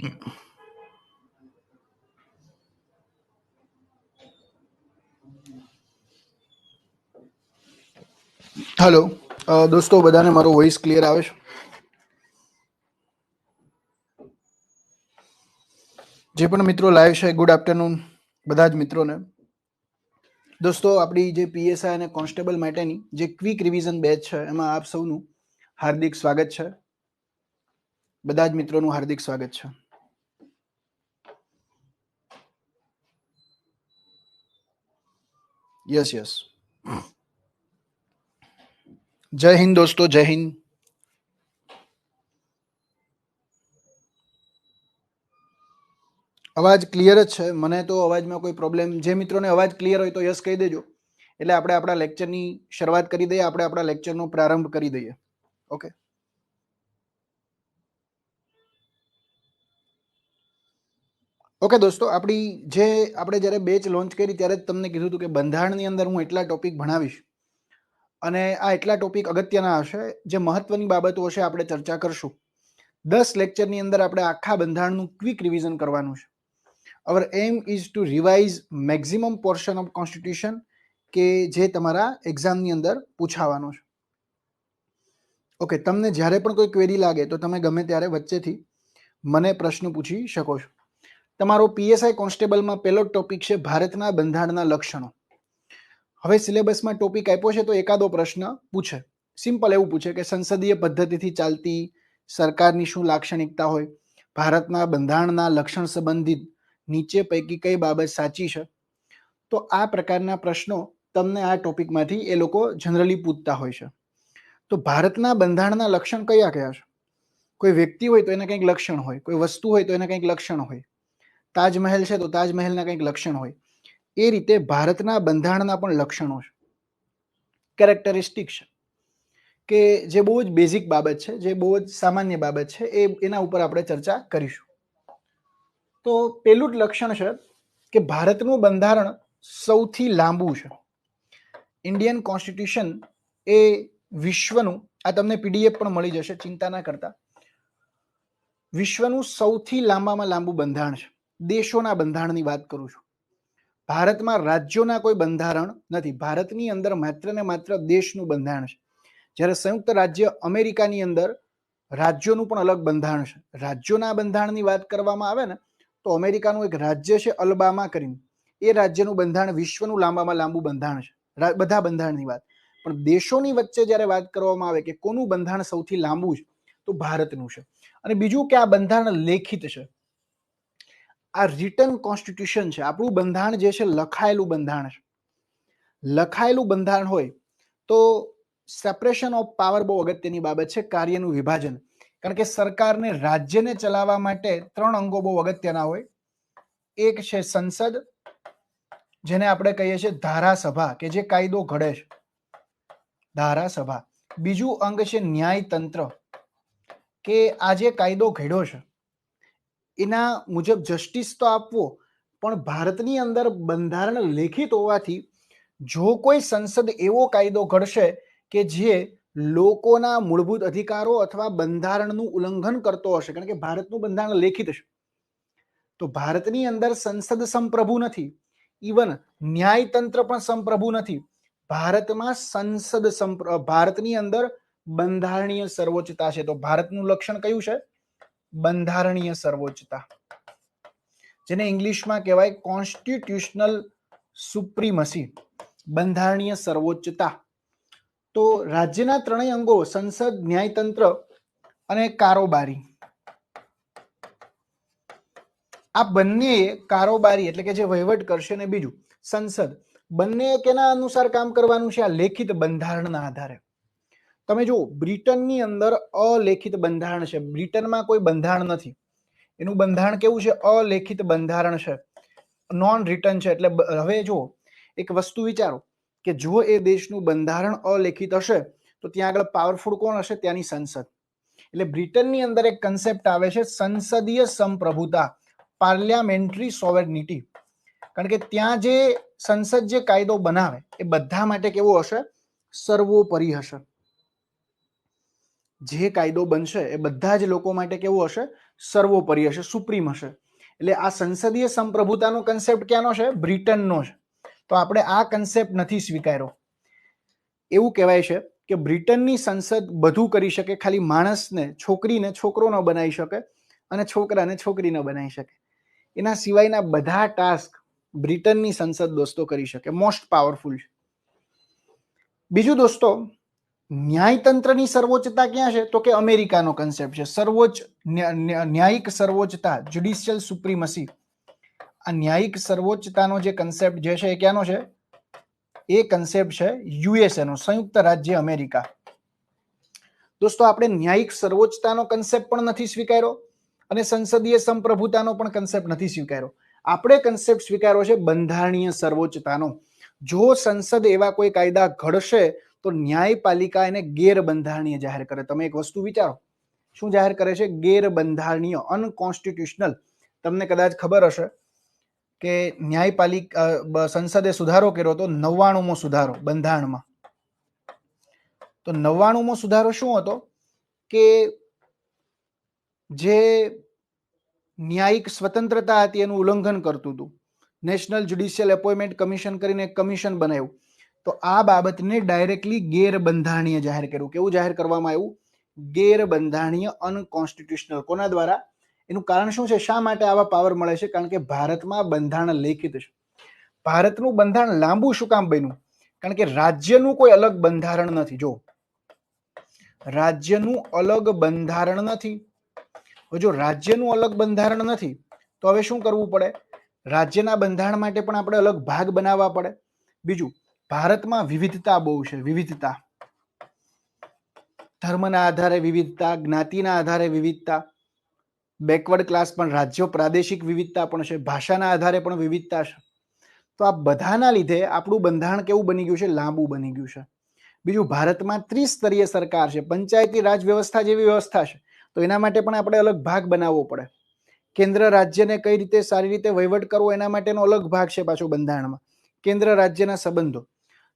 Hello दोस्तों, बधाने मारो वॉइस क्लियर आवे छे? जे पण मित्रों लाइव छे, गुड आफ्टरनून બધા જ મિત્રોને। દોસ્તો, આપણી જે પીએસઆઈ અને કોન્સ્ટેબલ માટેની જે ક્વિક રિવિઝન બેચ છે એમાં આપ સૌનું હાર્દિક સ્વાગત છે। બધા જ મિત્રોનું હાર્દિક સ્વાગત છે। યસ યસ, જય હિન્દ દોસ્તો, જય હિન્દ। અવાજ ક્લિયર જ છે મને તો, અવાજમાં કોઈ પ્રોબ્લેમ? જે મિત્રોને અવાજ ક્લિયર હોય તો યસ કહી દેજો, એટલે આપણે આપણા લેક્ચરની શરૂઆત કરી દઈએ, આપણે આપણા લેક્ચરનો પ્રારંભ કરી દઈએ। ઓકે, ઓકે દોસ્તો, આપણી જે આપણે જ્યારે બેચ લોન્ચ કરી ત્યારે જ તમને કીધું હતું કે બંધારણની અંદર હું એટલા ટોપિક ભણાવીશ અને આ એટલા ટોપિક અગત્યના હશે, જે મહત્વની બાબતો હશે આપણે ચર્ચા કરશું। 10 લેક્ચરની અંદર આપણે આખા બંધારણનું ક્વિક રિવિઝન કરવાનું છે। Our aim is to revise maximum portion of constitution કે જે તમારા એક્ઝામની અંદર પૂછાવાનો છે। ઓકે, તમને જ્યારે પણ કોઈ ક્વેરી લાગે તો તમે ગમે ત્યારે વચ્ચેથી મને પ્રશ્ન પૂછી શકો છો। તમારો પીએસઆઈ કોન્સ્ટેબલમાં પહેલો ટોપિક છે ભારતના બંધારણના લક્ષણો। હવે સિલેબસમાં ટોપિક આપ્યો છે તો એકાદો પ્રશ્ન પૂછે, સિમ્પલ એવું પૂછે કે સંસદીય પદ્ધતિથી ચાલતી સરકારની શું લાક્ષણિકતા હોય, ભારતના બંધારણના લક્ષણ સંબંધિત નીચે પૈકી કઈ બાબત સાચી છે। તો આ પ્રકારના પ્રશ્નો તમને આ ટોપિકમાંથી એ લોકો જનરલી પૂછતા હોય છે। તો ભારતના બંધારણના લક્ષણ કયા કયા છે? કોઈ વ્યક્તિ હોય તો એના કંઈક લક્ષણ હોય, કોઈ વસ્તુ હોય તો એના કંઈક લક્ષણ હોય, તાજમહેલ છે તો તાજમહેલના કંઈક લક્ષણ હોય। એ રીતે ભારતના બંધારણના પણ લક્ષણો છે, કેરેક્ટરિસ્ટિક છે, કે જે બહુ જ બેઝિક બાબત છે, જે બહુ જ સામાન્ય બાબત છે, એના ઉપર આપણે ચર્ચા કરીશું। તો પહેલું જ લક્ષણ છે કે ભારતનું બંધારણ સૌથી લાંબુ છે। ઇન્ડિયન કોન્સ્ટિટ્યુશન એ વિશ્વનું, આ તમને પીડીએફ પણ મળી જશે, ચિંતા ના કરતા, વિશ્વનું સૌથી લાંબામાં લાંબુ બંધારણ છે। દેશોના બંધારણની વાત કરું છું, ભારતમાં રાજ્યોના કોઈ બંધારણ નથી, ભારતની અંદર માત્ર ને માત્ર દેશનું બંધારણ છે। જ્યારે સંયુક્ત રાજ્ય અમેરિકાની અંદર રાજ્યોનું પણ અલગ બંધારણ છે। રાજ્યોના બંધારણની વાત કરવામાં આવે ને તો અમેરિકાનું એક રાજ્ય છે અલબામા કરીને, એ રાજ્યનું બંધારણ વિશ્વનું લાંબામાં લાંબુ બંધારણ છે, બધા બંધારણની વાત। પણ દેશોની વચ્ચે જ્યારે વાત કરવામાં આવે કે કોનું બંધારણ સૌથી લાંબુ છે તો ભારતનું છે। અને બીજું કે આ બંધારણ લેખિત છે, આ રિટન કોન્સ્ટિટ્યુશન છે। આપણું બંધારણ જે છે લખાયેલું બંધારણ છે। લખાયેલું બંધારણ હોય તો સેપરેશન ઓફ પાવર બહુ અગત્યની બાબત છે, કાર્યનું વિભાજન। કારણ કે સરકારને, રાજ્યને ચલાવવા માટે 3 અંગો બહુ અગત્યના હોય। એક છે સંસદ, જેને આપણે કહીએ છીએ ધારાસભા, કે જે કાયદો ઘડે છે, ધારાસભા। બીજું અંગ છે ન્યાયતંત્ર, કે આ જે કાયદો ઘડ્યો છે એના મુજબ જસ્ટિસ તો આપવો, પણ ભારતની અંદર બંધારણ લેખિત હોવાથી જો કોઈ સંસદ એવો કાયદો ઘડશે કે જે લોકોના મૂળભૂત અધિકારો અથવા બંધારણનું ઉલ્લંઘન કરતો હશે, કારણ કે ભારતનું બંધારણ લેખિત છે, તો ભારતની અંદર સંસદ સંપ્રભુ નથી, ઇવન ન્યાયતંત્ર પણ સંપ્રભુ નથી। ભારતમાં સંસદ ભારતની અંદર બંધારણીય સર્વોચ્ચતા છે। તો ભારતનું લક્ષણ કયું છે? બંધારણીય સર્વોચ્ચતા, જેને ઇંગ્લિશમાં કહેવાય કોન્સ્ટિટ્યુશનલ સુપ્રીમસી, બંધારણીય સર્વોચ્ચતા। તો રાજ્યના 3 અંગો, સંસદ, ન્યાયતંત્ર અને કારોબારી, આ બંને કારોબારી એટલે કે જે વહીવટ કરશે, ને બીજું સંસદ, બંને કેના અનુસાર કામ કરવાનું છે? આ લેખિત બંધારણના આધારે। તમે જુઓ, બ્રિટનની અંદર અલેખિત બંધારણ છે, બ્રિટનમાં કોઈ બંધારણ નથી, એનું બંધારણ કેવું છે? અલેખિત બંધારણ છે, નોન રિટન છે। એટલે હવે જુઓ, એક વસ્તુ વિચારો કે જો એ દેશનું બંધારણ અલેખિત હશે તો ત્યાં આગળ પાવરફુલ કોણ હશે? ત્યાંની સંસદ। એટલે બ્રિટનની અંદર એક કન્સેપ્ટ આવે છે સંસદીય સંપ્રભુતા, પાર્લિયામેન્ટરી સોવરેનિટી। કારણ કે ત્યાં જે સંસદ જે કાયદો બનાવે એ બધા માટે કેવો હશે? સર્વોપરી હશે। જે કાયદો બનશે એ બધા જ લોકો માટે કેવો હશે? સર્વોપરી હશે, સુપ્રીમ હશે. એટલે આ સંસદીય સંપ્રભુતાનો કન્સેપ્ટ ક્યાંનો છે? બ્રિટનનો છે. તો આપણે આ કન્સેપ્ટ નથી સ્વીકાર્યો. એવું કહેવાય છે કે બ્રિટનની સંસદ બધું કરી શકે, ખાલી માણસને, છોકરીને છોકરો ન બનાવી શકે અને છોકરાને છોકરી ન બનાવી શકે. એના સિવાયના બધા ટાસ્ક બ્રિટનની સંસદ દોસ્તો કરી શકે. મોસ્ટ પાવરફુલ છે. બીજું દોસ્તો, ન્યાયતંત્રની સર્વોચ્ચતા ક્યાં છે? તો કે અમેરિકાનો કન્સેપ્ટ છે. સર્વોચ્ચ ન્યાયિક સર્વોચ્ચતા, જ્યુડિશિયલ સુપ્રીમસી. આ ન્યાયિક સર્વોચ્ચતાનો જે કન્સેપ્ટ જે છે એ ક્યાંનો છે? એ કન્સેપ્ટ છે યુએસએ નો, સંયુક્ત રાજ્ય અમેરિકા. દોસ્તો આપણે ન્યાયિક સર્વોચ્ચતાનો કન્સેપ્ટ પણ નથી સ્વીકાર્યો અને સંસદીય સંપ્રભુતાનો પણ કન્સેપ્ટ નથી સ્વીકાર્યો. આપણે કન્સેપ્ટ સ્વીકાર્યો છે બંધારણીય સર્વોચ્ચતાનો. જો સંસદ એવા કોઈ કાયદા ઘડશે તો ન્યાયપાલિકા એને ગેરબંધારણીય જાહેર કરે. તમે એક વસ્તુ વિચારો, શું જાહેર કરે છે? ગેરબંધારણીય, અનકોન્સ્ટિટ્યુશનલ. તમને કદાચ ખબર હશે કે ન્યાયપાલિકા સંસદે સુધારો કર્યો હતો, 99મો સુધારો બંધારણમાં. તો 99મો સુધારો શું હતો કે જે ન્યાયિક સ્વતંત્રતા હતી એનું ઉલ્લંઘન કરતું હતું. નેશનલ જ્યુડિશિયલ એપોઇન્ટમેન્ટ કમિશન કરીને એક કમિશન બનાવ્યું. તો આ બાબતને ડાયરેક્ટલી ગેરબંધારણીય જાહેર કર્યું. કેવું જાહેર કરવામાં આવ્યું? ગેરબંધારણીય, અનકોન્સ્ટિટ્યુશનલ. કોના દ્વારા? એનું કારણ શું છે? શા માટે આવા પાવર મળે છે? કારણ કે ભારતમાં બંધારણ લેખિત છે. ભારતનું બંધારણ લાંબુ શું કામ બન્યું? કારણ કે રાજ્યનું કોઈ અલગ બંધારણ નથી. જો રાજ્યનું અલગ બંધારણ નથી, જો રાજ્યનું અલગ બંધારણ નથી તો હવે શું કરવું પડે? રાજ્યના બંધારણ માટે પણ આપણે અલગ ભાગ બનાવવા પડે. બીજું, ભારતમાં વિવિધતા બહુ છે. વિવિધતા, ધર્મના આધારે વિવિધતા, જ્ઞાતિના આધારે વિવિધતા, બેકવર્ડ ક્લાસ પણ, રાજ્યો પ્રાદેશિક વિવિધતા પણ છે, ભાષાના આધારે પણ વિવિધતા છે. તો આ બધાના લીધે આપણું બંધારણ કેવું બની ગયું છે? લાંબુ બની ગયું છે. બીજું, ભારતમાં ત્રિસ્તરીય સરકાર છે, પંચાયતી રાજ વ્યવસ્થા જેવી વ્યવસ્થા છે. તો એના માટે પણ આપણે અલગ ભાગ બનાવવો પડે. કેન્દ્ર રાજ્યને કઈ રીતે સારી રીતે વહીવટ કરવો એના માટેનો અલગ ભાગ છે પાછો બંધારણમાં. કેન્દ્ર રાજ્યના સંબંધો.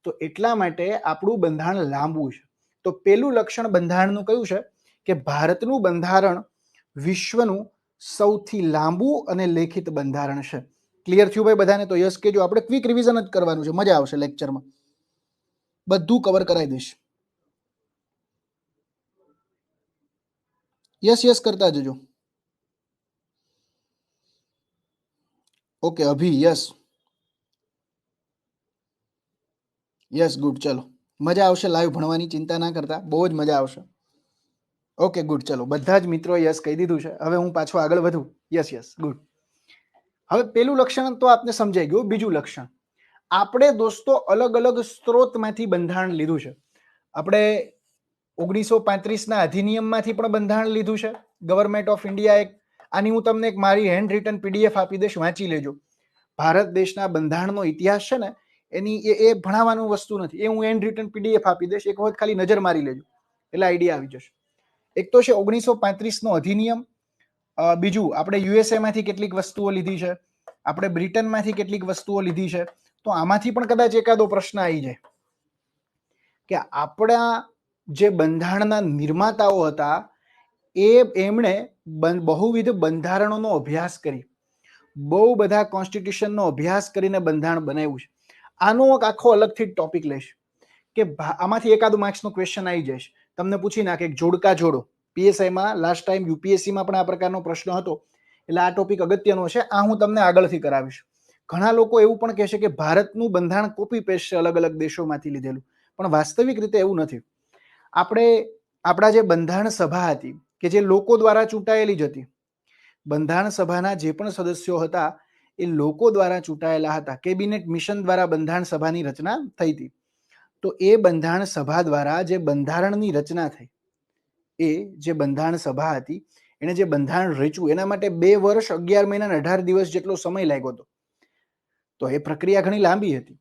તો એટલા માટે આપણું બંધારણ લાંબુ છે. તો પેલું લક્ષણ બંધારણનું કયું છે? કે ભારતનું બંધારણ વિશ્વનું સૌથી લાંબુ અને લેખિત બંધારણ છે. ક્લિયર થયું ભાઈ બધાને? તો યસ કહેજો. આપણે ક્વિક રિવિઝન જ કરવાનું છે, મજા આવશે લેક્ચરમાં, બધું કવર કરાવી દઈશ. યસ યસ કરતા જજો. ઓકે અભી, યસ યસ, ગુડ. ચલો, મજા આવશે લાઈવ ભણવાની, ચિંતા ના કરતા, બહુ જ મજા આવશે. Okay good. ચલો, બધા જ મિત્રો યસ કહી દીધું છે. હવે હું પાછો આગળ વધું. Yes yes, good. હવે પેલું લક્ષણ તો આપને સમજાઈ ગયું. બીજું લક્ષણ, આપણે દોસ્તો અલગ અલગ સ્ત્રોતમાંથી બંધારણ લીધું છે. આપણે 1935ના અધિનિયમમાંથી પણ બંધારણ લીધું છે, ગવર્મેન્ટ ઓફ ઇન્ડિયા એક. આની હું તમને એક મારી હેન્ડ રિટન પીડીએફ આપી દઈશ, વાંચી લેજો. ભારત દેશના બંધારણનો ઇતિહાસ છે ને, એની એ ભણાવવાનું વસ્તુ નથી. એ હું હેન્ડ રિટન પીડીએફ આપી દઈશ, એક વખત ખાલી નજર મારી લેજો એટલે આઈડિયા આવી જશે. એક તો છે 1935નો અધિનિયમ. બીજું, આપણે યુએસએ માંથી કેટલીક વસ્તુઓ લીધી છે, આપણે બ્રિટનમાંથી કેટલીક વસ્તુઓ લીધી છે. તો આમાંથી પણ કદાચ એકાદો પ્રશ્ન આવી જાય કે આપણા જે બંધારણના નિર્માતાઓ હતા એમણે બહુવિધ બંધારણોનો અભ્યાસ કરી, બહુ બધા કોન્સ્ટિટ્યુશનનો અભ્યાસ કરીને બંધારણ બનાવ્યું છે. આનો એક આખો અલગથી ટોપિક લઈશ કે આમાંથી એકાદો માર્ક્સનો ક્વેશ્ચન આવી જાય, તમને પૂછી નાખે જોડકા જોડો. પીએસઆઈમાં લાસ્ટ ટાઈમ યુપીએસસીમાં પણ આ પ્રકારનો પ્રશ્ન હતો, એટલે આ ટોપિક અગત્યનો છે. આ હું તમને આગળથી કરાવીશ. ઘણા લોકો એવું પણ કહેશે કે ભારતનું બંધારણ કોપી પેસ્ટ છે, અલગ અલગ દેશોમાંથી લીધેલું, પણ વાસ્તવિક રીતે એવું નથી. આપણે આપણા જે બંધારણ સભા હતી કે જે લોકો દ્વારા ચૂંટાયેલી જ હતી, બંધારણ સભાના જે પણ સદસ્યો હતા એ લોકો દ્વારા ચૂંટાયેલા હતા. કેબિનેટ મિશન દ્વારા બંધારણ સભાની રચના થઈ હતી. તો એ બંધારણ સભા દ્વારા જે બંધારણની રચના થઈ, એ જે બંધારણ સભા હતી એને જે બંધારણ રચ્યું એના માટે 2 વર્ષ 11 મહિના અને 18 દિવસ જેટલો સમય લાગ્યો હતો. તો એ પ્રક્રિયા ઘણી લાંબી હતી.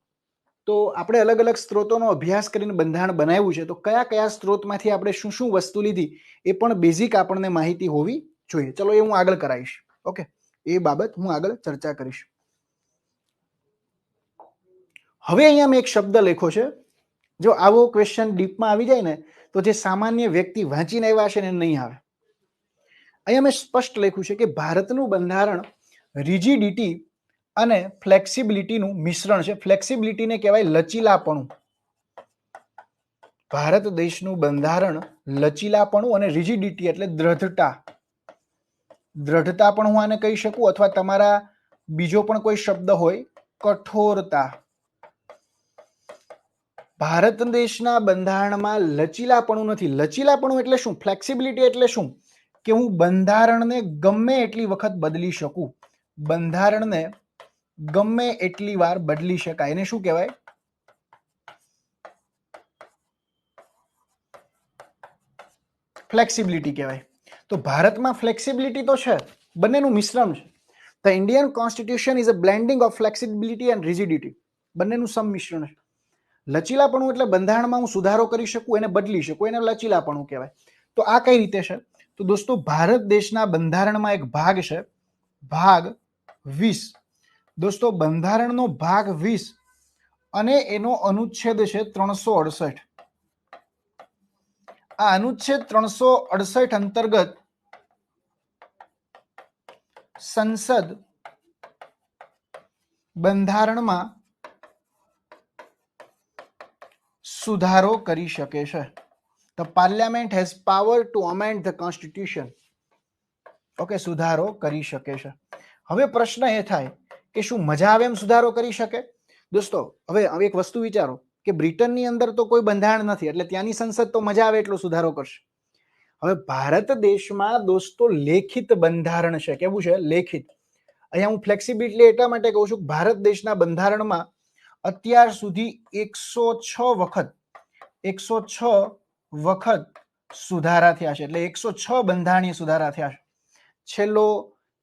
તો આપણે અલગ અલગ સ્ત્રોતોનો અભ્યાસ કરીને બંધારણ બનાવ્યું છે. તો કયા કયા સ્ત્રોતમાંથી આપણે શું શું વસ્તુ લીધી એ પણ બેઝિક આપણને માહિતી હોવી જોઈએ. ચલો, એ હું આગળ કરાવીશ. ઓકે, એ બાબત હું આગળ ચર્ચા કરીશ. હવે અહીંયા મેં એક શબ્દ લખ્યો છે. જો આવો ક્વેશ્ચન ડીપમાં આવી જાય ને તો જે સામાન્ય વ્યક્તિ વાંચીને આવ્યા છે ને નહીં આવે. અહીંયા મેં સ્પષ્ટ લખ્યું છે કે ભારતનું બંધારણ રિજિડિટી અને ફ્લેક્સિબિલિટીનું મિશ્રણ છે. ફ્લેક્સિબિલિટીને કહેવાય લચીલાપણું. ભારત દેશનું બંધારણ લચીલાપણું અને રિજિડિટી એટલે દ્રઢતા. દ્રઢતા પણ હું આને કહી શકું, અથવા તમારા બીજો પણ કોઈ શબ્દ હોય કઠોરતા. ભારત દેશના બંધારણમાં લચીલાપણું નથી. લચીલાપણું એટલે શું? ફ્લેક્સિબિલિટી એટલે શું? કે હું બંધારણને ગમે એટલી વખત બદલી શકું. બંધારણને ગમે એટલી વાર બદલી શકાય. એને શું કહેવાય? ફ્લેક્સિબિલિટી કહેવાય. તો ભારતમાં ફ્લેક્સિબિલિટી તો છે, બંનેનું મિશ્રણ છે. The Indian constitution is a blending of flexibility and rigidity. બંનેનું સંમિશ્રણ છે. લચીલાપણું એટલે બંધારણમાં હું સુધારો કરી શકું, એને બદલી શકું, એને લચીલાપણું કહેવાય. તો આ કઈ રીતે છે? તો દોસ્તો, ભારત દેશના બંધારણમાં એક ભાગ છે, ભાગ 20. દોસ્તો, બંધારણનો ભાગ 20 અને એનો અનુચ્છેદ છે 368. આ અનુચ્છેદ 368 અંતર્ગત સંસદ બંધારણમાં સુધારો કરી શકે છે. The parliament has power to amend the constitution. Okay, સુધારો કરી શકે છે. હવે પ્રશ્ન એ થાય કે શું મજા આવે એમ સુધારો કરી શકે? દોસ્તો, હવે એક વસ્તુ વિચારો કે બ્રિટનની અંદર તો કોઈ બંધારણ નથી, એટલે ત્યાંની સંસદ તો મજા આવે એટલો સુધારો કરશે. હવે ભારત દેશમાં દોસ્તો લેખિત બંધારણ છે. કેવું છે? લેખિત. અહીંયા હું ફ્લેક્સિબિલિટી એટલા માટે કહું છું, ભારત દેશના બંધારણમાં અત્યાર સુધી 106 વખત સુધારા થયા છે. એટલે 106 બંધારણીય સુધારા થયા છે. છેલ્લો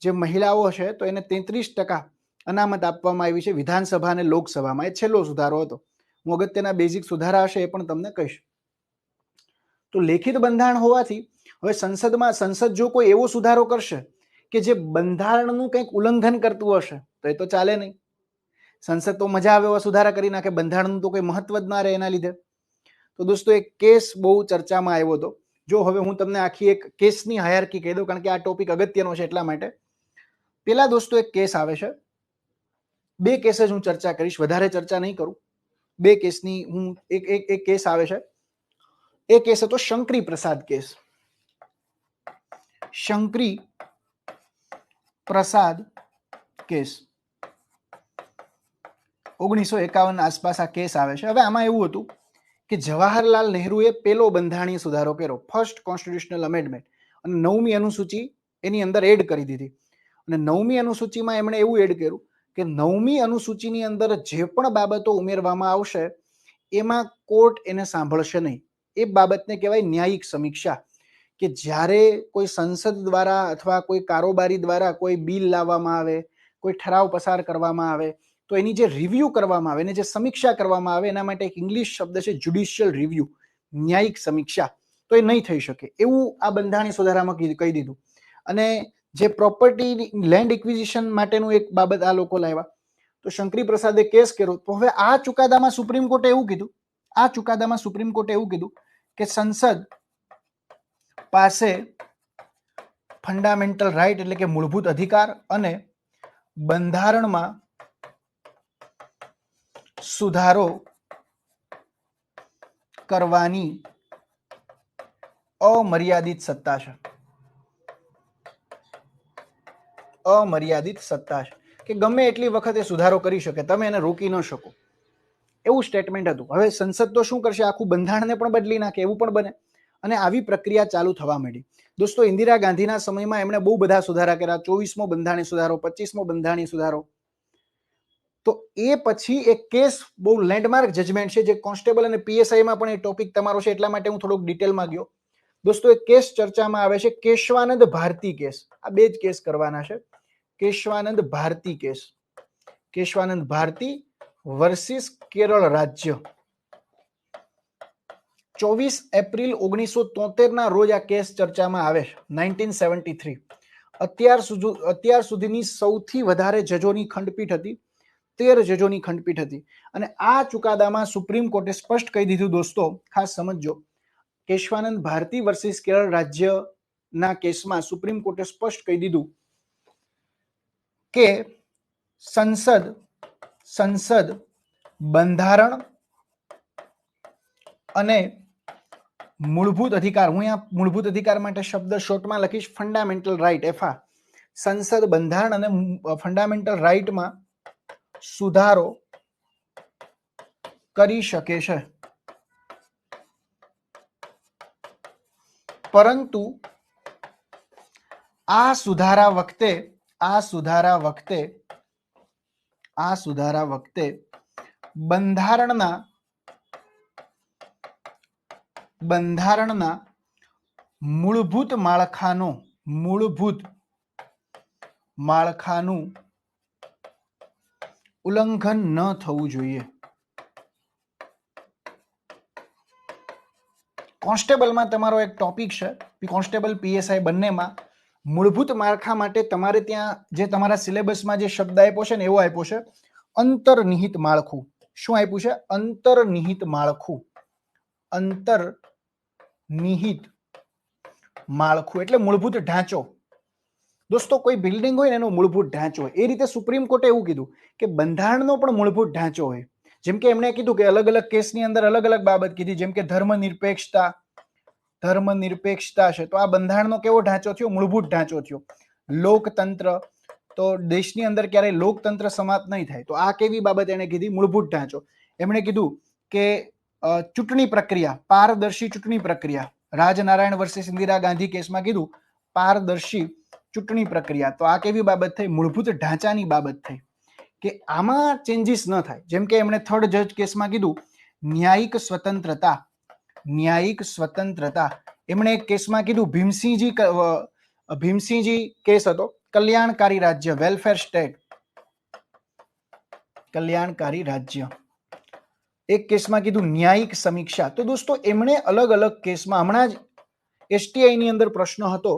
જે મહિલાઓ છે તો એને 33% અનામત આપવામાં આવી છે વિધાનસભા અને લોકસભામાં. એ છેલ્લો સુધારો હતો. હું અગત્યના બેઝિક સુધારા હશે એ પણ તમને કહીશ. તો લેખિત બંધારણ હોવાથી હવે સંસદ જો કોઈ એવો સુધારો કરશે કે જે બંધારણનું કંઈક ઉલ્લંઘન કરતું હશે તો એ તો ચાલે નહીં. સંસદ તો મજા આવે એવા સુધારા કરી નાખે, બંધારણનું તો કોઈ મહત્વ જ ના રહે એના લીધે. તો દોસ્તો, એક કેસ બહુ ચર્ચામાં આવ્યો હતો. જો હવે હું તમને આખી એક કેસની હાયરાર્કી કહી દઉં, કારણ કે આ ટોપિક અગત્યનો છે એટલા માટે. પેલા દોસ્તો એક કેસ આવે છે, 2 કેસ જ હું ચર્ચા કરીશ, વધારે ચર્ચા નહીં કરું. 2 કેસની હું એક કેસ આવે છે. એ કેસ હતો શંકરી પ્રસાદ કેસ. શંકરી પ્રસાદ કેસ 1951 આસપાસ આ કેસ આવે છે. હવે આમાં એવું હતું કે જવાહરલાલ નહેરુએ પેલો બંધારણીય સુધારો કર્યો, ફર્સ્ટ કોન્સ્ટિટ્યુશનલ અમેન્ડમેન્ટ, અને 9મી અનુસૂચિ એની અંદર એડ કરી દીધી. અને 9મી અનુસૂચિમાં એમણે એવું એડ કર્યું કે 9મી અનુસૂચિની અંદર જે પણ બાબતો ઉમેરવામાં આવશે એમાં કોર્ટ એને સાંભળશે નહીં. એ બાબતને કહેવાય ન્યાયિક સમીક્ષા. કે જ્યારે કોઈ સંસદ દ્વારા અથવા કોઈ કારોબારી દ્વારા કોઈ બિલ લાવવામાં આવે, કોઈ ઠરાવ પસાર કરવામાં આવે, તો એની જે રિવ્યુ કરવામાં આવે, એની જે સમીક્ષા કરવામાં આવે, એના માટે એક ઇંગ્લિશ શબ્દ છે જ્યુડિશિયલ રિવ્યુ, ન્યાયિક સમીક્ષા. તો એ નહીં થઈ શકે એવું આ બંધારણીય સુધારામાં કહી દીધું. અને જે પ્રોપર્ટી લેન્ડ ઇક્વિઝિશન માટેનું એક બાબત આ લોકો લાવ્યા. તો શંકરી પ્રસાદે કેસ કર્યો. તો હવે આ ચુકાદામાં સુપ્રીમ કોર્ટે એવું કીધું કે સંસદ પાસે ફંડામેન્ટલ રાઇટ એટલે કે મૂળભૂત અધિકાર અને બંધારણમાં સુધારો કરવાની અમર્યાદિત સત્તા છે. અમર્યાદિત સત્તા છે કે ગમે એટલી વખત એ સુધારો કરી શકે, તમે એને રોકી ન શકો, એવું સ્ટેટમેન્ટ હતું. હવે સંસદ તો શું કરશે? આખું બંધારણને પણ બદલી નાખે, એવું પણ બને. અને આવી પ્રક્રિયા ચાલુ થવા માંડી. દોસ્તો, ઇન્દિરા ગાંધીના સમયમાં એમણે બહુ બધા સુધારા કર્યા. 24મો બંધારણીય સુધારો, 25મો બંધારણીય સુધારો. તો એ પછી એક કેસ બહુ લેન્ડમાર્ક જજમેન્ટ છે, જે કોન્સ્ટેબલ અને પીએસઆઈમાં પણ એ ટોપિક તમારો છે, એટલા માટે હું થોડોક ડિટેલમાં ગયો. દોસ્તો, એક કેસ ચર્ચામાં આવે છે, કેશવાનંદ ભારતી કેસ. આ 2 જ કેસ કરવાના છે. કેશવાનંદ ભારતી કેસ, કેશવાનંદ ભારતી વર્સિસ કેરળ રાજ્ય. 24 એપ્રિલ 1973 ના રોજ આ કેસ ચર્ચામાં આવે છે. 1973 અત્યાર સુધીની સૌથી વધારે જજોની ખંડપીઠ હતી, 13 જજોની ખંડપીઠ હતી. અને આ ચુકાદામાં સુપ્રીમ કોર્ટે સ્પષ્ટ કહી દીધું, દોસ્તો ખાસ સમજજો, કેશવાનંદ ભારતી વર્સિસ કેરળ રાજ્ય ના કેસમાં સુપ્રીમ કોર્ટે સ્પષ્ટ કહી દીધું કે સંસદ બંધારણ અને મૂળભૂત અધિકાર, હું અહીંયા મૂળભૂત અધિકાર માટે શબ્દ શોર્ટમાં લખીશ ફંડામેન્ટલ રાઇટ એફઆ, સંસદ બંધારણ અને ફંડામેન્ટલ રાઇટમાં સુધારો કરી શકે છે, પરંતુ આ સુધારા વખતે બંધારણના મૂળભૂત માળખાનું ઉલ્લંઘન ન થવું જોઈએ. કોન્સ્ટેબલમાં તમારો એક ટોપિક છે, કોન્સ્ટેબલ પીએસઆઈ બંનેમાં મૂળભૂત માળખા માટે તમારે ત્યાં જે તમારા સિલેબસમાં જે શબ્દ આપ્યો છે ને એવો આપ્યો છે અંતર્નિહિત માળખું. શું આપ્યું છે? અંતર્નિહિત માળખું. અંતર્નિહિત માળખું એટલે મૂળભૂત ઢાંચો. દોસ્તો કોઈ બિલ્ડિંગ હોય ને એનો મૂળભૂત ઢાંચો હોય, એ રીતે સુપ્રીમ કોર્ટે એવું કીધું કે બંધારણનો પણ મૂળભૂત ઢાંચો હોય. જેમ કે એમણે કીધું કે અલગ અલગ કેસની અંદર અલગ અલગ બાબત કીધી, જેમ કે ધર્મનિરપેક્ષતા છે, તો આ બંધારણનો કેવો ઢાંચો થયો? મૂળભૂત ઢાંચો થયો. લોકતંત્ર, તો દેશની અંદર ક્યારેય લોકતંત્ર સમાપ્ત નહીં થાય, તો આ કેવી બાબત એને કીધી? મૂળભૂત ઢાંચો. એમણે કીધું કે ચૂંટણી પ્રક્રિયા, પારદર્શી ચૂંટણી પ્રક્રિયા, રાજનારાયણ વર્સિસ ઇન્દિરા ગાંધી કેસમાં કીધું પારદર્શી ચૂંટણી પ્રક્રિયા, તો આ કેવી બાબત થઈ? મૂળભૂત ઢાંચાની બાબત થઈ કે આમાં ચેન્જીસ ન થાય. જેમ કે એમણે થર્ડ જજ કેસમાં કીધું ન્યાયિક સ્વતંત્રતા. એમણે એક કેસમાં કીધું ભીમસિંહજી કેસ હતો, કલ્યાણકારી રાજ્ય, વેલફેર સ્ટેટ, કલ્યાણકારી રાજ્ય. એક કેસમાં કીધું ન્યાયિક સમીક્ષા. તો દોસ્તો એમણે અલગ અલગ કેસમાં, હમણાં જ એસટીઆઈ ની અંદર પ્રશ્ન હતો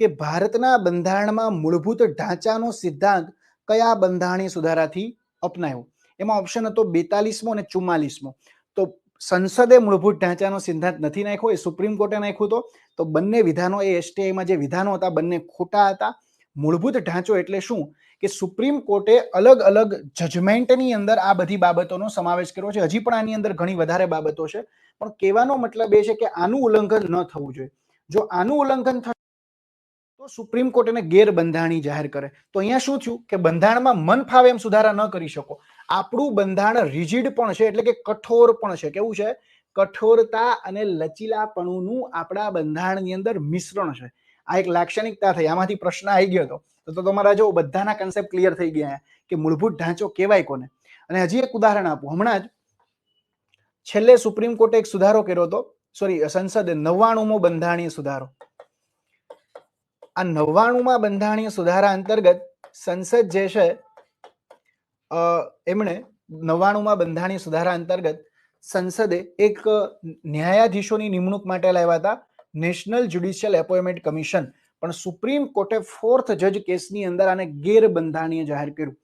કે ભારતના બંધારણમાં મૂળભૂત ઢાંચાનો સિદ્ધાંત કયા બંધારણીય સુધારાથી અપનાવ્યો? એમાં ઓપ્શન હતો 42મો અને 44મો. તો સંસદે મૂળભૂત ઢાંચાનો સિદ્ધાંત નથી નાખ્યો, એ સુપ્રીમ કોર્ટે નાખ્યું. તો બંને વિધાનો, એ એસટીઆઈમાં જે વિધાનો હતા બંને ખોટા હતા. મૂળભૂત ઢાંચો એટલે શું કે સુપ્રીમ કોર્ટે અલગ અલગ જજમેન્ટની અંદર આ બધી બાબતોનો સમાવેશ કર્યો છે. હજી પણ આની અંદર ઘણી વધારે બાબતો છે, પણ કહેવાનો મતલબ એ છે કે આનું ઉલ્લંઘન ન થવું જોઈએ. જો આનું ઉલ્લંઘન થાય તો સુપ્રીમ કોર્ટ એને ગેરબંધારણી જાહેર કરે. તો અહીંયા શું થયું કે બંધારણમાં મન ફાવે એમ સુધારા ન કરી શકો. આપણું બંધારણ રિજિડ પણ છે, એટલે કે કઠોર પણ છે. કેવું છે? કઠોરતા અને લચીલાપણુંનું આપણા બંધારણની અંદર મિશ્રણ છે. આ એક લાક્ષણિકતા થઈ. આમાંથી પ્રશ્ન આવી ગયો હતો, તો તમારા જો બધાના કન્સેપ્ટ ક્લિયર થઈ ગયા કે મૂળભૂત ઢાંચો કહેવાય કોને. અને હજી એક ઉદાહરણ આપું. હમણાં જ છેલ્લે સુપ્રીમ કોર્ટે એક સુધારો કર્યો હતો, સંસદે 99મો બંધારણીય સુધારો. આ 99મા બંધારણીય સુધારા અંતર્ગત સંસદ જે છે એમણે 99મા બંધારણીય સુધારા અંતર્ગત સંસદે એક ન્યાયાધીશોની નિમણૂક માટે લાવ્યા હતા નેશનલ જ્યુડિશિયલ એપોઇન્ટમેન્ટ કમિશન. પણ સુપ્રીમ કોર્ટે ફોર્થ જજ કેસની અંદર આને ગેરબંધારણીય જાહેર કર્યું.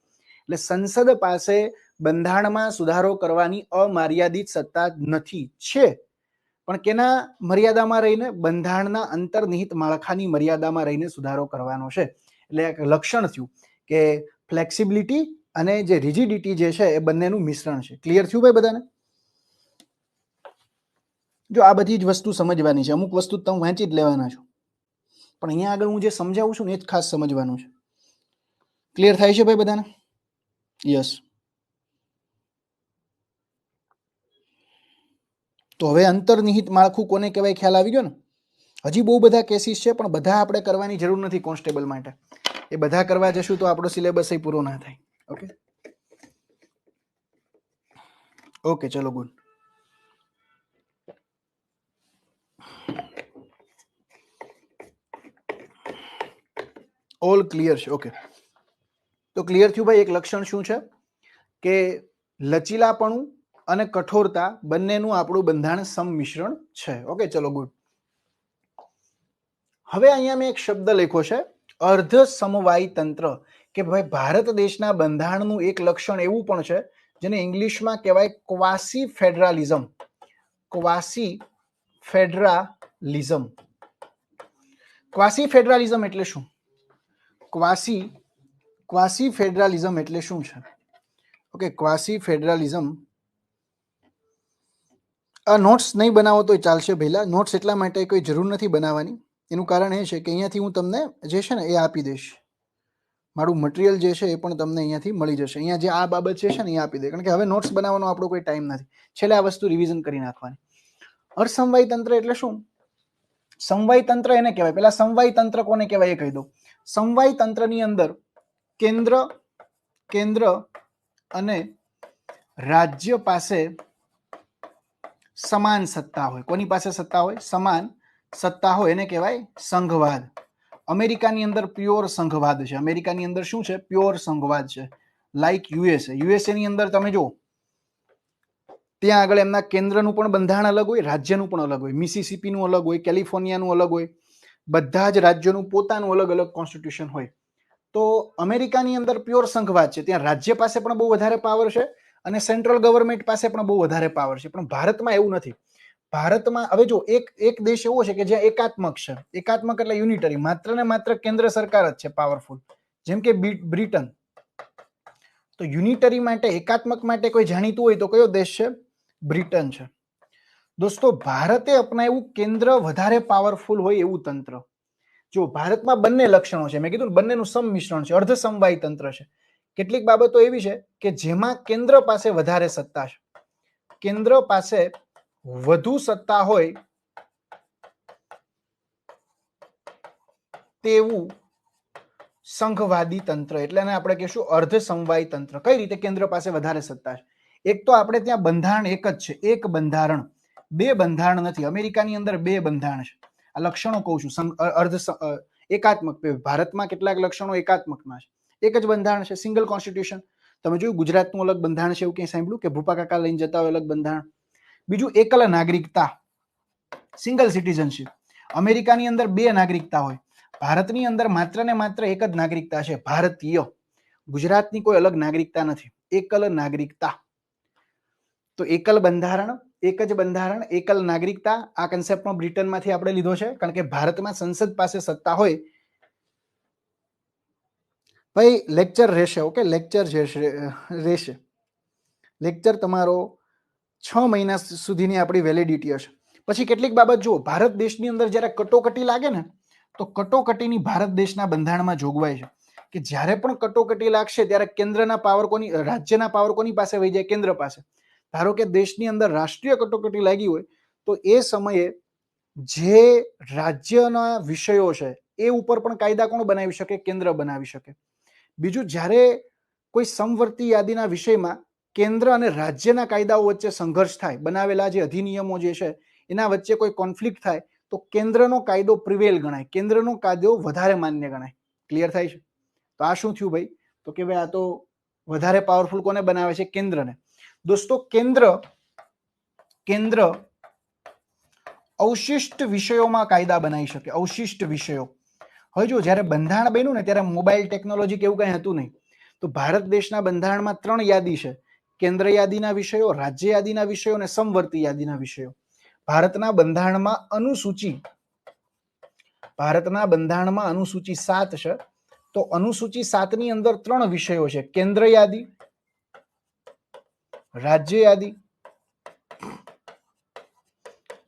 એટલે સંસદ પાસે બંધારણમાં સુધારો કરવાની અમર્યાદિત સત્તા નથી. છે પણ કેના મર્યાદામાં રહીને? બંધારણના અંતર્નિહિત માળખાની મર્યાદામાં રહીને સુધારો કરવાનો છે. એટલે એક લક્ષણ થયું કે ફ્લેક્સિબિલિટી અને જે રિજિડિટી જે છે એ બંનેનું મિશ્રણ છે. ક્લિયર થયું ભાઈ બધાને? જો આ બધી જ વસ્તુ સમજવાની છે. અમુક વસ્તુ તમે વાંચી જ લેવાના છો, પણ અહીંયા આગળ હું જે સમજાવું છું ને એ જ ખાસ સમજવાનું છે. ક્લિયર થાય છે ભાઈ બધાને? યસ. તો હવે અંતર્નિહિત માળખું કોને કહેવાય ખ્યાલ આવી ગયો ને? હજી બહુ બધા કેસીસ છે, પણ બધા આપણે કરવાની જરૂર નથી કોન્સ્ટેબલ માટે. એ બધા કરવા જશું તો આપણો સિલેબસ પૂરો ના થાય. ઓકે ઓકે, ચલો ગુડ. ઓલ ક્લિયર છે? ઓકે, તો ક્લિયર થયું ભાઈ. એક લક્ષણ શું છે કે લચીલાપણું અને કઠોરતા બંનેનું આપણું બંધારણ સંમિશ્રણ છે. ઓકે, ચલો ગુડ. હવે અહીંયા મેં એક શબ્દ લખ્યો છે અર્ધ સમવાયી તંત્ર, કે ભાઈ ભારત દેશના બંધારણનું એક લક્ષણ એવું પણ છે જેને ઇંગ્લિશમાં કહેવાય ક્વાસી ફેડરલિઝમ. ક્વાસી ફેડરલિઝમ. ક્વાસી ફેડરલિઝમ એટલે શું? ક્વાસી ફેડરલિઝમ એટલે શું છે? ઓકે, ક્વાસી ફેડરલિઝમ, આ નોટ્સ નહીં બનાવો તો ચાલશે પહેલા. નોટ્સ એટલા માટે કોઈ જરૂર નથી બનાવવાની. એનું કારણ એ છે કે અહીંયાથી હું તમને જે છે ને એ આપી દઈશ. મારું મટીરિયલ જે છે એ પણ તમને અહીંયાથી મળી જશે. અહીંયા જે આ બાબત છે ને એ આપી દે, કારણ કે હવે નોટ્સ બનાવવાનો આપણો કોઈ ટાઈમ નથી. છેલ્લે આ વસ્તુ રિવિઝન કરી નાખવાની. અર્ધસમવાયી તંત્ર એટલે શું? સમવાયી તંત્ર એને કહેવાય. પેલા સમવાયી તંત્ર કોને કહેવાય એ કહી દઉં. સમવાયી તંત્રની અંદર કેન્દ્ર અને રાજ્ય પાસે સમાન સત્તા હોય. કોની પાસે સત્તા હોય? સમાન સત્તા હોય, એને કહેવાય સંઘવાદ. અમેરિકાની અંદર પ્યોર સંઘવાદ છે. અમેરિકાની અંદર શું છે? પ્યોર સંઘવાદ છે. લાઈક યુએસએ ની અંદર તમે જો ત્યાં આગળ એમના કેન્દ્રનું પણ બંધારણ અલગ હોય, રાજ્યનું પણ અલગ હોય. મિસિસિપીનું અલગ હોય, કેલિફોર્નિયાનું અલગ હોય. બધા જ રાજ્યોનું પોતાનું અલગ અલગ કોન્સ્ટિટ્યુશન હોય. તો અમેરિકાની અંદર પ્યોર સંઘવાદ છે. ત્યાં રાજ્ય પાસે પણ બહુ વધારે પાવર છે અને સેન્ટ્રલ ગવર્મેન્ટ પાસે પણ બહુ વધારે પાવર છે. પણ ભારતમાં એવું નથી. ભારતમાં હવે જો એક દેશ એવો છે કે જ્યાં એકાત્મક છે. એકાત્મક એટલે યુનિટરી, માત્ર ને માત્ર કેન્દ્ર સરકાર જ છે પાવરફુલ, જેમ કે બ્રિટન. તો યુનિટરી માટે, એકાત્મક માટે કોઈ જાણીતું હોય તો કયો દેશ છે? બ્રિટન છે. દોસ્તો, ભારતે અપનાવ્યું કેન્દ્ર વધારે પાવરફુલ હોય એવું તંત્ર. જો ભારતમાં બંને લક્ષણો છે, મેં કીધું બંનેનું સંમિશ્રણ છે, અર્ધસમવાયી તંત્ર છે. કેટલીક બાબતો એવી છે કે જેમાં કેન્દ્ર પાસે વધારે સત્તા છે. કેન્દ્ર પાસે વધુ સત્તા હોય તેવું સંઘવાદી તંત્ર, એટલે આપણે કહીશું અર્ધસમવાયી તંત્ર. કઈ રીતે કેન્દ્ર પાસે વધારે સત્તા છે? એક તો આપણે ત્યાં બંધારણ એક જ છે, એક બંધારણ. બે બંધારણ નથી. અમેરિકાની અંદર બે બંધારણ છે. આ લક્ષણો કહું છું. એકાત્મક. ભારતમાં કેટલાક લક્ષણો એકાત્મકના છે. એક જ બંધારણ છે, સિંગલ કોન્સ્ટિટ્યુશન. તમે જોયું ગુજરાતનું અલગ બંધારણ છે, એવું ક્યાંય સાંભળ્યું કે ભૂપા કાકા લઈને જતા હોય અલગ બંધારણ? બીજું એકલ નાગરિકતા, સિંગલ સિટીઝનશીપ. અમેરિકાની અંદર બે નાગરિકતા હોય. ભારતની અંદર માત્ર ને માત્ર એક જ નાગરિકતા છે, ભારતીય. ગુજરાતની કોઈ અલગ નાગરિકતા નથી, એકલ નાગરિકતા. તો એકલ બંધારણ, એક જ બંધારણ, એકલ નાગરિકતા. આ કન્સેપ્ટ પણ બ્રિટનમાંથી આપણે લીધો છે, કારણ કે ભારતમાં સંસદ પાસે સત્તા હોય. ભાઈ લેક્ચર રહેશે, ઓકે, લેક્ચર રહેશે. લેક્ચર તમારો 6 મહિના સુધીની આપણી વેલિડિટી હશે. પછી કેટલીક બાબત જુઓ. ભારત દેશની અંદર જ્યારે કટોકટી લાગે ને, તો કટોકટીની ભારત દેશના બંધારણમાં જોગવાઈ છે કે જ્યારે પણ કટોકટી લાગશે ત્યારે કેન્દ્રના પાવર કોની, રાજ્યના પાવર કોની પાસે વહી જાય? કેન્દ્ર પાસે. ધારો કે દેશની અંદર રાષ્ટ્રીય કટોકટી લાગી હોય તો એ સમયે જે રાજ્યના વિષયો છે એ ઉપર પણ કાયદા કોણ બનાવી શકે? કેન્દ્ર બનાવી શકે. બીજું, જ્યારે કોઈ સમવર્તી યાદીના વિષયમાં કેન્દ્ર અને રાજ્યના કાયદાઓ વચ્ચે સંઘર્ષ થાય, બનાવેલા જે અધિનિયમો જે છે એના વચ્ચે કોઈ કોન્ફ્લિક્ટ થાય, તો કેન્દ્રનો કાયદો પ્રિવેલ ગણાય, કેન્દ્રનો કાયદો વધારે માન્ય ગણાય. ક્લિયર થાય છે? તો આ શું થયું ભાઈ? તો કે ભાઈ આ તો વધારે પાવરફુલ કોને બનાવે છે? કેન્દ્રને. દોસ્તો, કેન્દ્ર અવશિષ્ટ વિષયોમાં કાયદા બનાવી શકે. અવશિષ્ટ વિષયો. હવે જો જ્યારે બંધારણ બન્યું ને ત્યારે મોબાઈલ ટેકનોલોજી કેવું કઈ હતું નહીં. તો ભારત દેશના બંધારણમાં 3 યાદી છે: કેન્દ્ર યાદીના વિષયો, રાજ્ય યાદીના વિષયો અને સમવર્તી યાદીના વિષયો. ભારતના બંધારણમાં અનુસૂચિ 7 છે. તો અનુસૂચિ 7 ની અંદર 3 વિષયો છે: કેન્દ્ર યાદી, રાજ્ય યાદી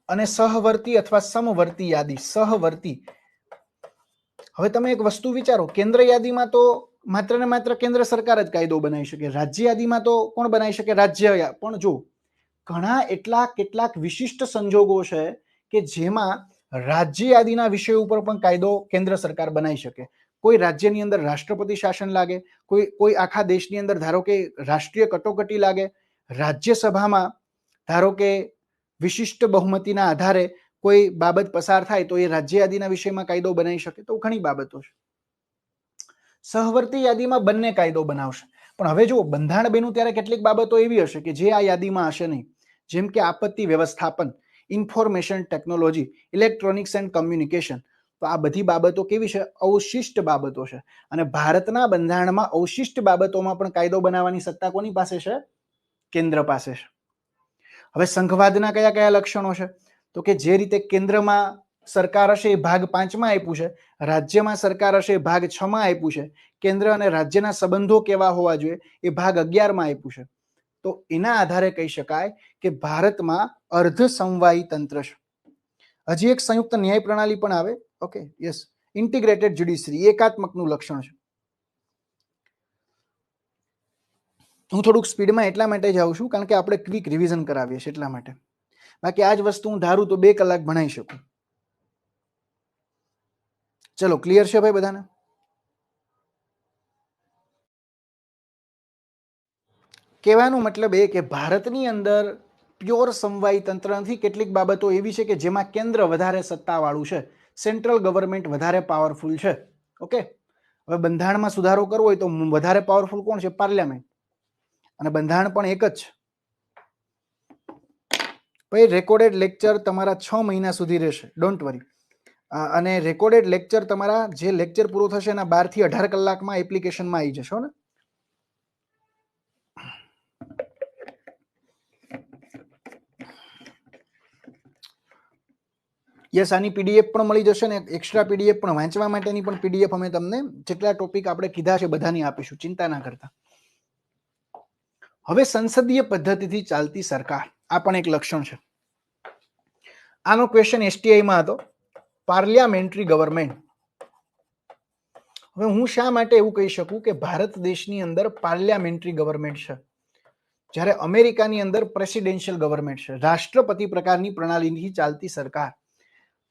અને સહવર્તી અથવા સમવર્તી યાદી. સહવર્તી. હવે તમે એક વસ્તુ વિચારો, કેન્દ્ર યાદીમાં તો માત્ર ને માત્ર કેન્દ્ર સરકાર જ કાયદો બનાવી શકે. રાજ્ય યાદીમાં તો કોણ બનાવી શકે? રાજ્ય. પણ જો ઘણા કેટલાક વિશિષ્ટ સંજોગો છે કે જેમાં રાજ્ય યાદીના વિષય ઉપર પણ કાયદો કેન્દ્ર સરકાર બનાવી શકે. કોઈ રાજ્યની અંદર રાષ્ટ્રપતિ શાસન લાગે, કોઈ આખા દેશની અંદર ધારો કે રાષ્ટ્રીય કટોકટી લાગે, રાજ્યસભામાં ધારો કે વિશિષ્ટ બહુમતીના આધારે કોઈ બાબત પસાર થાય તો એ રાજ્ય યાદીના વિષયમાં કાયદો બનાવી શકે. તો ઘણી બાબતો છે. સહવર્તી યાદીમાં બંને કાયદો બનાવશે. પણ હવે જો બંધારણ બન્યું ત્યારે કેટલીક બાબતો એવી હશે કે જે આ યાદીમાં હશે નહીં. જેમ કે આપત્તિ વ્યવસ્થાપન, information technology, electronics and communication. તો આ બધી બાબતો કેવી છે? અવશિષ્ટ બાબતો છે. અને ભારતના બંધારણમાં અવશિષ્ટ બાબતોમાં પણ કાયદો બનાવવાની સત્તા કોની પાસે છે? કેન્દ્ર પાસે છે. હવે સંઘવાદના કયા કયા લક્ષણો છે? તો કે જે રીતે કેન્દ્રમાં સરકાર હશે એ ભાગ 5માં આપ્યું છે, રાજ્યમાં સરકાર હશે એ ભાગ 6માં આપ્યું છે, કેન્દ્ર અને રાજ્યના સંબંધો કેવા હોવા જોઈએ એ ભાગ 11માં આપ્યું છે. તો એના આધારે કહી શકાય કે ભારતમાં અર્ધ સમવાયી તંત્ર છે. હજી એક સંયુક્ત ન્યાય પ્રણાલી પણ આવે. ઓકે, યસ, ઇન્ટિગ્રેટેડ જ્યુડિશરી એકાત્મકનું લક્ષણ છે. હું થોડુંક સ્પીડમાં એટલા માટે જાઉં છું કારણ કે આપણે ક્વિક રિવિઝન કરાવીએ છીએ એટલા માટે. બાકી આ જ વસ્તુ હું ધારું તો 2 કલાક ભણાવી શકું. ચલો, ક્લિયર છે ભાઈ બધાને? કહેવાનો મતલબ એ કે ભારતની અંદર પ્યોર સમવાયી તંત્ર નથી. કેટલીક બાબતો એવી છે કે જેમાં કેન્દ્ર વધારે સત્તાવાળું છે, સેન્ટ્રલ ગવર્મેન્ટ વધારે પાવરફુલ છે. ઓકે, હવે બંધારણમાં સુધારો કરવો હોય તો વધારે પાવરફુલ કોણ છે? પાર્લામેન્ટ. અને બંધારણ પણ એક જ છે. ભાઈ રેકોર્ડેડ લેક્ચર તમારા 6 મહિના સુધી રહેશે, ડોન્ટ વરી. અને રેકોર્ડેડ લેક્ચર તમારા જે લેક્ચર પૂરો થશે એના 12 થી 18 કલાકમાં એપ્લિકેશનમાં આવી જશો ને. યસ, આની પીડીએફ પણ મળી જશે ને એક્સ્ટ્રા પીડીએફ પણ, વાંચવા માટેની પણ પીડીએફ અમે તમને જેટલા ટોપિક આપણે કીધા છે બધાની આપીશું, ચિંતા ના કરતા. હવે સંસદીય પદ્ધતિથી ચાલતી સરકાર, આ પણ એક લક્ષણ છે. આનો ક્વેશ્ચન એસટીઆઈમાં હતો, પાર્લિયામેન્ટરી ગવર્મેન્ટ. હવે હું શા માટે એવું કહી શકું કે ભારત દેશની અંદર પાર્લિયામેન્ટરી ગવર્મેન્ટ છે, જ્યારે અમેરિકાની અંદર પ્રેસિડેન્શિયલ ગવર્મેન્ટ છે, રાષ્ટ્રપતિ પ્રકારની પ્રણાલીથી ચાલતી સરકાર.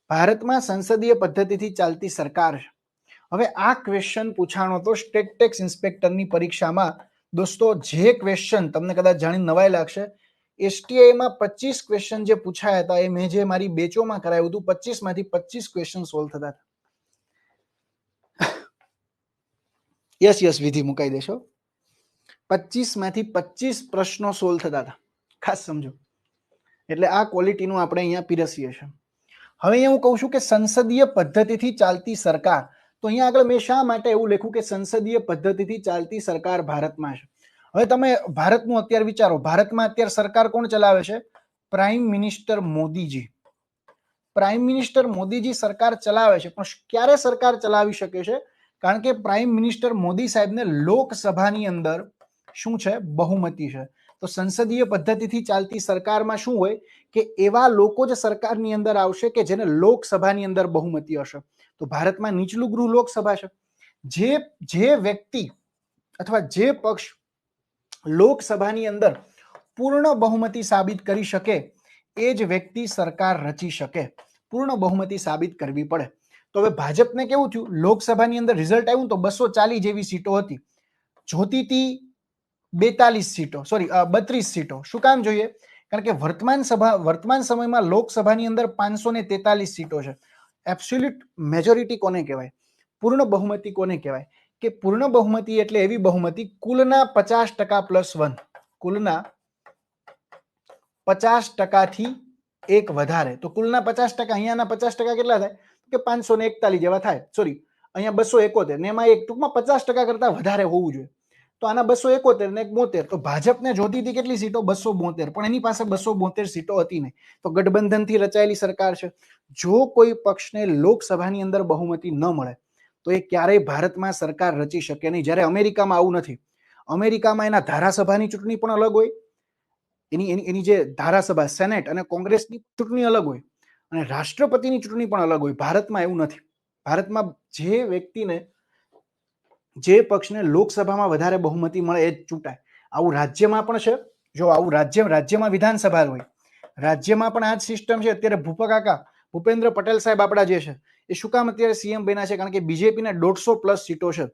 ભારતમાં સંસદીય પદ્ધતિથી ચાલતી સરકાર છે. હવે આ ક્વેશ્ચન પૂછાણો તો સ્ટેટ ટેક્સ ઇન્સ્પેક્ટરની પરીક્ષામાં. દોસ્તો, જે ક્વેશ્ચન તમને કદાચ જાણીને નવાઈ લાગશે, એસટીઆઈમાં 25 ક્વેશ્ચન જે પૂછાયા હતા એ મેં જે મારી બેચોમાં કરાવ્યું હતું, 25 માંથી 25 ક્વેશ્ચન સોલ્વ થતા હતા. યસ યસ, વિધિ મુકાઈ દેશો. 25 માંથી 25 પ્રશ્નો સોલ્વ થતા હતા, ખાસ સમજો. એટલે આ ક્વોલિટીનું આપણે અહીંયા પીરસીએ છીએ. હવે અહીંયા હું કહું છું કે સંસદીય પદ્ધતિથી ચાલતી સરકાર, તો અહીંયા આગળ મેં શા માટે એવું લખ્યું કે સંસદીય પદ્ધતિથી ચાલતી સરકાર ભારતમાં છે. હવે તમે ભારતનું અત્યારે વિચારો, ભારતમાં અત્યારે સરકાર કોણ ચલાવે છે? Prime minister Modiji. Prime minister Modiji સરકાર ચલાવે છે, પણ ક્યારે સરકાર ચલાવી શકે છે? કારણ કે પ્રાઇમ મિનિસ્ટર મોદી સાહેબને લોકસભાની અંદર શું છે? બહુમતી છે. તો સંસદીય પદ્ધતિથી ચાલતી સરકારમાં શું હોય કે એવા લોકો જ સરકારની અંદર આવશે કે જેને લોકસભાની અંદર બહુમતી હશે. તો ભારતમાં નીચલું ગૃહ લોકસભા છે. જે વ્યક્તિ અથવા જે પક્ષ લોકસભાની અંદર પૂર્ણ બહુમતી સાબિત કરી શકે એ જ વ્યક્તિ સરકાર રચી શકે. પૂર્ણ બહુમતી સાબિત કરવી પડે. તો હવે ભાજપને કેવું થયું? લોકસભાની અંદર રિઝલ્ટ આવ્યું તો 240 જેવી સીટો હતી, જોતી હતી 42 સીટો, સોરી 32 સીટો. શું કામ જોઈએ? કારણ કે વર્તમાન સમયમાં લોકસભાની અંદર 543 સીટો છે. એબ્સોલ્યુટ મેજોરિટી કોને કહેવાય? પૂર્ણ બહુમતી કોને કહેવાય? કે પૂર્ણ બહુમતી એટલે એવી બહુમતી કુલના 50% પ્લસ 1, કુલના 50%થી એક વધારે. તો કુલના 50%, અહીંયાના 50% કેટલા થાય? કે 541 જેવા થાય. સોરી, અહીંયા 271 ને એમાં એક ટૂંકમાં 50% કરતા વધારે હોવું જોઈએ. તો આના 271 ને 72. તો ભાજપને જોતી હતી કેટલી સીટો? 272, પણ એની પાસે 272 સીટો હતી નહીં. તો ગઠબંધનથી રચાયેલી સરકાર છે. જો કોઈ પક્ષને લોકસભાની અંદર બહુમતી ન મળે તો એ ક્યારેય ભારતમાં સરકાર રચી શકે નહીં. જ્યારે અમેરિકામાં આવું નથી. અમેરિકામાં એના ધારાસભાની ચૂંટણી પણ અલગ હોય, એની જે ધારાસભા સેનેટ અને કોંગ્રેસની ચૂંટણી અલગ હોય, અને રાષ્ટ્રપતિની ચૂંટણી પણ અલગ હોય. ભારતમાં એવું નથી. ભારતમાં જે વ્યક્તિને, જે પક્ષને લોકસભામાં વધારે બહુમતી મળે એ જ ચૂંટાય. આવું રાજ્યમાં પણ છે. જો આવું રાજ્યમાં વિધાનસભા હોય, રાજ્યમાં પણ આ જ સિસ્ટમ છે. અત્યારે ભૂપેન્દ્ર પટેલ સાહેબ આપણા જે છે એ શું કામ અત્યારે સીએમ બન્યા છે? કારણ કે બીજેપીને 150+ સીટો છે.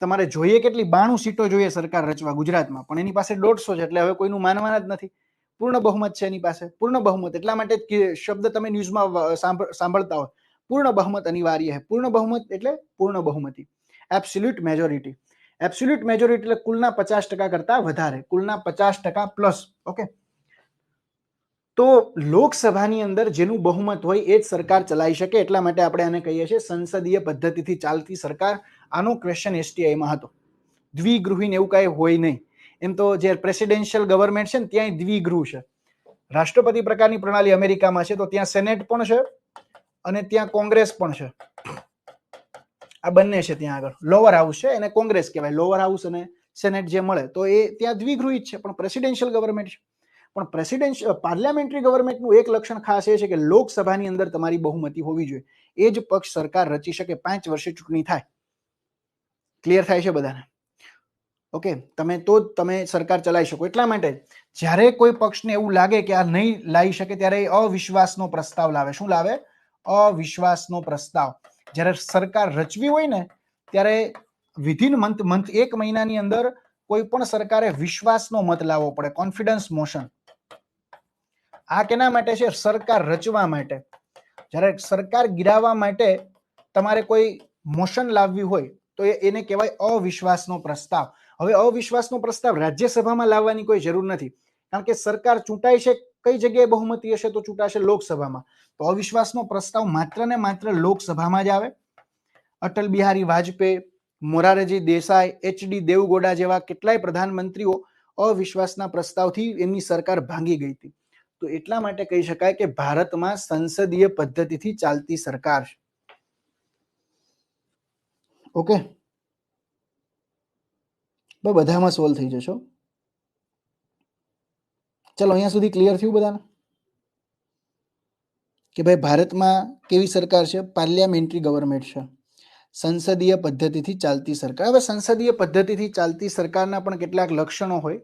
તમારે જોઈએ કેટલી? 92 સીટો જોઈએ સરકાર રચવા ગુજરાતમાં, પણ એની પાસે 150 છે. એટલે હવે કોઈનું માનવાના જ નથી. પૂર્ણ બહુમત છે એની પાસે, પૂર્ણ બહુમત. એટલા માટે શબ્દ તમે ન્યૂઝમાં સાંભળતા હોય, પૂર્ણ બહુમત અનિવાર્ય છે. પૂર્ણ બહુમત એટલે પૂર્ણ બહુમતી, એબ્સોલ્યુટ મેજોરિટી. એબ્સોલ્યુટ મેજોરિટી એટલે કુલના 50% કરતા વધારે, કુલના 50% પ્લસ. ઓકે, તો લોકસભાની અંદર જેનું બહુમત હોય એ જ સરકાર ચલાવી શકે. એટલા માટે આપણે આને કહીએ છીએ સંસદીય પદ્ધતિથી ચાલતી સરકાર. આનો ક્વેશ્ચન એસટીઆઈમાં હતો. દ્વિગૃહી એવું કાંઈ હોય નહીં. એમ તો જે પ્રેસિડેન્શિયલ ગવર્મેન્ટ છે ને ત્યાં દ્વિગૃહ છે. રાષ્ટ્રપતિ પ્રકારની પ્રણાલી અમેરિકામાં છે, તો ત્યાં સેનેટ પણ છે અને ત્યાં કોંગ્રેસ પણ છે. આ બંને છે ત્યાં આગળ. લોઅર હાઉસ છે એને કોંગ્રેસ કહેવાય. લોઅર હાઉસ અને સેનેટ જે મળે તો એ ત્યાં દ્વિગૃહિત છે, પણ પ્રેસિડેન્શિયલ ગવર્મેન્ટ છે. પણ પ્રેસિડેન્શિયલ પાર્લામેન્ટરી ગવર્મેન્ટનું એક લક્ષણ ખાસ એ છે કે લોકસભાની અંદર તમારી બહુમતી હોવી જોઈએ. એ જ પક્ષ સરકાર રચી શકે 5 વર્ષે ચૂંટણી થાય. ક્લિયર થાય છે બધાને? ઓકે, તમે તો જ તમે સરકાર ચલાવી શકો. એટલા માટે જ્યારે કોઈ પક્ષને એવું લાગે કે આ નહીં લાવી શકે ત્યારે એ અવિશ્વાસનો પ્રસ્તાવ લાવે. શું લાવે? અવિશ્વાસનો પ્રસ્તાવ. જ્યારે સરકાર રચવી હોય ને ત્યારે વિધિન મંથ 1 મહિનાની અંદર કોઈ પણ સરકારે વિશ્વાસનો મત લાવવો પડે, કોન્ફિડન્સ મોશન. આ કેના માટે છે? સરકાર રચવા માટે. જ્યારે સરકાર ગિરાવવા માટે તમારે કોઈ મોશન લાવવી હોય તો એને કહેવાય અવિશ્વાસનો પ્રસ્તાવ. હવે અવિશ્વાસનો પ્રસ્તાવ રાજ્યસભામાં લાવવાની કોઈ જરૂર નથી, કારણ કે સરકાર ચૂંટાય છે કઈ જગ્યાએ બહુમતી હશે તો ચૂંટાશે લોકસભામાં. તો અવિશ્વાસનો પ્રસ્તાવ માત્ર ને માત્ર લોકસભામાં જ આવે. અટલ બિહારી વાજપેયી, મોરારજી દેસાઈ, એચડી દેવગૌડા જેવા કેટલાય પ્રધાનમંત્રીઓ અવિશ્વાસના પ્રસ્તાવથી એમની સરકાર ભાંગી ગઈ હતી. તો એટલા માટે કહી શકાય કે ભારતમાં સંસદીય પદ્ધતિથી ચાલતી સરકાર છે. ઓકે, બધામાં સોલ્વ થઈ જશો. ચલો, અહીંયા સુધી ક્લિયર થયું બધાને કે ભાઈ ભારતમાં કેવી સરકાર છે? પાર્લામેન્ટરી ગવર્મેન્ટ છે, સંસદીય પદ્ધતિથી ચાલતી સરકાર. હવે સંસદીય પદ્ધતિથી ચાલતી સરકારના પણ કેટલાક લક્ષણો હોય.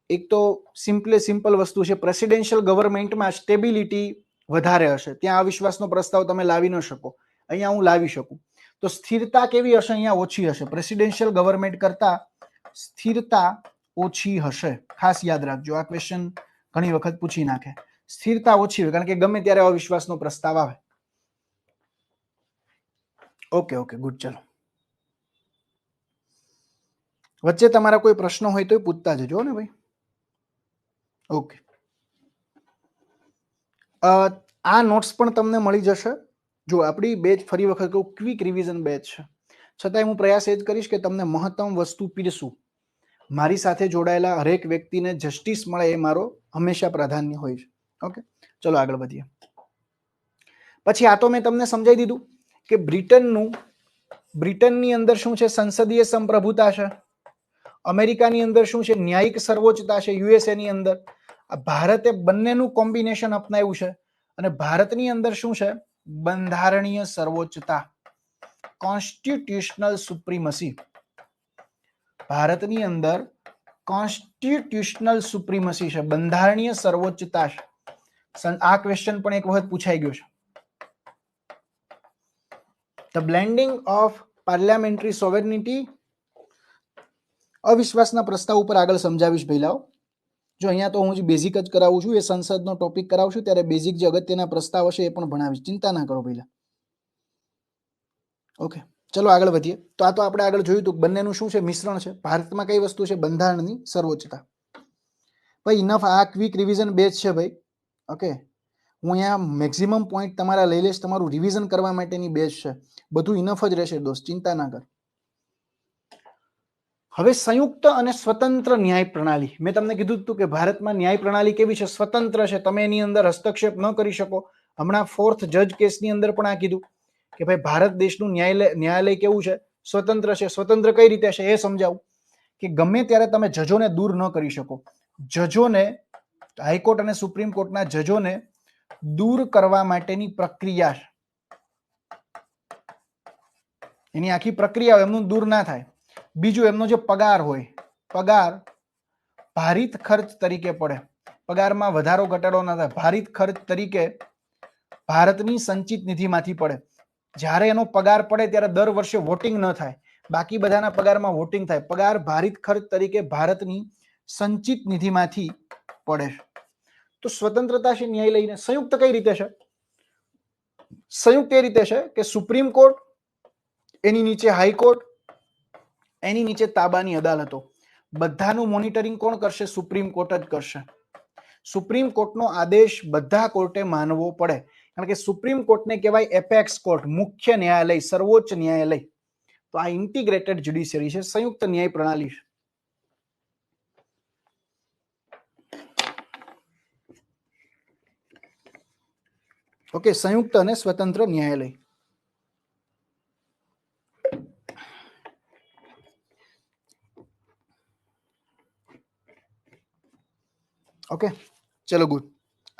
એક તો સિમ્પલ વસ્તુ છે, પ્રેસિડેન્શિયલ ગવર્મેન્ટમાં સ્ટેબિલિટી વધારે હશે. ત્યાં અવિશ્વાસનો પ્રસ્તાવ તમે લાવી ન શકો, અહીંયા હું લાવી શકું. તો સ્થિરતા કેવી હશે? અહીંયા ઓછી હશે. પ્રેસિડેન્શિયલ ગવર્મેન્ટ કરતા સ્થિરતા ઓછી હશે. ખાસ યાદ રાખજો, આ ક્વેશ્ચન ઘણી વખત પૂછી નાખે. સ્થિરતા ઓછી હોય કારણ કે ગમે ત્યારે અવિશ્વાસનો પ્રસ્તાવ આવે. Okay, good. ચલો, વચ્ચે તમારા કોઈ પ્રશ્નો હોય તો પૂછતા જજો ને ભાઈ. ઓકે, આ નોટ્સ પણ તમને મળી જશે. જો આપણી બેચ, ફરી વખત કહું, ક્વિક રિવિઝન બેચ છે, છતાંય હું પ્રયાસ એ જ કરીશ કે તમને મહત્તમ વસ્તુ પીરસું. મારી સાથે જોડાયેલા હરેક વ્યક્તિને જસ્ટિસ મળે એ મારો હંમેશા પ્રાધાન્ય હોય છે. ઓકે, ચલો આગળ વધીએ. પછી આ તો મેં તમને સમજાવી દીધું કે બ્રિટનની અંદર શું છે? સંસદીય સંપ્રભુતા છે. અમેરિકાની અંદર શું છે? ન્યાયિક સર્વોચ્ચતા છે. યુએસએ ની અંદર ભારતે બંનેનું કોમ્બિનેશન અપનાવ્યું છે. અને ભારતની અંદર શું છે? બંધારણીય સર્વોચ્ચતા, કોન્સ્ટિટ્યુશનલ સુપ્રીમસી. ભારતની અંદર કોન્સ્ટિટ્યુશનલ સુપ્રીમસી છે, બંધારણીય સર્વોચ્ચતા છે. આ ક્વેશ્ચન પણ એક વખત પૂછાઈ ગયો છે. The blending of parliamentary sovereignty. અવિશ્વાસના પ્રસ્તાવ ઉપર આગળ સમજાવીશ ભઈલાઓ. જો અહીંયા તો હું બેઝિક જ કરાવું છું, એ સંસદનો ટોપિક કરાવશું ત્યારે બેઝિક જે અગત્યના પ્રસ્તાવ હશે એ પણ ભણાવીશ. ચિંતા ના કરો ભઈલા. ઓકે, ચલો આગળ વધીએ. તો આ તો આપણે આગળ જોયું હતું બંનેનું શું છે? મિશ્રણ છે. ભારતમાં કઈ વસ્તુ છે? બંધારણની સર્વોચ્ચતા. ભાઈ ઇનફ, આ ક્વિક રિવિઝન બેચ છે ભાઈ. ઓકે, હું અહીંયા મેક્સિમમ પોઈન્ટ તમારા લઈ લઈશ, તમારું રિવિઝન કરવા માટેની બેચ છે. બધું ઇનફ જ રહેશે દોસ્ત, ચિંતા ના કર. હવે સંયુક્ત અને સ્વતંત્ર ન્યાય પ્રણાલી. મેં તમને કીધું હતું કે ભારતમાં ન્યાય પ્રણાલી કેવી છે? સ્વતંત્ર છે. તમે એની અંદર હસ્તક્ષેપ ન કરી શકો. હમણાં 4th જજ કેસની અંદર પણ આ કીધું કે ભાઈ ભારત દેશનું ન્યાયાલય કેવું છે? સ્વતંત્ર છે. સ્વતંત્ર કઈ રીતે છે એ સમજાવું કે ગમે ત્યારે તમે જજોને દૂર ન કરી શકો. જજોને, હાઈકોર્ટ અને સુપ્રીમ કોર્ટના જજોને દૂર કરવા માટેની પ્રક્રિયા, એની આખી પ્રક્રિયા એમનું દૂર ના થાય. બીજું, એમનો જે પગાર હોય, પગાર ભારિત ખર્ચ તરીકે પડે. પગારમાં વધારો ઘટાડો ના થાય, ભારિત ખર્ચ તરીકે ભારતની સંચિત નિધિમાંથી પડે. જ્યારે એનો પગાર પડે ત્યારે દર વર્ષે વોટિંગ ન થાય, બાકી બધાના પગારમાં વોટિંગ થાય. પગાર ભારિત ખર્ચ તરીકે ભારતની સંચિત નિધિમાંથી પડે. તો સ્વતંત્રતા છે ન્યાયાલયને. સંયુક્ત કઈ રીતે છે? સંયુક્ત એ રીતે છે કે સુપ્રીમ કોર્ટ, એની નીચે હાઈકોર્ટ, એની નીચે તાબાની અદાલતો, બધાનું મોનિટરિંગ કોણ કરશે? સુપ્રીમ કોર્ટ જ કરશે. સુપ્રીમ કોર્ટનો આદેશ બધા કોર્ટે માનવો પડે, કારણ કે સુપ્રીમ કોર્ટને કહેવાય એપેક્સ કોર્ટ, મુખ્ય ન્યાયાલય, સર્વોચ્ચ ન્યાયાલય. તો આ ઇન્ટિગ્રેટેડ જ્યુડિશિયરી છે, સંયુક્ત ન્યાય પ્રણાલી છે. ઓકે, સંયુક્ત અને સ્વતંત્ર ન્યાયાલય. ઓકે, ચલો ગુડ,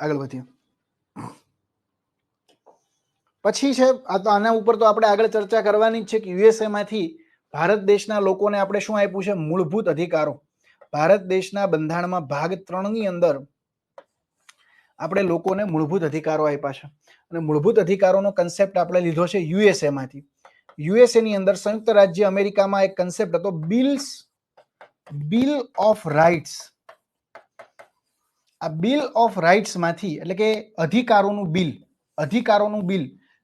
આગળ વધીએ. પછી છે આ તો આના ઉપર તો આપણે આગળ ચર્ચા કરવાની જ છે કે યુએસએ માંથી ભારત દેશના લોકોને આપણે શું આપ્યું છે? મૂળભૂત અધિકારો. ભારત દેશના બંધારણમાં ભાગ 3 ની અંદર આપણે લોકોને મૂળભૂત અધિકારો આપ્યા છે અને મૂળભૂત અધિકારોનો કન્સેપ્ટ આપણે લીધો છે યુએસએ માંથી. યુએસએ ની અંદર સંયુક્ત રાજ્ય અમેરિકામાં એક કન્સેપ્ટ હતો બિલ ઓફ રાઇટ્સ. આ બિલ ઓફ રાઇટ્સ માંથી એટલે કે અધિકારોનું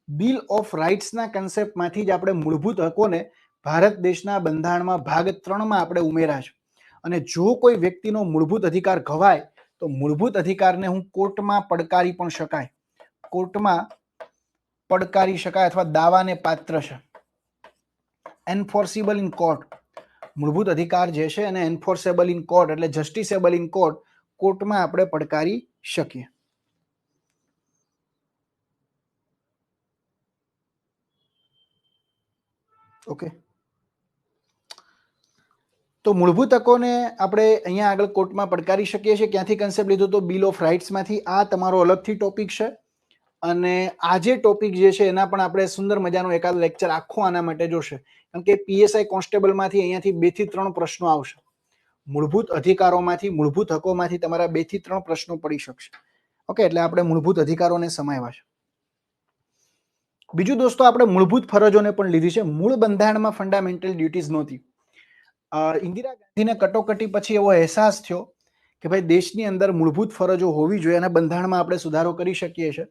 બિલ ઓફ રાઇટ્સના કન્સેપ્ટમાંથી જ આપણે મૂળભૂત હકોને ભારત દેશના બંધારણમાં ભાગ 3માં આપણે ઉમેર્યા છે. અને જો કોઈ વ્યક્તિનો મૂળભૂત અધિકાર ઘવાય તો મૂળભૂત અધિકારને હું કોર્ટમાં પડકારી પણ શકાય. કોર્ટમાં પડકારી શકાય અથવા દાવાને પાત્ર છે. એન્ફોર્સિબલ ઇન કોર્ટ. મૂળભૂત અધિકાર જે છે એને એન્ફોર્સેબલ ઇન કોર્ટ એટલે જસ્ટિસેબલ ઇન કોર્ટ, કોર્ટમાં આપણે પડકારી શકીએ. ઓકે, તો મૂળભૂત હકોને આપણે અહીંયા આગળ કોર્ટમાં પડકારી શકીએ છીએ. ક્યાંથી કન્સેપ્ટ લીધો તો બિલ ઓફ રાઇટ્સમાંથી. આ તમારો અલગથી ટોપિક છે અને આ જે ટોપિક જે છે એના પણ આપણે સુંદર મજાનો એકાદ લેક્ચર આખો આના માટે જોશે, કારણ કે પીએસઆઈ કોન્સ્ટેબલમાંથી અહીંયાથી 2 થી 3 પ્રશ્નો આવશે. મૂળભૂત અધિકારોમાંથી, મૂળભૂત હકોમાંથી તમારા 2 થી 3 પ્રશ્નો પડી શકશે. ઓકે, એટલે આપણે મૂળભૂત અધિકારોને સમાવ્યા છે. બીજું દોસ્તો, આપણે મૂળભૂત ફરજોને પણ લીધી છે. મૂળ બંધારણમાં ફંડામેન્ટલ ડ્યુટીઝ નહોતી. ઇન્દિરા ગાંધીને કટોકટી પછી એવો અહેસાસ થયો કે ભાઈ દેશની અંદર મૂળભૂત ફરજો હોવી જોઈએ અને બંધારણમાં આપણે સુધારો કરી શકીએ છીએ.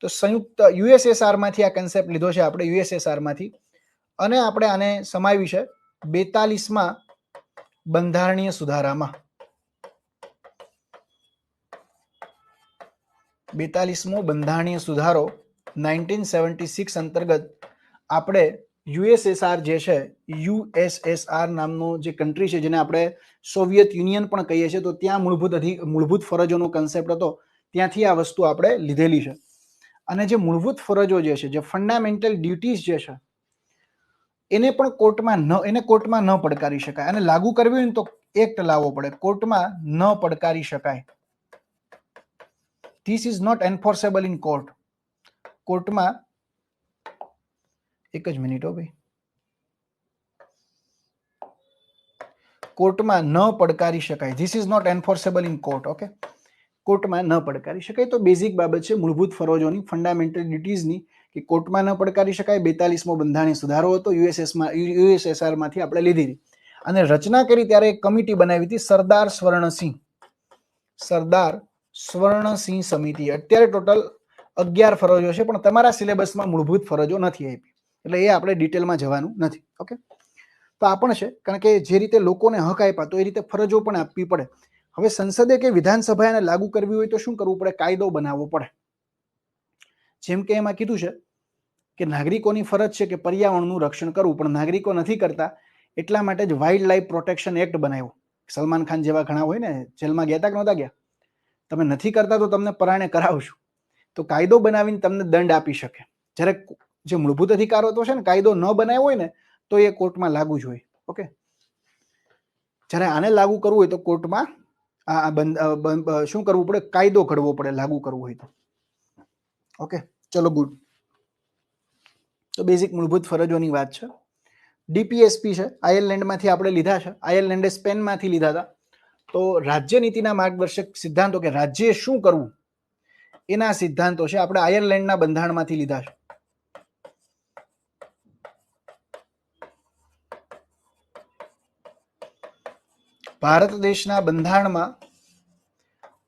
તો સંયુક્ત યુએસએસઆર માંથી આ કન્સેપ્ટ લીધો છે આપણે, યુએસએસઆર માંથી, અને આપણે આને સમાવી છે 42માં બંધારણીય સુધારામાં. 42મો બંધારણીય સુધારો 1976 અંતર્ગત આપણે યુએસએસઆર જે છે, યુએસએસઆર નામનો જે કન્ટ્રી છે જેને આપણે સોવિયત યુનિયન પણ કહીએ છીએ, તો ત્યાં મૂળભૂત ફરજોનો કન્સેપ્ટ હતો, ત્યાંથી આ વસ્તુ આપણે લીધેલી છે. અને જે મૂળભૂત ફરજો જે છે, જે ફંડામેન્ટલ ડ્યુટીઝ જે છે, એને પણ કોર્ટમાં ન પડકારી શકાય. અને લાગુ કરવી હોય ને તો એક્ટ લાવવો પડે, કોર્ટમાં ન પડકારી શકાય. This is not enforceable in court. કોર્ટમાં એક જ મિનિટ હો ભાઈ, કોર્ટમાં ન પડકારી શકાય. This is not enforceable in court. Okay, કોર્ટમાં ન પડકારી શકાય. તો બેઝિક બાબત છે મૂળભૂત ફરજોની, ફંડામેન્ટલ ડ્યુટીઝની, કે કોર્ટમાં ન પડકારી શકાય. 42મો બંધારણીય સુધારો હતો, યુએસએસઆર માંથી આપણે લીધી. અને રચના કરી ત્યારે એક કમિટી બનાવી હતી, સરદાર સ્વર્ણસિંહ સમિતિ. અત્યારે ટોટલ 11 ફરજો છે, પણ તમારા સિલેબસમાં મૂળભૂત ફરજો નથી આપી, એટલે એ આપણે ડિટેલમાં જવાનું નથી. ઓકે, તો આ પણ છે, કારણ કે જે રીતે લોકોને હક આપ્યા તો એ રીતે ફરજો પણ આપવી પડે. હવે સંસદે કે વિધાનસભાએ એને લાગુ કરવી હોય તો શું કરવું પડે? કાયદો બનાવવો પડે. જેમ કે એમાં કીધું છે કે નાગરિકોની ફરજ છે કે પર્યાવરણનું રક્ષણ કરવું, પણ નાગરિકો નથી કરતા, એટલા માટે જ વાઇલ્ડ લાઈફ પ્રોટેક્શન એક્ટ બનાવ્યો. સલમાન ખાન જેવા ઘણા હોય ને, જેલમાં ગયા હતા કે નહોતા ગયા? તમે નથી કરતા તો તમને પરાણે કરાવશું. તો કાયદો બનાવીને તમને દંડ આપી શકે. જ્યારે જે મૂળભૂત અધિકારો તો છે ને, કાયદો ન બનાવ્યો હોય ને તો એ કોર્ટમાં લાગુ જ હોય. ઓકે, જ્યારે આને લાગુ કરવું હોય તો કોર્ટમાં શું કરવું પડે? કાયદો ઘડવો પડે લાગુ કરવું હોય તો. ઓકે, ચલો ગુડ. તો બેઝિક મૂળભૂત ફરજોની વાત છે. ડીપીએસપી છે, આયર્લેન્ડમાંથી આપણે લીધા છે. આયર્લેન્ડે સ્પેનમાંથી લીધા હતા. તો રાજ્ય નીતિના માર્ગદર્શક સિદ્ધાંતો, કે રાજ્યે શું કરવું એના સિદ્ધાંતો છે, આપણે આયર્લેન્ડના બંધારણમાંથી લીધા છે. ભારત દેશના બંધારણમાં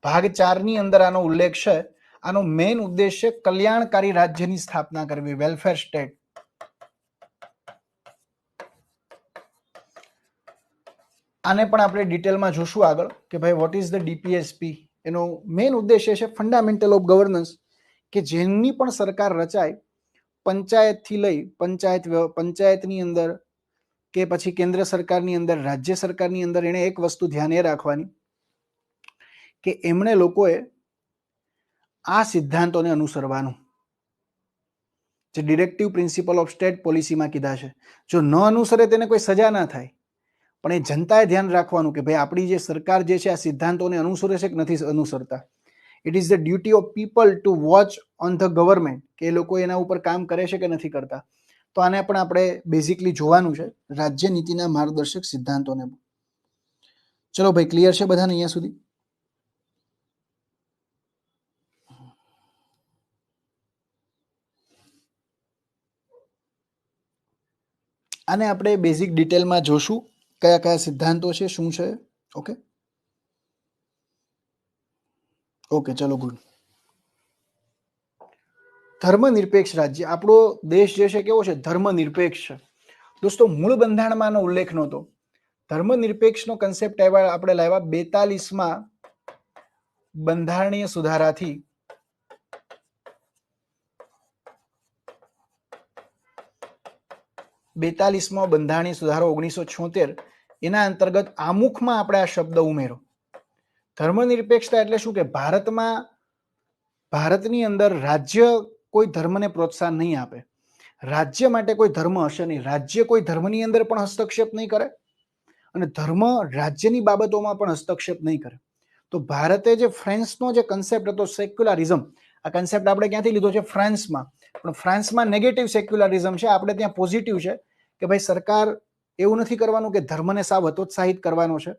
ભાગ 4 ની અંદર આનો ઉલ્લેખ છે. આનો મેઇન ઉદ્દેશ્ય કલ્યાણકારી રાજ્યની સ્થાપના કરવી, વેલફેર સ્ટેટ. આને પણ આપણે ડિટેલમાં જોશું આગળ કે ભાઈ વોટ ઇઝ ધ ડીપીએસપી. એનો મેઇન ઉદ્દેશ્ય છે ફંડામેન્ટલ ઓફ ગવર્નન્સ, કે જેની પણ સરકાર રચાય, પંચાયતથી લઈ પંચાયતની અંદર કે પછી કેન્દ્ર સરકારની અંદર, રાજ્ય સરકારની અંદર, એને એક વસ્તુ ધ્યાને રાખવાની કે એમણે લોકોએ આ સિદ્ધાંતોને અનુસરવાનું. જે ડિરેક્ટિવ પ્રિન્સિપલ ઓફ સ્ટેટ પોલિસીમાં કીધા છે. જો ન અનુસરે તેને કોઈ સજા ના થાય, પણ એ જનતાએ ધ્યાન રાખવાનું કે ભાઈ આપણી જે સરકાર જે છે આ સિદ્ધાંતોને અનુસરે છે કે નથી અનુસરતા. It is the duty of people two watch on the government, કે એ લોકો એના ઉપર કામ કરે છે કે નથી કરતા. તો આને પણ આપણે બેઝિકલી જોવાનું છે, રાજ્ય નીતિના માર્ગદર્શક સિદ્ધાંતોને. ચલો ભાઈ, ક્લિયર છે બધાને અહીંયા સુધી? આને આપણે બેઝિક ડિટેલમાં જોશું, કયા કયા સિદ્ધાંતો છે, શું છે. ઓકે ઓકે, ચલો ગુડ. ધર્મનિરપેક્ષ રાજ્ય. આપણો દેશ જે છે કેવો છે? ધર્મનિરપેક્ષ છે. દોસ્તો, મૂળ બંધારણમાં આનો ઉલ્લેખ નહોતો. ધર્મનિરપેક્ષનો કન્સેપ્ટ આપણે લાવ્યા 42માં બંધારણીય સુધારાથી. 42માં બંધારણીય સુધારો 1976, એના અંતર્ગત આમુખમાં આપણે આ શબ્દ ઉમેરો. ધર્મનિરપેક્ષતા એટલે શું? કે ભારતની અંદર રાજ્ય કોઈ ધર્મને પ્રોત્સાહન નહીં આપે. રાજ્ય માટે કોઈ ધર્મ હશે નહીં. રાજ્ય કોઈ ધર્મની અંદર પણ હસ્તક્ષેપ નહીં કરે, અને ધર્મ રાજ્યની બાબતોમાં પણ હસ્તક્ષેપ નહીં કરે. તો ભારતે જે ફ્રાન્સનો જે કન્સેપ્ટ હતો સેક્યુલરિઝમ, આ કન્સેપ્ટ આપણે ક્યાંથી લીધો છે? ફ્રાન્સમાં. પણ ફ્રાન્સમાં નેગેટિવ સેક્યુલરિઝમ છે, આપણે ત્યાં પોઝિટિવ છે કે ભાઈ સરકાર એવું નથી કરવાનું કે ધર્મને સાવ હતોત્સાહિત કરવાનો છે.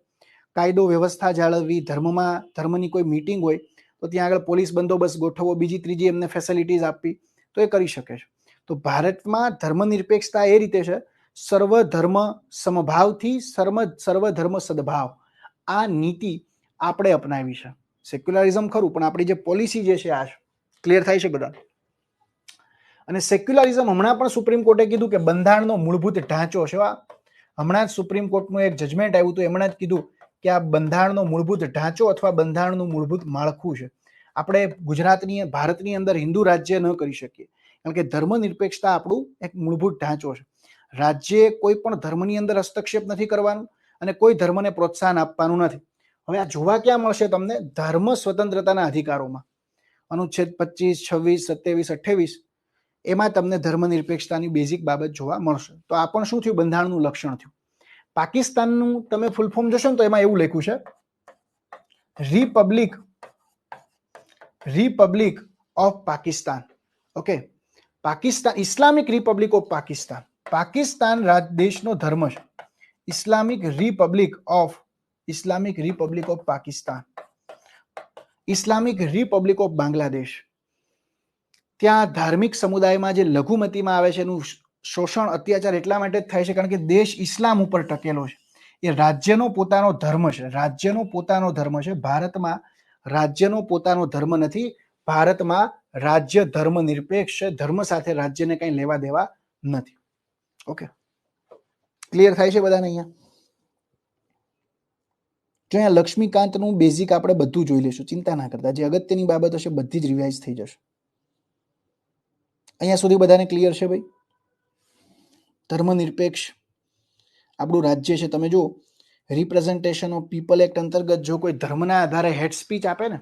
કાયદો વ્યવસ્થા જાળવવી, ધર્મની કોઈ મીટિંગ હોય તો ત્યાં આગળ પોલીસ બંદોબસ્ત ગોઠવવો, બીજી ત્રીજી એમને ફેસિલિટીઝ આપવી, તો એ કરી શકે છે. તો ભારતમાં ધર્મનિરપેક્ષતા એ રીતે છે, સર્વધર્મ સમભાવથી સર્વધર્મ સદભાવ. આ નીતિ આપણે અપનાવી છે. સેક્યુલરિઝમ ખરું, પણ આપણી જે પોલિસી જે છે આ છે. ક્લિયર થાય છે બધા? અને સેક્યુલરિઝમ હમણાં પણ સુપ્રીમ કોર્ટે કીધું કે બંધારણનો મૂળભૂત ઢાંચો છે. હમણાં જ સુપ્રીમ કોર્ટનું એક જજમેન્ટ આવ્યું હતું, એમણે જ કીધું કે આ બંધારણનો મૂળભૂત ઢાંચો અથવા બંધારણનું મૂળભૂત માળખું છે. આપણે ભારતની અંદર હિન્દુ રાજ્ય ન કરી શકીએ, કારણ કે ધર્મનિરપેક્ષતા આપણું એક મૂળભૂત ઢાંચો છે. રાજ્યે કોઈ પણ ધર્મની અંદર હસ્તક્ષેપ નથી કરવાનું અને કોઈ ધર્મને પ્રોત્સાહન આપવાનું નથી. હવે આ જોવા ક્યાં મળશે તમને? ધર્મ સ્વતંત્રતાના અધિકારોમાં અનુચ્છેદ 25, 26, 27, 28 એમાં તમને ધર્મનિરપેક્ષતાની બેઝિક બાબત જોવા મળશે. તો આ પણ શું થયું? બંધારણનું લક્ષણ થયું. પાકિસ્તાનનું તમે ફૂલ ફોર્મ જોશો ને તો એમાં એવું લખ્યું છે, Republic of Pakistan. Okay, Pakistan, Islamic Republic of Pakistan. Pakistan દેશનો ધર્મ છે. Islamic Republic of Pakistan, Islamic Republic of Bangladesh. ત્યાં ધાર્મિક સમુદાયમાં જે લઘુમતીમાં આવે છે એનું શોષણ, અત્યાચાર એટલા માટે જ થાય છે કારણ કે દેશ ઇસ્લામ ઉપર ટકેલો છે. એ રાજ્યનો પોતાનો ધર્મ છે. ભારતમાં રાજ્યનો પોતાનો ધર્મ નથી. ભારતમાં રાજ્ય ધર્મ નિરપેક્ષ છે. ધર્મ સાથે રાજ્યને કંઈ લેવા દેવા નથી. ઓકે, ક્લિયર થાય છે બધાને અહીંયા? જો અહીંયા લક્ષ્મીકાંતનું બેઝિક આપણે બધું જોઈ લઈશું, ચિંતા ના કરતા. જે અગત્યની બાબત હશે બધી જ રિવાઇઝ થઈ જશે. અહીંયા સુધી બધાને ક્લિયર છે ભાઈ? ધર્મનિરપેક્ષ આપણું રાજ્ય છે. તમે જો રિપ્રેઝન્ટેશન ઓફ પીપલ એક્ટ અંતર્ગત જો કોઈ ધર્મના આધારે હેડ સ્પીચ આપે ને,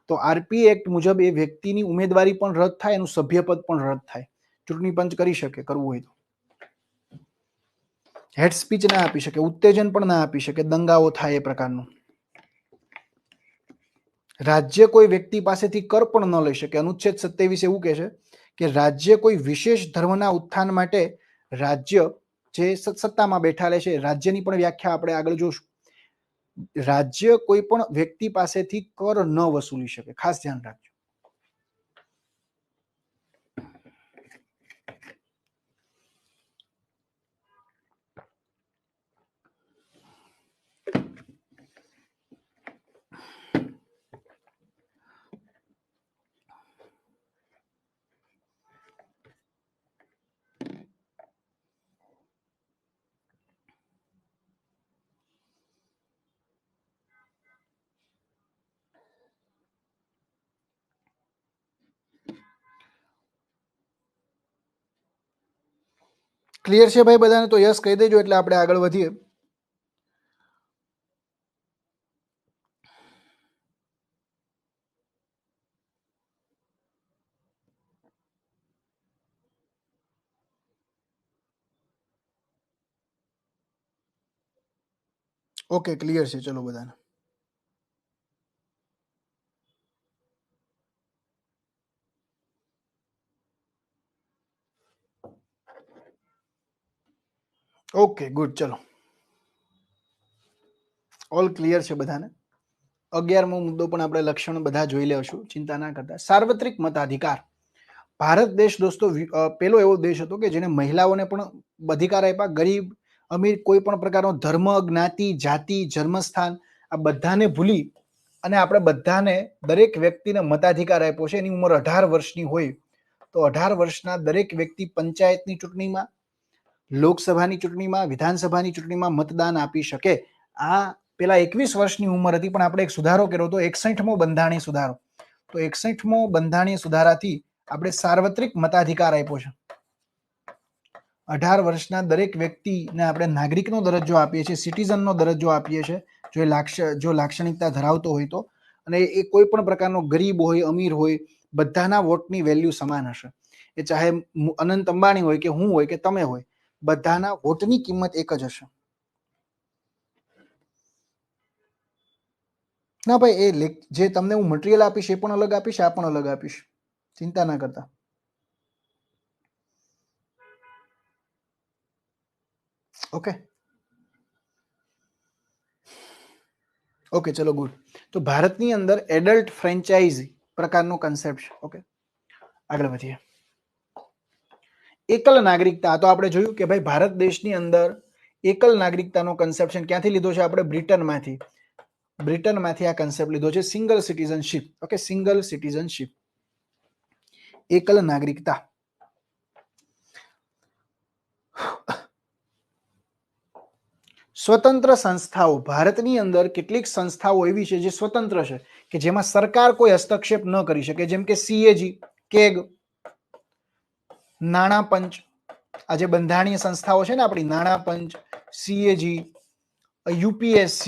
તો આરપી એક્ટ મુજબ એ વ્યક્તિની ઉમેદવારી પણ રદ થાય, એનું સભ્યપદ પણ રદ થાય. ચૂંટણી પંચ કરી શકે, કરવું હોય તો. હેડ સ્પીચ ના આપી શકે, ઉત્તેજન પણ ના આપી શકે, દંગાઓ થાય એ પ્રકારનું. રાજ્ય કોઈ વ્યક્તિ પાસેથી કર પણ ન લઈ શકે. અનુચ્છેદ 27 એવું કહે છે કે રાજ્ય કોઈ વિશેષ ધર્મના ઉત્થાન માટે રાજ્ય જે સત્તામાં બેઠા લે છે, રાજ્યની પણ વ્યાખ્યા આપણે આગળ જોશું. રાજ્ય કોઈ પણ વ્યક્તિ પાસેથી કર ન વસૂલી શકે, ખાસ ધ્યાન રાખજો. ક્લિયર છે ભાઈ બધાને? તો યસ કહી દેજો એટલે આપણે આગળ વધીએ. ઓકે, ક્લિયર છે. ચલો બધાને. Okay, good. ચલો, ઓલ ક્લિયર છે બધાને. 11મો મુદ્દો પણ આપણે લક્ષણ બધા જોઈ લેશું, ચિંતા ના કરતા. સાર્વત્રિક મતાધિકાર. ભારત દેશ દોસ્તો પેલો એવો દેશ હતો કે જેને મહિલાઓને પણ અધિકાર આપ્યા. ગરીબ અમીર કોઈ પણ પ્રકારનો ધર્મ, જ્ઞાતિ, જાતિ, જન્મસ્થાન આ બધાને ભૂલી અને આપણે બધાને દરેક વ્યક્તિને મતાધિકાર આપ્યો છે. એની ઉંમર 18 વર્ષની હોય તો 18 વર્ષના દરેક વ્યક્તિ પંચાયતની ચૂંટણીમાં, લોકસભાની ચૂંટણીમાં, વિધાનસભાની ચૂંટણીમાં મતદાન આપી શકે. આ પેલા 21 વર્ષની ઉંમર હતી, પણ આપણે એક સુધારો કર્યો હતો, 61મો બંધારણીય સુધારો. તો 61મો બંધારણીય સુધારાથી આપણે સાર્વત્રિક મતાધિકાર આપ્યો છે. 18 વર્ષના દરેક વ્યક્તિને આપણે નાગરિકનો દરજ્જો આપીએ છીએ, સિટીઝનનો દરજ્જો આપીએ છીએ, જો લાક્ષણિકતા ધરાવતો હોય તો. અને એ કોઈ પણ પ્રકારનો ગરીબ હોય, અમીર હોય, બધાના વોટની વેલ્યુ સમાન હશે. એ ચાહે અનંત અંબાણી હોય કે હું હોય કે તમે હોય, બધાના વોટની કિંમત એક જ હશે. ના ભાઈ, એ જે તમને હું મટીરિયલ આપીશ એ પણ અલગ આપીશ, આ પણ અલગ આપીશ, ચિંતા ના કરતા. ઓકે ઓકે, ચલો ગુડ. તો ભારતની અંદર એડલ્ટ ફ્રેન્ચાઇઝી પ્રકારનો કન્સેપ્ટ છે. ઓકે, આગળ વધીએ. એકલ નાગરિકતા. તો આપણે જોયું કે ભાઈ ભારત દેશની અંદર એકલ નાગરિકતાનો કન્સેપ્ટ છે. ક્યાંથી લીધો છે? આપણે બ્રિટનમાંથી આ કન્સેપ્ટ લીધો છે. Single citizenship. Okay, single citizenship, એકલ નાગરિકતા. સ્વતંત્ર સંસ્થાઓ. ભારતની અંદર કેટલીક સંસ્થાઓ એવી છે જે સ્વતંત્ર છે, કે જેમાં સરકાર કોઈ હસ્તક્ષેપ ન કરી શકે. જેમ કે CAG, કેગ, નાણાં પંચ. આ જે બંધારણીય સંસ્થાઓ છે ને આપણી, નાણાં પંચ, CAG, UPSC,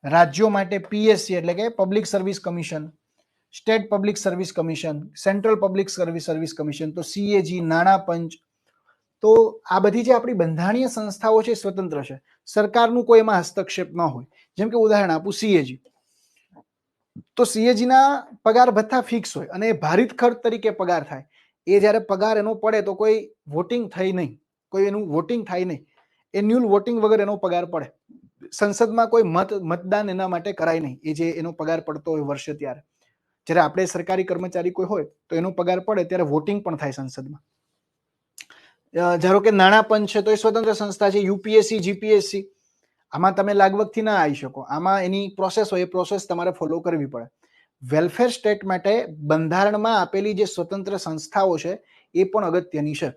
રાજ્યો માટે PSC એટલે કે public service commission, state public service commission, central public service commission. તો CAG, નાણાં પંચ. તો આ બધી જે આપણી બંધારણીય સંસ્થાઓ છે સ્વતંત્ર છે, સરકારનું કોઈ એમાં હસ્તક્ષેપ ન હોય. જેમ કે ઉદાહરણ આપું, CAG. તો CAG ના પગાર ભથ્થા ફિક્સ હોય અને એ ભારિત ખર્ચ તરીકે પગાર થાય. એ જ્યારે પગાર એનો પડે તો કોઈ વોટિંગ થઈ નહીં, કોઈ એનું વોટિંગ થાય નહીં. એન્યુઅલ વોટિંગ વગર એનો પગાર પડે. સંસદમાં કોઈ મતદાન એના માટે કરાય નહીં. એ જે એનો પગાર પડતો હોય વર્ષે ત્યારે. જ્યારે આપણે સરકારી કર્મચારી કોઈ હોય તો એનો પગાર પડે ત્યારે વોટિંગ પણ થાય સંસદમાં. ધારો કે નાણાં પંચ છે તો એ સ્વતંત્ર સંસ્થા છે. UPSC, GPSC, આમાં તમે લાગવગથી ના આવી શકો. આમાં એની પ્રોસેસ હોય, એ પ્રોસેસ તમારે ફોલો કરવી પડે. વેલફેર સ્ટેટ માટે બંધારણમાં આપેલી જે સ્વતંત્ર સંસ્થાઓ છે એ પણ અગત્યની છે.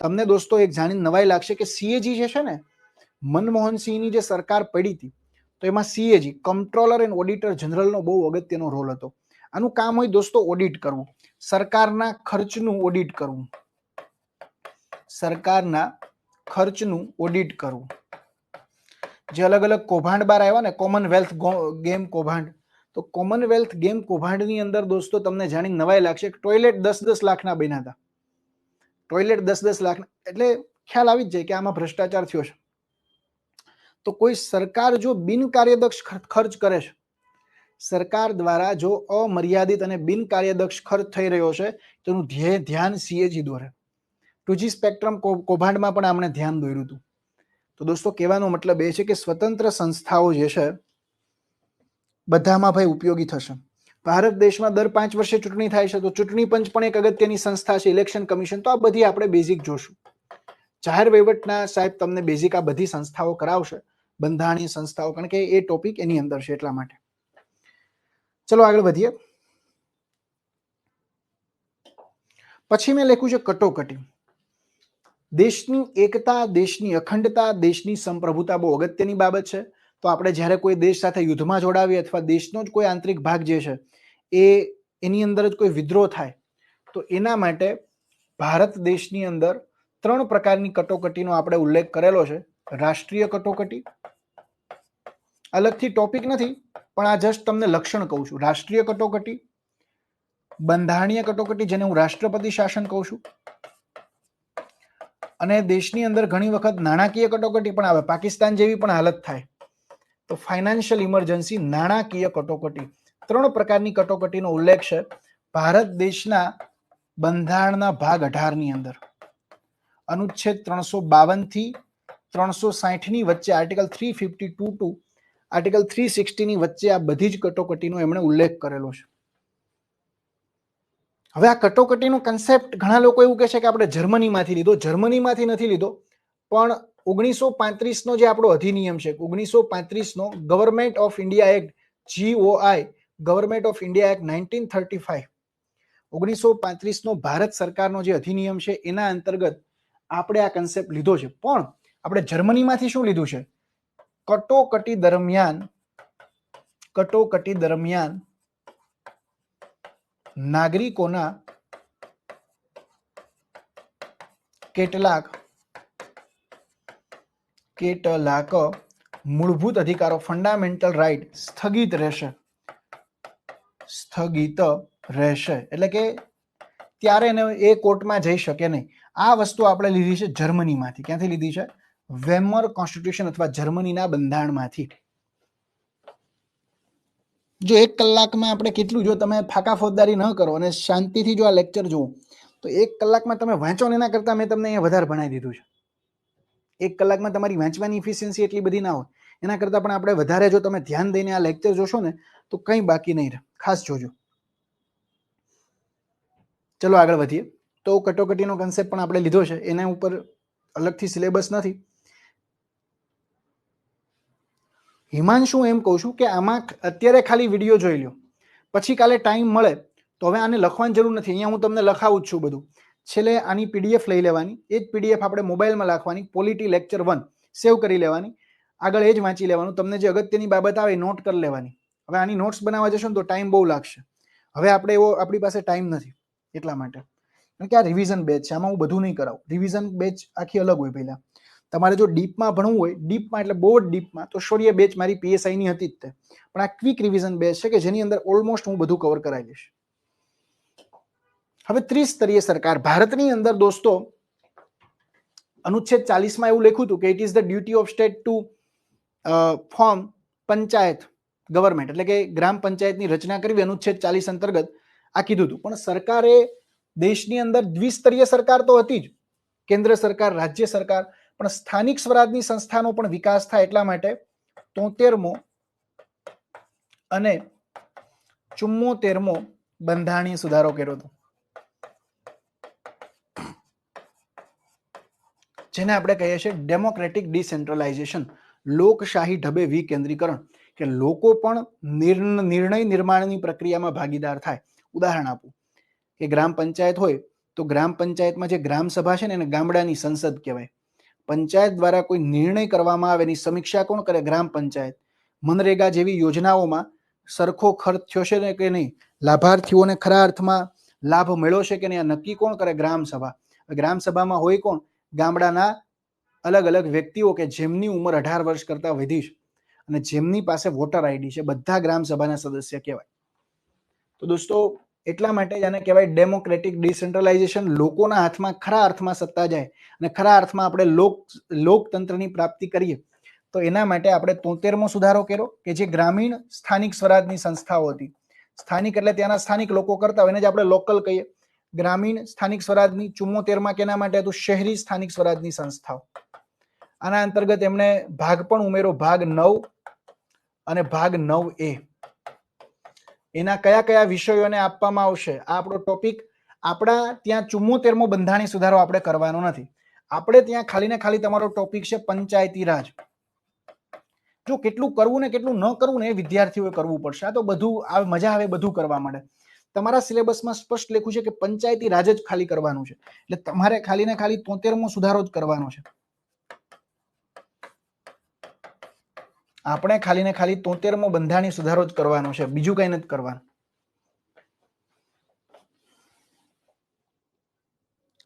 તમને દોસ્તો એક જાણીને નવાઈ લાગશે કે CAG જે છે ને, મનમોહન સિંહની જે સરકાર પડી હતી તો એમાં CAG, કમ્પ્ટ્રોલર એન્ડ ઓડિટર જનરલનો બહુ અગત્યનો રોલ હતો. આનું કામ હોય દોસ્તો ઓડિટ કરવું, સરકારના ખર્ચનું ઓડિટ કરવું, સરકારના ખર્ચનું ઓડિટ કરવું. જે અલગ અલગ કૌભાંડ બાર આવ્યા ને, કોમનવેલ્થ ગેમ કૌભાંડ, તો કોમનવેલ્થ ગેમ કૌભાંડની અંદર દોસ્તો તમને જાણીને નવાઈ લાગશે કે ટોયલેટ 10-10 લાખના બન્યા હતા. ટોયલેટ 10-10 લાખના, એટલે ખ્યાલ આવી જ જાય કે આમાં ભ્રષ્ટાચાર થયો છે. તો કોઈ સરકાર જો બિનકાર્યદક્ષ ખર્ચ કરે છે, સરકાર દ્વારા જો અમર્યાદિત અને બિનકાર્યદક્ષ ખર્ચ થઈ રહ્યો છે, તેનું ધ્યાન CAG દોરે. 2G સ્પેક્ટ્રમ કૌભાંડમાં પણ આમણે ધ્યાન દોર્યું હતું. તો દોસ્તો કહેવાનો મતલબ એ છે કે સ્વતંત્ર સંસ્થાઓ જે છે બધામાં ભાઈ ઉપયોગી થશે. ભારત દેશમાં દર 5 વર્ષે ચૂંટણી થાય છે, તો ચૂંટણી પંચ પણ એક અગત્યની સંસ્થા છે, ઇલેક્શન કમિશન. તો આ બધી આપણે બેઝિક જોશું. જાહેર વહીવટના સાહેબ તમને બેઝિક આ બધી સંસ્થાઓ કરાવશે, બંધારણીય સંસ્થાઓ, કારણ કે એ ટોપિક એની અંદર છે એટલા માટે. ચલો આગળ વધીએ. પછી મેં લખ્યું છે કટોકટી. દેશની એકતા, દેશની અખંડતા, દેશની સંપ્રભુતા બહુ અગત્યની બાબત છે. તો આપણે જ્યારે કોઈ દેશ સાથે યુદ્ધમાં જોડાવીએ અથવા દેશનો જ કોઈ આંતરિક ભાગ જે છે એની અંદર જ કોઈ વિદ્રોહ થાય, તો એના માટે ભારત દેશની અંદર 3 પ્રકારની કટોકટીનો આપણે ઉલ્લેખ કરેલો છે. રાષ્ટ્રીય કટોકટી, અલગથી ટોપિક નથી પણ આ જસ્ટ તમને લક્ષણ કહું છું. રાષ્ટ્રીય કટોકટી, બંધારણીય કટોકટી જેને હું રાષ્ટ્રપતિ શાસન કહું છું, અને દેશની અંદર ઘણી વખત નાણાકીય કટોકટી પણ આવે. પાકિસ્તાન જેવી પણ હાલત થાય તો ફાઇનાન્શિયલ ઇમરજન્સી, નાણાકીય કટોકટી, 3 પ્રકારની કટોકટીનો ઉલ્લેખ છે ભારત દેશના બંધારણના ભાગ 18 ની અંદર. અનુચ્છેદ 352 થી 360 ની વચ્ચે આર્ટિકલ 352 ટુ આર્ટિકલ 360 ની વચ્ચે આ બધી જ કટોકટીનો એમણે ઉલ્લેખ કરેલો છે. હવે આ કટોકટીનો કન્સેપ્ટ ઘણા લોકો એવું કહે છે કે આપણે જર્મનીમાંથી લીધો. જર્મનીમાંથી નથી લીધો, પણ 1935 નો જે આપણો અધિનિયમ છે, 1935 નો government of India act, GOI, government of India act 1935, 1935 નો ભારત સરકારનો જે અધિનિયમ છે એના અંતર્ગત આપણે આ કન્સેપ્ટ લીધો છે. પણ આપણે જર્મનીમાંથી શું લીધું છે? કટોકટી દરમિયાન નાગરિકોના કેટલાક મૂળભૂત અધિકારો, ફંડામેન્ટલ રાઇટ સ્થગિત રહેશે, એટલે કે ત્યારે એ કોર્ટમાં જઈ શકે નહીં. આ વસ્તુ આપણે લીધી છે જર્મનીમાંથી. ક્યાંથી લીધી છે? વેમર કોન્સ્ટિટ્યુશન અથવા જર્મનીના બંધારણમાંથી. જો 1 કલાકમાં આપણે કેટલું, જો તમે ફાકા ફોજદારી ન કરો અને શાંતિથી જો આ લેક્ચર જુઓ તો 1 કલાકમાં તમે વાંચો ને એના કરતાં મેં તમને અહીંયા વધારે ભણાવી દીધું છે. 1 કલાકમાં તમારી વાંચવાની ઇફિશિયન્સી એટલી બધી ના હોય, એના કરતાં પણ આપણે વધારે જો તમે ધ્યાન દઈને આ લેક્ચર જોશો ને તો કંઈ બાકી નહીં રહે. ખાસ જોજો. ચલો આગળ વધીએ. તો કટોકટીનો કન્સેપ્ટ પણ આપણે લીધો છે, એના ઉપર અલગથી સિલેબસ નથી. હિમાંશુ એમ કહું છું કે આમાં અત્યારે ખાલી વિડીયો જોઈ લો, પછી કાલે ટાઈમ મળે તો હવે આને લખવાની જરૂર નથી. અહીંયા હું તમને લખાવું જ છું બધું. છેલ્લે આની PDF લઈ લેવાની, એ જ PDF આપણે મોબાઈલમાં લખવાની, પોલિટી લેક્ચર 1 સેવ કરી લેવાની, આગળ એ જ વાંચી લેવાનું. તમને જે અગત્યની બાબત આવે એ નોટ કરી લેવાની. હવે આની નોટ્સ બનાવવા જશો ને તો ટાઈમ બહુ લાગશે. હવે આપણી પાસે ટાઈમ નથી, એટલા માટે. કારણ કે આ રિવિઝન બેચ છે, આમાં હું બધું નહીં કરાવું. રિવિઝન બેચ આખી અલગ હોય. પહેલા તમારે જો ડીપમાં ભણવું હોય, ડીપમાં એટલે બહુ જ ડીપમાં, તો શૌર્ય બેચ મારી PSI ની હતી જ તે. પણ આ ક્વિક રિવિઝન બેચ છે કે જેની અંદર ઓલમોસ્ટ હું બધું કવર કરાવી લઈશ. હવે ત્રિસ્તરીય સરકાર ભારતની અંદર દોસ્તો, અનુચ્છેદ 40માં એવું લખ્યું હતું કે it is the duty of state to form panchayat government, એટલે કે ગ્રામ પંચાયતની રચના કરવી. અનુચ્છેદ 40 અંતર્ગત આ કીધું હતું. પણ સરકારે દેશની અંદર દ્વિસ્તરીય સરકાર તો હતી જ, કેન્દ્ર સરકાર, રાજ્ય સરકાર, પણ સ્થાનિક સ્વરાજની સંસ્થાનો પણ વિકાસ થાય એટલા માટે 73મો અને 74મો બંધારણીય સુધારો કર્યો હતો, જેને આપણે કહીએ છીએ ડેમોક્રેટિક ડિસેન્ટ્રલાઇઝેશન, લોકશાહી ઢબે વિકેન્દ્રીકરણ, કે લોકો પણ નિર્ણય નિર્માણની પ્રક્રિયામાં ભાગીદાર થાય. ઉદાહરણ આપું કે ગ્રામ પંચાયત હોય તો ગ્રામ પંચાયતમાં જે ગ્રામ સભા છે ને એને ગામડાની સંસદ કહેવાય. પંચાયત દ્વારા કોઈ નિર્ણય કરવામાં આવે એની સમીક્ષા કોણ કરે? ગ્રામ પંચાયત. મનરેગા જેવી યોજનાઓમાં સરખો ખર્ચ થયો છે ને કે નહીં, લાભાર્થીઓને ખરા અર્થમાં લાભ મળ્યો છે કે નહીં, આ નક્કી કોણ કરે? ગ્રામ સભા. ગ્રામ સભામાં હોય કોણ? ગામડાના અલગ અલગ વ્યક્તિઓ કે જેમની ઉંમર 18 વર્ષ કરતાં વધી છે અને જેમની પાસે વોટર આઈડી છે, બધા ગ્રામ સભાના સદસ્ય કહેવાય. તો દોસ્તો એટલા માટે આને કહેવાય ડેમોક્રેટિક ડિસેન્ટ્રલાઇઝેશન. લોકોના હાથમાં ખરા અર્થમાં સત્તા જાય અને ખરા અર્થમાં આપણે લોકતંત્રની પ્રાપ્તિ કરીએ. તો એના માટે આપણે 73મો સુધારો કર્યો કે જે ગ્રામીણ સ્થાનિક સ્વરાજની સંસ્થાઓ હતી. સ્થાનિક એટલે ત્યાંના સ્થાનિક લોકો કરતા હોય, એને જ આપણે લોકલ કહીએ. ગ્રામીણ સ્થાનિક સ્વરાજની 74માં કેના માટે હતું? શહેરી સ્થાનિક સ્વરાજની સંસ્થાઓ. આના અંતર્ગત એમણે ભાગ પણ ઉમેરો, ભાગ 9 અને ભાગ 9A. એના કયા કયા વિષયોને આપવામાં આવશે, આ આપણો ટોપિક. આપણા ત્યાં 74મો બંધારણીય સુધારો આપણે કરવાનો નથી. આપણે ત્યાં ખાલી ને ખાલી તમારો ટોપિક છે પંચાયતી રાજ. જો કેટલું કરવું ને કેટલું ન કરવું ને એ વિદ્યાર્થીઓએ કરવું પડશે. આ તો બધું મજા આવે બધું કરવા માટે. તમારા સિલેબસમાં સ્પષ્ટ લખ્યું છે કે પંચાયતી રાજ જ ખાલી કરવાનું છે, એટલે તમારે ખાલી ને ખાલી 73મો સુધારો જ કરવાનો છે. આપણે ખાલી ને ખાલી 73મો બંધારણીય સુધારો જ કરવાનો છે, બીજું કઈ નથી કરવાનું.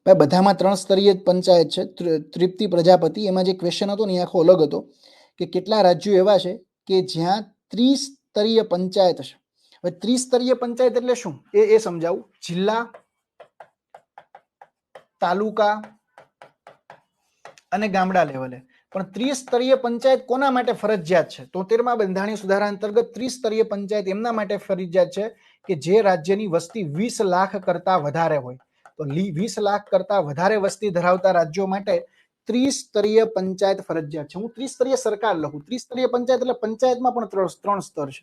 બધામાં 3 સ્તરીય પંચાયત છે. તૃપ્તિ પ્રજાપતિ, એમાં જે ક્વેશ્ચન હતો ને એ આખો અલગ હતો કે કેટલા રાજ્યો એવા છે કે જ્યાં ત્રિસ્તરીય પંચાયત છે. હવે ત્રિસ્તરીય પંચાયત એટલે શું એ સમજાવું. જિલ્લા, તાલુકા અને ગામડા લેવલે પણ ત્રિસ્તરીય પંચાયત કોના માટે ફરજિયાત છે? 73મા બંધારણીય સુધારા અંતર્ગત ત્રિસ્તરીય પંચાયત એમના માટે ફરજિયાત છે કે જે રાજ્યની વસ્તી 20 લાખ કરતા વધારે હોય. તો 20 લાખ કરતા વધારે વસ્તી ધરાવતા રાજ્યો માટે ત્રિસ્તરીય પંચાયત ફરજિયાત છે. હું ત્રિસ્તરીય સરકાર લખું. ત્રિસ્તરીય પંચાયત એટલે પંચાયતમાં પણ ત્રણ સ્તર છે: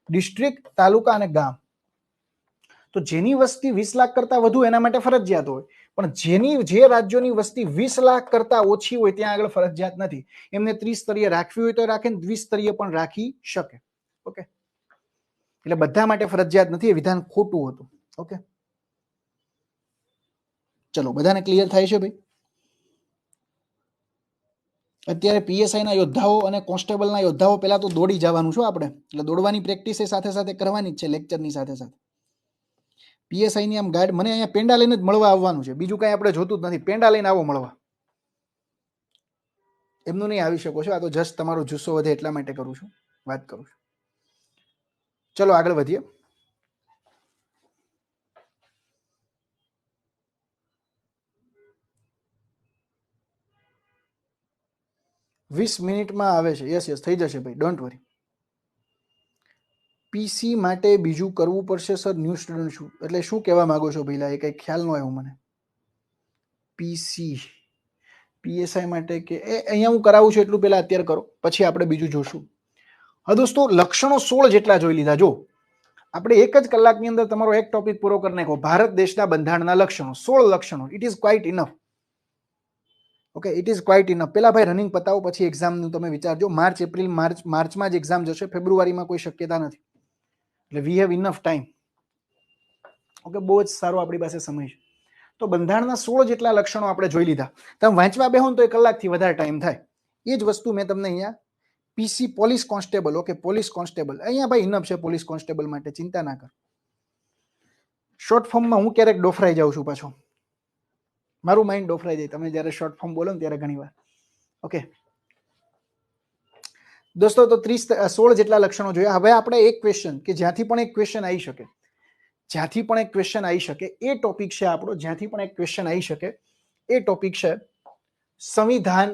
ડિસ્ટ્રિક્ટ, તાલુકા અને ગામ. તો જેની વસ્તી 20 લાખ કરતા વધુ એના માટે ફરજિયાત હોય, પણ જે રાજ્યોની વસ્તી 20 લાખ કરતા ઓછી હોય ત્યાં આગળ ફરજિયાત નથી. એમને ત્રિસ્તરીય રાખવી હોય તો રાખે, દ્વિસ્તરીય પણ રાખી શકે. ઓકે, એટલે બધા માટે ફરજિયાત નથી. એ વિધાન ખોટું હતું. ઓકે, ચલો, બધાને ક્લિયર થાય છે ભાઈ? અત્યારે પીએસઆઈ ના યોદ્ધાઓ અને કોન્સ્ટેબલના યોદ્ધાઓ પહેલા તો દોડી જવાનું છે આપણે, એટલે દોડવાની પ્રેક્ટિસ એ સાથે સાથે કરવાની જ છે લેક્ચરની સાથે સાથે. પીએસઆઈ ની આમ ગાઈડ, મને અહીંયા પેંડા લઈને જ મળવા આવવાનું છે, બીજું કઈ આપણે જોતું જ નથી. પેંડા લઈને આવો મળવા, એમનું નહીં આવી શકો છો. આ તો જસ્ટ તમારો જુસ્સો વધે એટલા માટે કરું છું, વાત કરું છું. ચલો આગળ વધીએ. વીસ મિનિટમાં આવે છે. યસ યસ, થઈ જશે ભાઈ, ડોન્ટ વરી. પીસી માટે બીજું કરવું પડશે સર. ન્યૂ સ્ટુડન્ટ શું એટલે શું કહેવા માંગો છો ભાઈલા? એ કઈ ખ્યાલ ન આવ્યો મને. પીસી પીએસઆઈ માટે કે અહીંયા હું કરાવું છું એટલું પહેલા અત્યારે કરો, પછી આપણે બીજું જોશું. હા દોસ્તો, લક્ષણો 16 જેટલા જોઈ લીધા. જો આપણે એક જ કલાકની અંદર તમારો એક ટોપિક પૂરો કરી નાખો. ભારત દેશના બંધારણના લક્ષણો, 16 લક્ષણો. It is quite enough. Okay, it is quite enough. પેલા ભાઈ રનિંગ પતાવો, પછી એક્ઝામનું તમે વિચારજો. માર્ચમાં જ એક્ઝામ જશે, ફેબ્રુઆરીમાં કોઈ શક્યતા નથી. એટલે we have enough time. Okay, બહુ જ સારો આપણી પાસે સમય છે. તો બંધારણના 16 જેટલા લક્ષણો આપણે જોઈ લીધા. તમે વાંચવા બેહો ને તો 1 કલાકથી વધારે ટાઈમ થાય. એ જ વસ્તુ મેં તમને અહીંયા PC police constable, okay, police constable અહીંયા ભાઈ ઇનફ છે. પોલીસ કોન્સ્ટેબલ માટે ચિંતા ના કર. શોર્ટ ફોર્મમાં હું ક્યારેક ડોફરાઈ જાઉં છું પાછો, મારું માઇન્ડ ડોફરાઈ જાય તમે જ્યારે શોર્ટ ફોર્મ બોલો ને ત્યારે ઘણીવાર. ઓકે દોસ્તો, તો 16 જેટલા લક્ષણો જોયા. હવે આપણે એક ક્વેશ્ચન કે જ્યાંથી પણ એક ક્વેશ્ચન આવી શકે, જ્યાંથી પણ એક ક્વેશ્ચન આવી શકે એ ટોપિક છે આપણો. જ્યાંથી પણ એક ક્વેશ્ચન આવી શકે એ ટોપિક છે સંવિધાન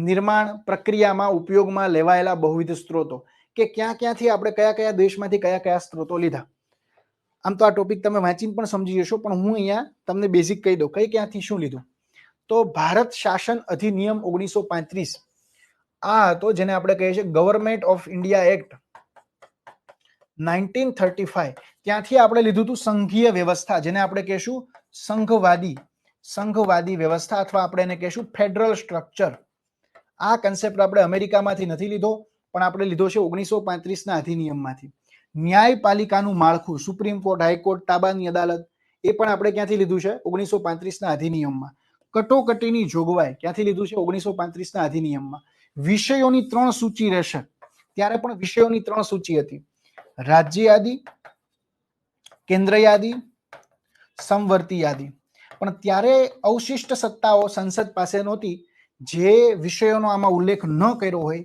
નિર્માણ પ્રક્રિયામાં ઉપયોગમાં લેવાયેલા બહુવિધ સ્ત્રોતો, કે ક્યાં ક્યાંથી આપણે કયા કયા દેશમાંથી કયા કયા સ્ત્રોતો લીધા. આમ તો આ ટોપિક તમે વાંચીને પણ સમજી જશો, પણ હું અહીંયા તમને બેઝિક કહી દઉં કઈ ક્યાંથી શું લીધું. તો ભારત શાસન અધિનિયમ 1935 આ હતો, જેને આપણે કહીએ છીએ ગવર્મેન્ટ ઓફ ઇન્ડિયા એક્ટ 1935. ત્યાંથી આપણે લીધું હતું સંઘીય વ્યવસ્થા, જેને આપણે કહીશું સંઘવાદી વ્યવસ્થા, અથવા આપણે એને કહીશું ફેડરલ સ્ટ્રક્ચર. આ કન્સેપ્ટ આપણે અમેરિકામાંથી નથી લીધો, પણ આપણે લીધો છે 1935 ના અધિનિયમમાંથી. ન્યાયપાલિકાનું માળખું, સુપ્રીમ કોર્ટ, હાઈકોર્ટ, તાબાની અદાલત, એ પણ આપણે ક્યાંથી લીધું છે? 1935 ના અધિનિયમમાં. કટોકટીની જોગવાઈ ક્યાંથી લીધું છે? 1935 ના અધિનિયમમાં. વિષયોની 3 સૂચિ રહેશે, ત્યારે પણ વિષયોની 3 સૂચિ હતી: રાજ્ય યાદી, કેન્દ્ર યાદી, સમવર્તી યાદી. પણ ત્યારે અવશિષ્ટ સત્તાઓ સંસદ પાસે નહોતી. જે વિષયોનો આમાં ઉલ્લેખ ન કર્યો હોય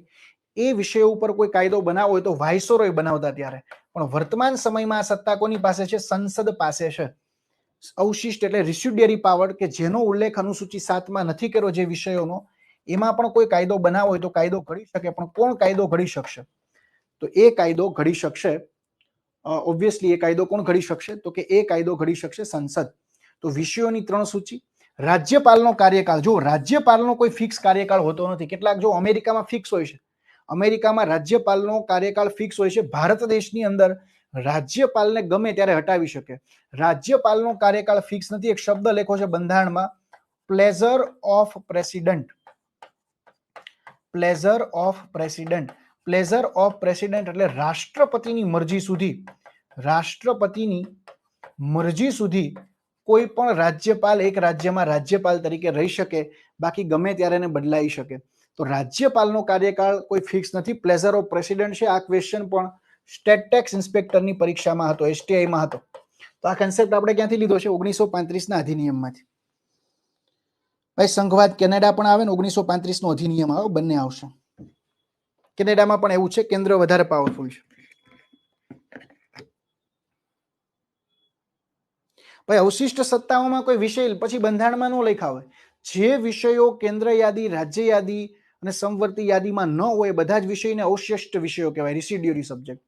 એ વિષયો ઉપર કોઈ કાયદો બનાવવો હોય તો વાઇસરોય બનાવતા ત્યારે. પણ વર્તમાન સમયમાં આ સત્તા કોની પાસે છે? સંસદ પાસે છે. અવશિષ્ટ એટલે રિસ્યુડિયરી પાવર, કે જેનો ઉલ્લેખ અનુસૂચિ 7માં નથી કર્યો જે વિષયોનો, એમાં પણ કોઈ કાયદો બનાવવો હોય તો કાયદો ઘડી શકે. પણ કોણ કાયદો ઘડી શકશે? તો એ કાયદો ઘડી શકશે, ઓબ્વિયસલી એ કાયદો કોણ ઘડી શકશે? તો કે એ કાયદો ઘડી શકશે સંસદ. તો વિષયોની 3 સૂચિ. રાજ્યપાલનો કાર્યકાળ, જો રાજ્યપાલનો કોઈ ફિક્સ કાર્યકાળ હોતો નથી. કેટલાક જો અમેરિકામાં ફિક્સ હોય છે, અમેરિકામાં રાજ્યપાલનો કાર્યકાળ ફિક્સ હોય છે. ભારત દેશની અંદર રાજ્યપાલને ગમે ત્યારે હટાવી શકે. રાજ્યપાલનો કાર્યકાળ ફિક્સ નથી. એક શબ્દ લખ્યો છે બંધારણમાં, pleasure of president. Pleasure of president. Pleasure of president એટલે રાષ્ટ્રપતિની મરજી સુધી, રાષ્ટ્રપતિની મરજી સુધી કોઈ પણ રાજ્યપાલ એક રાજ્યમાં રાજ્યપાલ તરીકે રહી શકે, બાકી ગમે ત્યારે એને બદલાઈ શકે. તો રાજ્યપાલનો કાર્યકાળ કોઈ ફિક્સ નથી. પ્લેઝર ઓફ પ્રેસિડેન્ટ છે. આ ક્વેશ્ચન પણ સ્ટેટ ટેક્સ ઇન્સ્પેક્ટરની પરીક્ષામાં હતો, એસટીઆઈમાં હતો. તો આ કન્સેપ્ટ આપણે ક્યાંથી લીધો છે? 1935 ના અધિનિયમમાંથી. ભાઈ સંઘવાદ કેનેડા પણ આવે ને 1935 નો અધિનિયમ આવે, બંને આવશે. કેનેડામાં પણ એવું છે, કેન્દ્ર વધારે પાવરફુલ છે. ભાઈ અવશિષ્ટ સત્તાઓમાં કોઈ વિષય પછી બંધારણમાં ન લખ્યા હોય. જે વિષયો કેન્દ્ર યાદી, રાજ્ય યાદી અને સમવર્તી યાદીમાં ન હોય બધા જ વિષયને અવશિષ્ટ વિષયો કહેવાય, રેસિડ્યુરી સબ્જેક્ટ.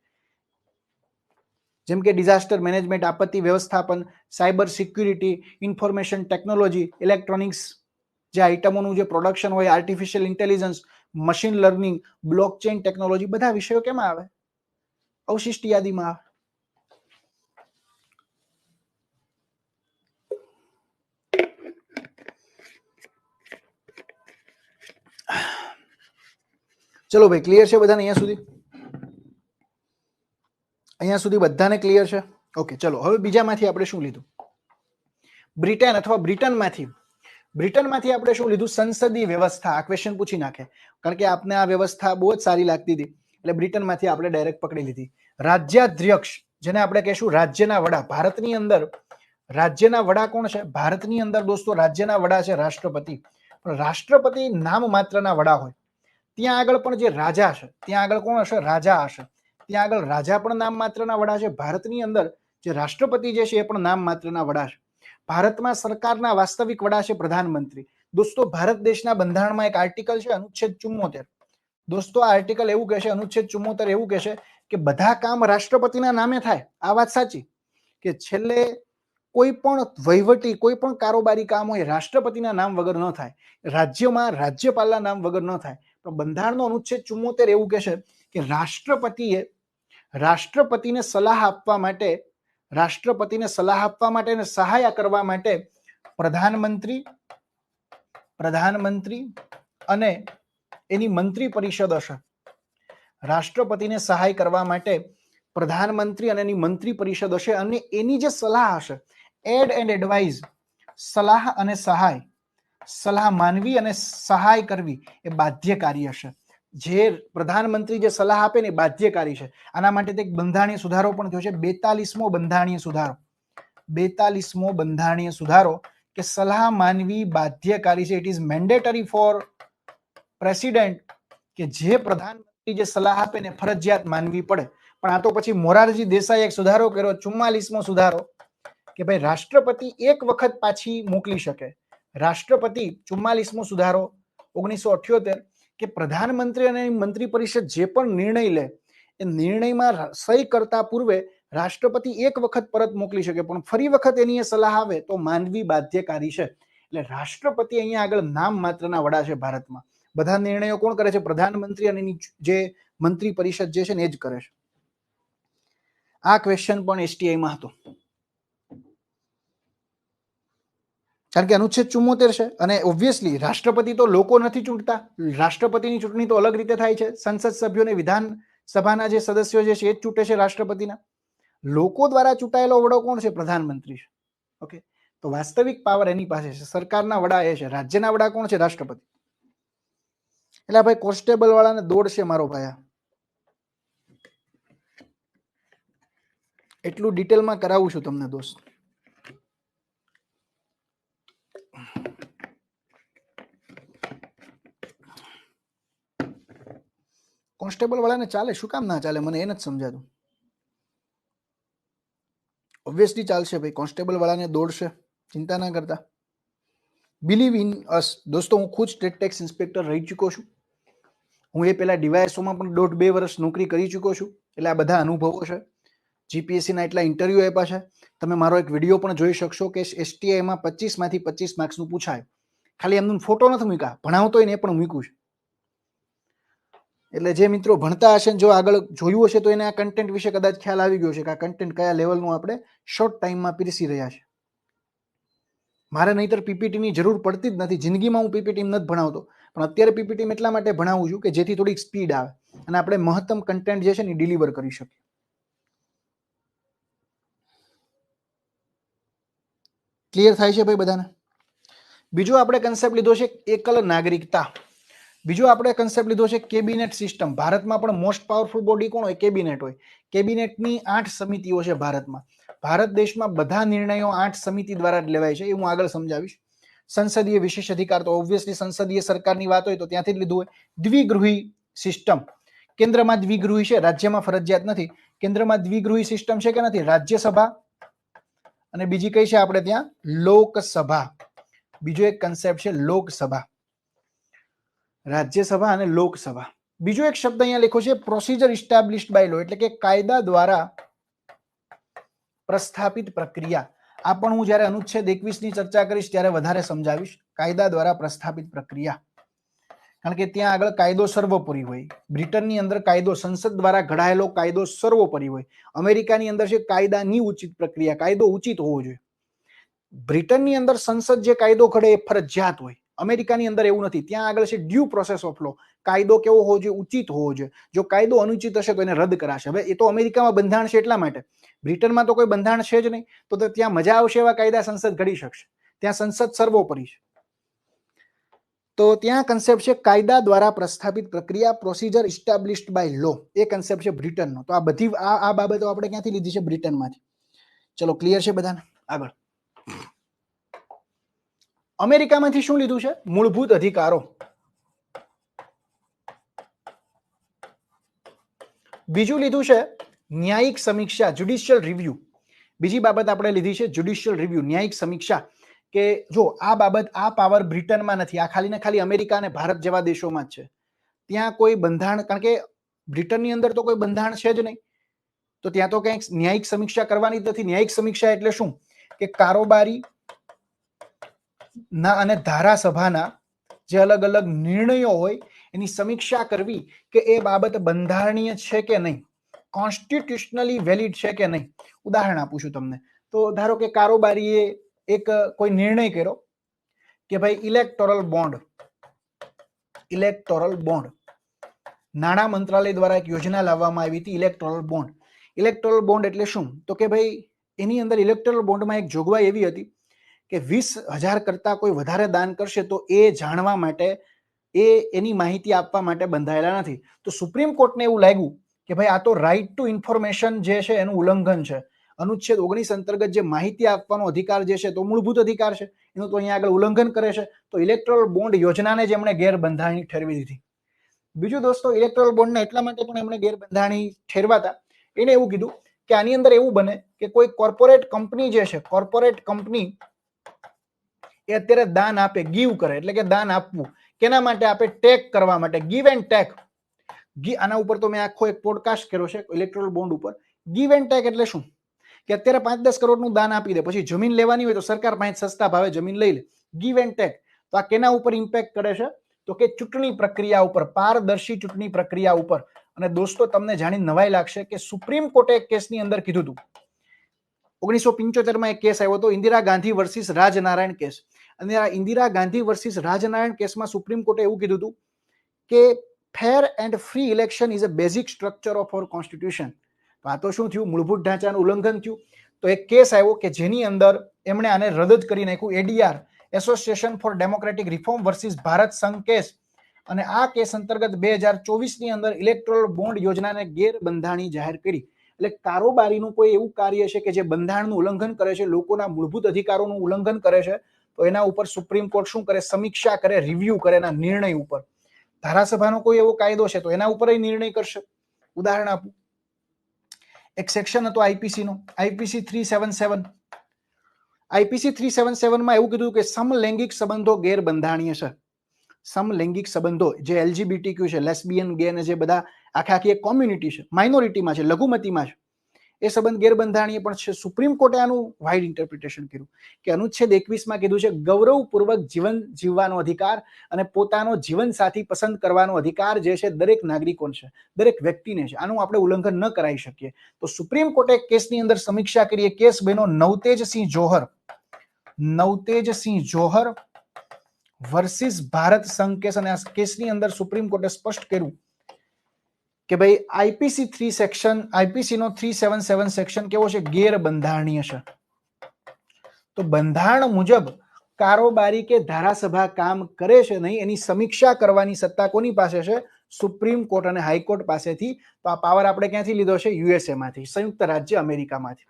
જેમ કે ડિઝાસ્ટર મેનેજમેન્ટ, આપત્તિ વ્યવસ્થાપન, cyber security, information technology, electronics, જે આઇટમોનું જે પ્રોડક્શન હોય, artificial intelligence, machine learning, blockchain technology, બધા વિષયો કેમાં આવે? અવશિષ્ટ યાદીમાં આવે. ચલો ભાઈ, ક્લિયર છે બધાને અહીંયા સુધી? અહીંયા સુધી બધાને ક્લિયર છે? ઓકે, ચલો હવે બીજામાંથી આપણે શું લીધું? બ્રિટન અથવા બ્રિટનમાંથી આપણે શું લીધું? સંસદીય વ્યવસ્થા. આ ક્વેશ્ચન પૂછી નાખે, કારણ કે આપને આ વ્યવસ્થા બહુ જ સારી લાગતી હતી એટલે બ્રિટનમાંથી આપણે ડાયરેક્ટ પકડી લીધી. રાજ્યાધ્યક્ષ, જેને આપણે કહેશું રાજ્યના વડા. ભારતની અંદર રાજ્યના વડા કોણ છે? ભારતની અંદર દોસ્તો રાજ્યના વડા છે રાષ્ટ્રપતિ. પણ રાષ્ટ્રપતિ નામ માત્રના વડા હોય. ત્યાં આગળ પણ જે રાજા છે ત્યાં આગળ કોણ હશે? રાજા હશે. ત્યાં આગળ રાજા પણ નામ માત્રના વડા છે. ભારતની અંદર જે રાષ્ટ્રપતિ જે છે એ પણ નામ માત્રના વડા છે. ભારતમાં સરકારના વાસ્તવિક વડા છે પ્રધાનમંત્રી. દોસ્તો ભારત દેશના બંધારણમાં એક આર્ટિકલ છે અનુચ્છેદ 74. દોસ્તો આ આર્ટિકલ એવું કહે છે, અનુચ્છેદ 74 એવું કહે છે કે બધા કામ રાષ્ટ્રપતિના નામે થાય. આ વાત સાચી કે છેલ્લે કોઈ પણ વહીવટી કોઈ પણ કારોબારી કામ હોય રાષ્ટ્રપતિના નામ વગર ન થાય, રાજ્યમાં રાજ્યપાલના નામ વગર ન થાય. તો બંધારણનો અનુચ્છેદ 74 એવું કહે છે કે રાષ્ટ્રપતિને સલાહ આપવા માટે અને સહાય કરવા માટે પ્રધાનમંત્રી અને એની મંત્રી પરિષદ હશે. રાષ્ટ્રપતિને સહાય કરવા માટે પ્રધાનમંત્રી અને એની મંત્રી પરિષદ હશે અને એની જે સલાહ હશે, એડ એન્ડ એડવાઇઝ, સલાહ અને સહાય, સલાહ માનવી અને સહાય કરવી એ બાધ્યકારી હશે. જે પ્રધાનમંત્રી જે સલાહ આપે ને એ બાધ્યકારી છે. આના માટે એક બંધારણીય સુધારો પણ થયો છે, 42મો બંધારણીય સુધારો. 42મો બંધારણીય સુધારો કે સલાહ માનવી બાધ્યકારી છે. It is mandatory for president કે જે પ્રધાનમંત્રી જે સલાહ આપે ને ફરજિયાત માનવી પડે. પણ આ તો પછી મોરારજી દેસાઈએ એક સુધારો કર્યો, 44મો સુધારો, કે ભાઈ રાષ્ટ્રપતિ એક વખત પાછી મોકલી શકે. રાષ્ટ્રપતિ 44મો સુધારો 1978 કે પ્રધાનમંત્રી અને મંત્રી પરિષદ જે પણ નિર્ણય લે એ નિર્ણયમાં સહી કરતા પૂર્વે રાષ્ટ્રપતિ એક વખત પરત મોકલી શકે, પણ ફરી વખત એની સલાહ આવે તો માનવી બાધ્યકારી છે. એટલે રાષ્ટ્રપતિ અહીંયા આગળ નામ માત્રના વડા છે ભારતમાં. બધા નિર્ણયો કોણ કરે છે? પ્રધાનમંત્રી અને જે મંત્રી પરિષદ જે છે ને એ જ કરે છે. આ ક્વેશ્ચન પણ STIમાં હતો, કારણ કે અનુચ્છેદ 74 છે અને ઓબ્વિયસલી રાષ્ટ્રપતિ તો લોકો નથી ચૂંટતા. રાષ્ટ્રપતિની ચૂંટણી તો અલગ રીતે થાય છે. સંસદ સભ્યોને વિધાનસભાના જે સદસ્યો જે છે એ જ ચૂંટે છે રાષ્ટ્રપતિના. લોકો દ્વારા ચૂંટાયેલો વડો કોણ છે? પ્રધાનમંત્રી છે. ઓકે, તો વાસ્તવિક પાવર એની પાસે છે. સરકારના વડા એ છે. રાજ્યના વડા કોણ છે? રાષ્ટ્રપતિ. એટલે ભાઈ કોન્સ્ટેબલ વાળાને દોડ છે મારો ભાઈ. એટલું ડિટેલમાં કરાવું છું તમને દોસ્ત. કોન્સ્ટેબલ વાળાને ચાલે, શું કામ ના ચાલે? મને એ નથી સમજાતું. ઓબ્વિયસલી ચાલશે ભાઈ, કોન્સ્ટેબલ વાળાને દોડશે, ચિંતા ના કરતા. બિલીવ ઇન અસ. દોસ્તો હું ખુદ સ્ટેટ ટેક્સ ઇન્સ્પેક્ટર રહી ચૂક્યો છું. હું એ પહેલા ડીવાયએસઓમાં પણ 1.5-2 વર્ષ નોકરી કરી ચૂક્યો છું. એટલે આ બધા અનુભવો છે. જીપીએસસીના એટલા ઇન્ટરવ્યુ આપ્યા છે. તમે મારો એક વિડીયો પણ જોઈ શકશો કે STIમાં 25માંથી 25 માર્ક્સનું પૂછાય. ખાલી એમનો ફોટો નથી મૂક્યા, ભણાવતો હોય ને એ પણ મૂક્યું છે. એટલે જે મિત્રો ભણતા હશે, જો આગળ જોયું હશે તો એને આ કન્ટેન્ટ વિશે કદાચ ખ્યાલ આવી ગયો છે કે આ કન્ટેન્ટ કયા લેવલનું આપણે શોર્ટ ટાઈમમાં પીરસી રહ્યા છે. મારે નહીતર પીપીટીની જરૂર પડતી જ નથી. જિંદગીમાં હું પીપીટી નથી ભણાવતો, પણ અત્યારે પીપીટી એટલા માટે ભણાવું છું કે જેથી થોડીક સ્પીડ આવે અને આપણે મહત્તમ કન્ટેન્ટ જે છે ને ડિલિવર કરી શકીએ. ક્લિયર થાય છે ભાઈ બધાને? બીજો આપણે કન્સેપ્ટ લીધો છે એકલ નાગરિકતા. બીજો આપણે કન્સેપ્ટ લીધો છે કેબિનેટ સિસ્ટમ. ભારતમાં પણ મોસ્ટ પાવરફુલ બોડી કોણ હોય? કેબિનેટ હોય. કેબિનેટની 8 સમિતિઓ છે ભારતમાં. ભારત દેશમાં બધા નિર્ણયો 8 સમિતિ દ્વારા જ લેવાય છે. એ હું આગળ સમજાવીશ. સંસદીય વિશેષ અધિકાર, તો ઓબ્વિયસલી સંસદીય સરકારની વાત હોય તો ત્યાંથી જ લીધું હોય. દ્વિગૃહી સિસ્ટમ. કેન્દ્રમાં દ્વિગૃહી છે, રાજ્યમાં ફરજિયાત નથી. કેન્દ્રમાં દ્વિગૃહી સિસ્ટમ છે કે નથી? રાજ્યસભા અને બીજી કઈ છે આપણે ત્યાં? લોકસભા. બીજો એક કન્સેપ્ટ છે લોકસભા. રાજ્યસભા અને લોકસભા. બીજો એક શબ્દ અહીંયા લખ્યો છે પ્રોસિજર ઇસ્ટાબ્લિશ્ડ બાય લો, એટલે કે કાયદા દ્વારા પ્રસ્થાપિત પ્રક્રિયા. આ પણ હું જ્યારે અનુચ્છેદ 21 ની ચર્ચા કરીશ ત્યારે વધારે સમજાવીશ. કાયદા દ્વારા પ્રસ્થાપિત પ્રક્રિયા, કારણ કે ત્યાં આગળ કાયદો સર્વોપરી હોય. બ્રિટનની અંદર કાયદો સંસદ દ્વારા ઘડાયેલો કાયદો સર્વોપરી હોય. અમેરિકાની અંદર છે કાયદાની ઉચિત પ્રક્રિયા, કાયદો ઉચિત હોવો જોઈએ. બ્રિટનની અંદર સંસદ જે કાયદો ઘડે એ ફરજિયાત હોય. અમેરિકાની અંદર એવું નથી. ત્યાં આગળ છે ડ્યુ પ્રોસેસ ઓફ લો. કાયદો કેવો હોવો જોઈએ? ઉચિત હોવો જોઈએ. જો કાયદો અનુચિત હશે તો એને રદ કરાશે. હવે એ તો અમેરિકામાં બંધારણ છે એટલા માટે, બ્રિટનમાં તો કોઈ બંધારણ છે જ નહીં, તો ત્યાં મજા આવશે એવા કાયદા સંસદ ઘડી શકશે. ત્યાં સંસદ સર્વોપરી છે. તો ત્યાં કન્સેપ્ટ છે કાયદા દ્વારા પ્રસ્થાપિત પ્રક્રિયા, પ્રોસિજર ઇસ્ટાબ્લિશ્ડ બાય લો. એ કન્સેપ્ટ છે બ્રિટનનો. તો આ બધી આ બાબતો આપણે ક્યાંથી લીધી છે? બ્રિટનમાંથી. ચલો, ક્લિયર છે બધાને? આગળ અમેરિકામાંથી શું લીધું છે? મૂળભૂત અધિકારો. બીજું લીધું છે ન્યાયિક સમીક્ષા, જ્યુડિશિયલ રિવ્યુ. બીજી બાબત આપણે લીધી છે જ્યુડિશિયલ રિવ્યુ, ન્યાયિક સમીક્ષા. કે જો આ બાબત, આ પાવર બ્રિટનમાં નથી, આ ખાલી ને ખાલી અમેરિકા અને ભારત જેવા દેશોમાં જ છે. ત્યાં કોઈ બંધારણ, કારણ કે બ્રિટનની અંદર તો કોઈ બંધારણ છે જ નહીં, તો ત્યાં તો કંઈક ન્યાયિક સમીક્ષા કરવાની જ નથી. ન્યાયિક સમીક્ષા એટલે શું? કે કારોબારી ના અને ધારાસભાના જે અલગ અલગ નિર્ણયો હોય એની સમીક્ષા કરવી કે એ બાબત બંધારણીય છે કે નહીં, કોન્સ્ટિટ્યુશનલી વેલિડ છે કે નહીં. ઉદાહરણ આપું છું તમને. તો ધારો કે કારોબારીએ એક કોઈ નિર્ણય કર્યો કે ભાઈ ઇલેક્ટોરલ બોન્ડ, નાણાં મંત્રાલય દ્વારા એક યોજના લાવવામાં આવી હતી, ઇલેક્ટોરલ બોન્ડ. ઇલેક્ટોરલ બોન્ડ એટલે શું? તો કે ભાઈ એની અંદર ઇલેક્ટોરલ બોન્ડમાં એક જોગવાઈ એવી હતી કે 20,000 કરતા કોઈ વધારે દાન કરશે તો એ જાણવા માટે, એની માહિતી આપવા માટે બંધાયેલા નથી. તો સુપ્રીમ કોર્ટને એવું લાગ્યું કે ભાઈ આ તો રાઇટ ટુ ઇન્ફોર્મેશન જે છે એનું ઉલ્લંઘન છે. અનુચ્છેદ 19 અંતર્ગત જે માહિતી આપવાનો અધિકાર જે છે તો મૂળભૂત અધિકાર છે, એનું તો અહીંયા આગળ ઉલ્લંઘન કરે છે. તો ઇલેક્ટોરલ બોન્ડ યોજનાને જ એમણે ગેરબંધારણી ઠેરવી દીધી. બીજું દોસ્તો, ઇલેક્ટોરલ બોન્ડને એટલા માટે પણ એમણે ગેરબંધારણી ઠેરવાતા, એને એવું કીધું કે આની અંદર એવું બને કે કોઈ કોર્પોરેટ કંપની જે છે, કોર્પોરેટ કંપની એ અત્યારે દાન આપે, ગીવ કરે, એટલે કે દાન આપવું. કેના માટે આપે? ટેક કરવા માટે, ગીવ એન્ડ ટેક. આના ઉપર તો મેં આખો એક પોડકાસ્ટ કર્યો છે ઇલેક્ટોરલ બોન્ડ ઉપર. ગીવ એન્ડ ટેક એટલે શું? કે અત્યારે 5-10 કરોડનું દાન આપી દે, પછી જમીન લેવાની હોય તો સરકાર પાસે સસ્તા ભાવે જમીન લઈ લે. Give and take. તો આ કેના ઉપર ઇમ્પેક્ટ કરે છે? તો કે ચૂંટણી પ્રક્રિયા ઉપર, પારદર્શી ચૂંટણી પ્રક્રિયા ઉપર. અને દોસ્તો તમને જાણી નવાઈ લાગશે કે સુપ્રીમ કોર્ટે એક કેસની અંદર કીધું હતું, 1975માં એક કેસ આવ્યો હતો, ઇન્દિરા ગાંધી વર્સિસ રાજનારાયણ કેસ. અને આ ઇન્દિરા ગાંધી વર્સિસ રાજનારાયણ કેસમાં સુપ્રીમ કોર્ટે એવું કીધું હતું કે fair and free election is a basic structure of our constitution. તો આ તો શું થયું? મૂળભૂત ઢાંચાનું ઉલ્લંઘન થયું. તો એક કેસ આવ્યો કે જેની અંદર એમણે આને રદ જ કરી નાખ્યું. ADR, association four democratic reform versus Bharat સંઘ કેસ. અને આ કેસ અંતર્ગત 2024ની અંદર ઇલેક્ટોરલ બોન્ડ યોજનાને ગેરબંધારણી જાહેર કરી. એટલે કારોબારીનું કોઈ એવું કાર્ય છે કે જે બંધારણનું ઉલ્લંઘન કરે છે, લોકોના મૂળભૂત અધિકારોનું ઉલ્લંઘન કરે છે, તો એના ઉપર સુપ્રીમ કોર્ટ શું કરે? સમીક્ષા કરે, રિવ્યુ કરે એના નિર્ણય ઉપર. ધારાસભાનો કોઈ એવો કાયદો છે તો એના ઉપર નિર્ણય કરશે. ઉદાહરણ આપું, એક સેક્શન હતો આઈપીસી નો, આઈપીસી 377. આઈપીસી 377માં એવું કીધું કે સમલૈંગિક સંબંધો ગેરબંધારણીય છે. સમલૈંગિક સંબંધો જે એલજીબીટીક્યુ છે, લેસ્બિયન, ગે ને જે બધા આખી એક કોમ્યુનિટી છે, માઇનોરિટીમાં છે, લઘુમતીમાં છે, એ સંબંધ ગેરબંધારણીય પણ છે. સુપ્રીમ કોર્ટે આનું વાઇડ ઇન્ટરપ્રિટેશન કર્યું કે અનુચ્છેદ 21માં કીધું છે ગૌરવપૂર્વક જીવન જીવવાનો અધિકાર અને પોતાનો જીવનસાથી પસંદ કરવાનો અધિકાર જે છે દરેક નાગરિકોને છે, દરેક વ્યક્તિને છે. આનું આપણે ઉલ્લંઘન ન કરાવી શકીએ. તો સુપ્રીમ કોર્ટે કેસની અંદર સમીક્ષા કરી. કેસ બન્યો નવતેજસિંહ જોહર વર્સિસ ભારત સંઘ કેસ. અને આ કેસની અંદર સુપ્રીમ કોર્ટે સ્પષ્ટ કર્યું કે ભાઈ આઈપીસી નો 377 સેક્શન કેવો છે? ગેરબંધારણીય છે. તો બંધારણ મુજબ કારોબારી કે ધારાસભા કામ કરે છે નહીં, એની સમીક્ષા કરવાની સત્તા કોની પાસે છે? સુપ્રીમ કોર્ટ અને હાઈકોર્ટ પાસેથી. તો આ પાવર આપણે ક્યાંથી લીધો છે? યુએસએ માંથી, સંયુક્ત રાજ્ય અમેરિકામાંથી.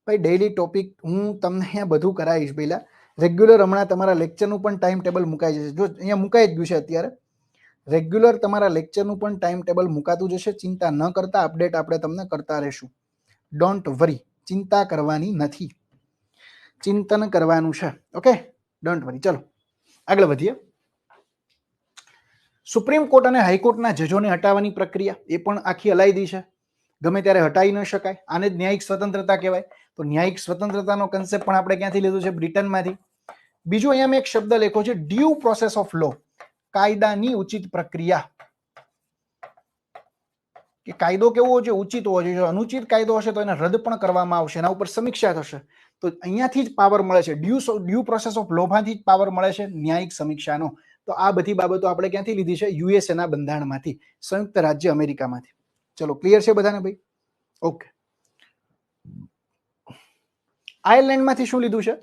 ભાઈ ડેઈલી ટોપિક હું તમને અહીંયા બધું કરાવીશ. પહેલા રેગ્યુલર હમણાં તમારા લેક્ચરનું પણ ટાઈમ ટેબલ મુકાઈ જશે. જો અહીંયા મુકાઈ જ ગયું છે અત્યારે. રેગ્યુલર તમારા લેક્ચરનું પણ ટાઈમ ટેબલ મુકાતું જશે. ચિંતા ન કરતા, અપડેટ આપણે તમને કરતા રહેશું. ડોન્ટ વરી, ચિંતા કરવાની નથી, ચિંતન કરવાનું છે. Okay, don't worry. ચલો આગળ વધીએ. સુપ્રીમ કોર્ટ અને હાઈકોર્ટના જજોને હટાવવાની પ્રક્રિયા એ પણ આખી અલાયદી છે, ગમે ત્યારે હટાવી ન શકાય. આને જ ન્યાયિક સ્વતંત્રતા કહેવાય. તો ન્યાયિક સ્વતંત્રતાનો કન્સેપ્ટ પણ આપણે ક્યાંથી લીધું છે? બ્રિટનમાંથી. બીજું અહીંયા મેં એક શબ્દ લખ્યો છે, ડ્યુ પ્રોસેસ ઓફ લો, કાયદાની ઉચિત પ્રક્રિયા. કે કાયદો કેવો હોવો જોઈએ? ઉચિત હોવો જોઈએ. જો અનુચિત કાયદો હશે તો એને રદ પણ કરવામાં આવશે, એના ઉપર સમીક્ષા થશે. તો અહીંયાથી જ પાવર મળે છે, ડ્યુ પ્રોસેસ ઓફ લોમાંથી જ પાવર મળે છે ન્યાયિક સમીક્ષાનો. તો આ બધી બાબતો આપણે ક્યાંથી લીધી છે? યુએસએના બંધારણમાંથી, સંયુક્ત રાજ્ય અમેરિકામાંથી. ચલો, ક્લિયર છે બધાને ભાઈ? ઓકે. આયર્લેન્ડમાંથી શું લીધું છે?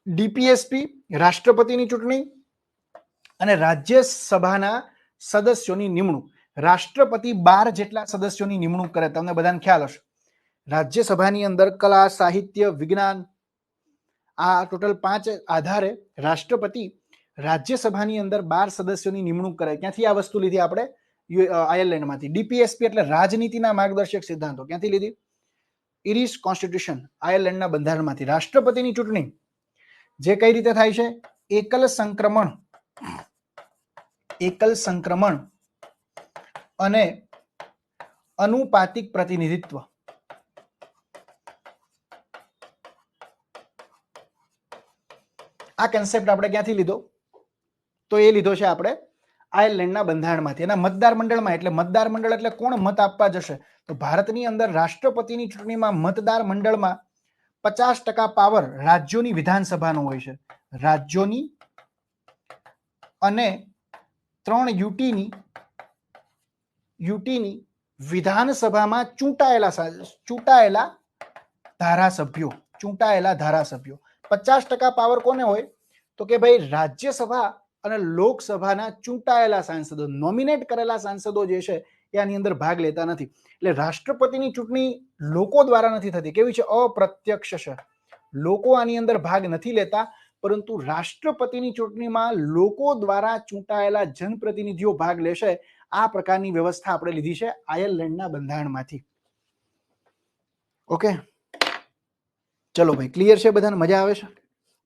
ડીપીએસપી, રાષ્ટ્રપતિની ચૂંટણી અને રાજ્યસભાના સદસ્યોની નિમણૂક. રાષ્ટ્રપતિ 12 જેટલા સદસ્યોની નિમણૂક કરે, તમને બધાને ખ્યાલ હશે. રાજ્યસભાની અંદર કલા, સાહિત્ય, વિજ્ઞાન, આ ટોટલ 5 આધારે રાષ્ટ્રપતિ રાજ્યસભાની અંદર 12 સદસ્યોની નિમણૂક કરે. ક્યાંથી આ વસ્તુ લીધી આપણે? આયર્લેન્ડમાંથી. ડીપીએસપી એટલે રાજનીતિના માર્ગદર્શક સિદ્ધાંતો. ક્યાંથી લીધી? ઇરિશ કોન્સ્ટિટ્યુશન, આયર્લેન્ડના બંધારણમાંથી. રાષ્ટ્રપતિની ચૂંટણી જે કઈ રીતે થાય છે? એકલ સંક્રમણ અને અનુપાતિક પ્રતિનિધિત્વ. આ કન્સેપ્ટ આપણે ક્યાંથી લીધો? તો એ લીધો છે આપણે આયર્લેન્ડના બંધારણમાંથી. એના મતદાર મંડળમાં, એટલે મતદાર મંડળ એટલે કોણ મત આપવા જશે? તો ભારતની અંદર રાષ્ટ્રપતિની ચૂંટણીમાં મતદાર મંડળમાં 50% પાવર રાજ્યોની વિધાનસભાનો હોય છે. રાજ્યોની અને 3 યુટીની વિધાનસભામાં ચૂંટાયેલા ધારાસભ્યો. 50% પાવર કોને હોય? તો કે ભાઈ રાજ્યસભા અને લોકસભાના ચૂંટાયેલા સાંસદો, નોમિનેટ કરેલા સાંસદો જે છે એ આની અંદર ભાગ લેતા નથી. એટલે રાષ્ટ્રપતિની ચૂંટણી લોકો દ્વારા નથી થતી. કેવી છે? અપ્રત્યક્ષ છે. લોકો આની અંદર ભાગ નથી લેતા, પરંતુ રાષ્ટ્રપતિની ચૂંટણીમાં લોકો દ્વારા ચૂંટાયેલા જનપ્રતિનિધિઓ ભાગ લેશે. આ પ્રકારની વ્યવસ્થા આપણે લીધી છે આયર્લેન્ડના બંધારણમાંથી. ઓકે, ચલો ભાઈ, ક્લિયર છે બધાને? મજા આવે છે?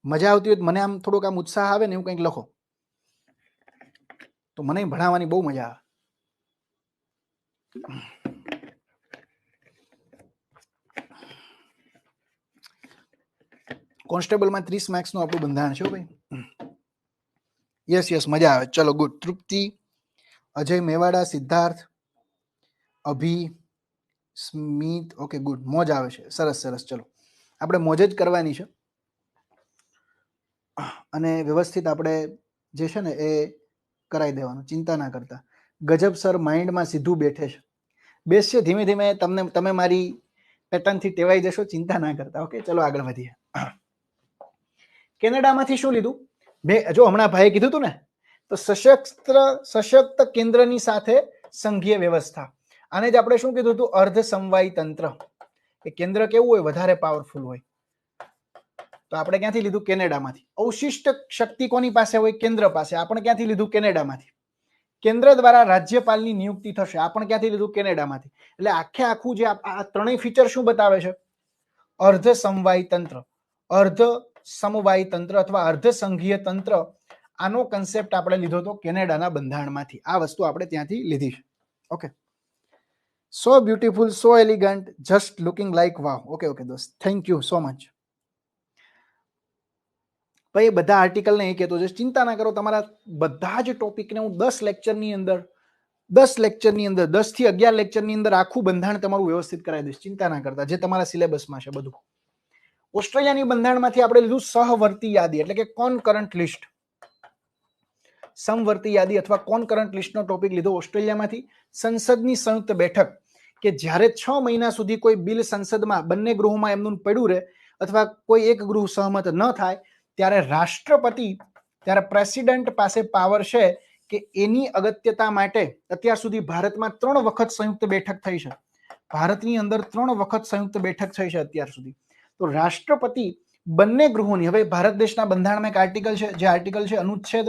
મજા આવતી હોય મને આમ થોડોક આમ ઉત્સાહ આવે ને એવું કંઈક લખો, તો મને ભણાવવાની બહુ મજા આવે. કોન્સ્ટેબલમાં 30 માર્ક્સનું આપણું બંધારણ છે ભાઈ. યસ, મજા આવે. ચલો, ગુડ. તૃપ્તિ, અજય મેવાડા, સિદ્ધાર્થ, અભી, સ્મિત, ઓકે, ગુડ. મોજ આવે છે. સરસ. ચલો, આપણે મોજ જ કરવાની છે અને વ્યવસ્થિત આપણે જે છે ને એ કરાવી દેવાનું, ચિંતા ના કરતા. ગજબ સર માઇન્ડમાં સીધું બેસશે ધીમે ધીમે. તમે મારી પેટર્નથી ટેવાઈ જશો, ચિંતા ના કરતા. ઓકે, ચલો આગળ વધીએ. કેનેડામાંથી શું લીધું? જો હમણાં ભાઈએ કીધું હતું ને, તો સશક્ત કેન્દ્રની સાથે સંઘીય વ્યવસ્થા. આને જ આપણે શું કીધું હતું? અર્ધ સમવાયી તંત્ર. કે કેન્દ્ર કેવું હોય? વધારે પાવરફુલ હોય. તો આપણે ક્યાંથી લીધું? કેનેડામાંથી. અવશિષ્ટ શક્તિ કોની પાસે હોય? કેન્દ્ર પાસે. આપણે ક્યાંથી લીધું? કેનેડામાંથી. કેન્દ્ર દ્વારા રાજ્યપાલની નિયુક્તિ થશે. આ પણ ક્યાંથી લીધું? કેનેડામાંથી. એટલે આખું જે આ ત્રણેય ફીચર શું બતાવે છે? અર્ધ સમવાયી તંત્ર, અર્ધ સમવાયી તંત્ર અથવા અર્ધ સંઘીય તંત્ર. આનો કન્સેપ્ટ આપણે લીધો હતો કેનેડાના બંધારણમાંથી. આ વસ્તુ આપણે ત્યાંથી લીધી છે. Okay, so beautiful, so elegant, just looking like wow. Okay દોસ્ત, થેન્ક યુ સો મચ. ભાઈ બધા આર્ટિકલને એ કહેતો છે, ચિંતા ના કરો. તમારા બધા જ ટોપિકને હું 10 લેક્ચરની અંદર 10 થી 11 લેક્ચરની અંદર આખું બંધારણ તમારું વ્યવસ્થિત કરાવી દઈશ. ચિંતા ના કરતા, જે તમારા સિલેબસમાં છે બધું. ઓસ્ટ્રેલિયાની બંધારણમાંથી આપણે લીધું સહવર્તી યાદી, એટલે કે કોનકરન્ટ લિસ્ટ. સમવર્તી યાદી અથવા કોનકરન્ટ લિસ્ટનો ટોપિક લીધો ઓસ્ટ્રેલિયામાંથી. સંસદની સંયુક્ત બેઠક, કે જ્યારે 6 મહિના સુધી કોઈ બિલ સંસદમાં બંને ગૃહોમાં એમનું પડ્યું રહે અથવા કોઈ એક ગૃહ સહમત ન થાય, ત્યારે પ્રેસિડેન્ટ પાસે પાવર છે કે એની અગત્યતા માટે. અત્યાર સુધી ભારતમાં 3 વખત સંયુક્ત બેઠક થઈ છે. ભારતની અંદર 3 વખત સંયુક્ત બેઠક થઈ છે અત્યાર સુધી. તો રાષ્ટ્રપતિ બંને ગૃહોની, હવે ભારત દેશના બંધારણમાં એક આર્ટિકલ છે, જે આર્ટિકલ છે અનુચ્છેદ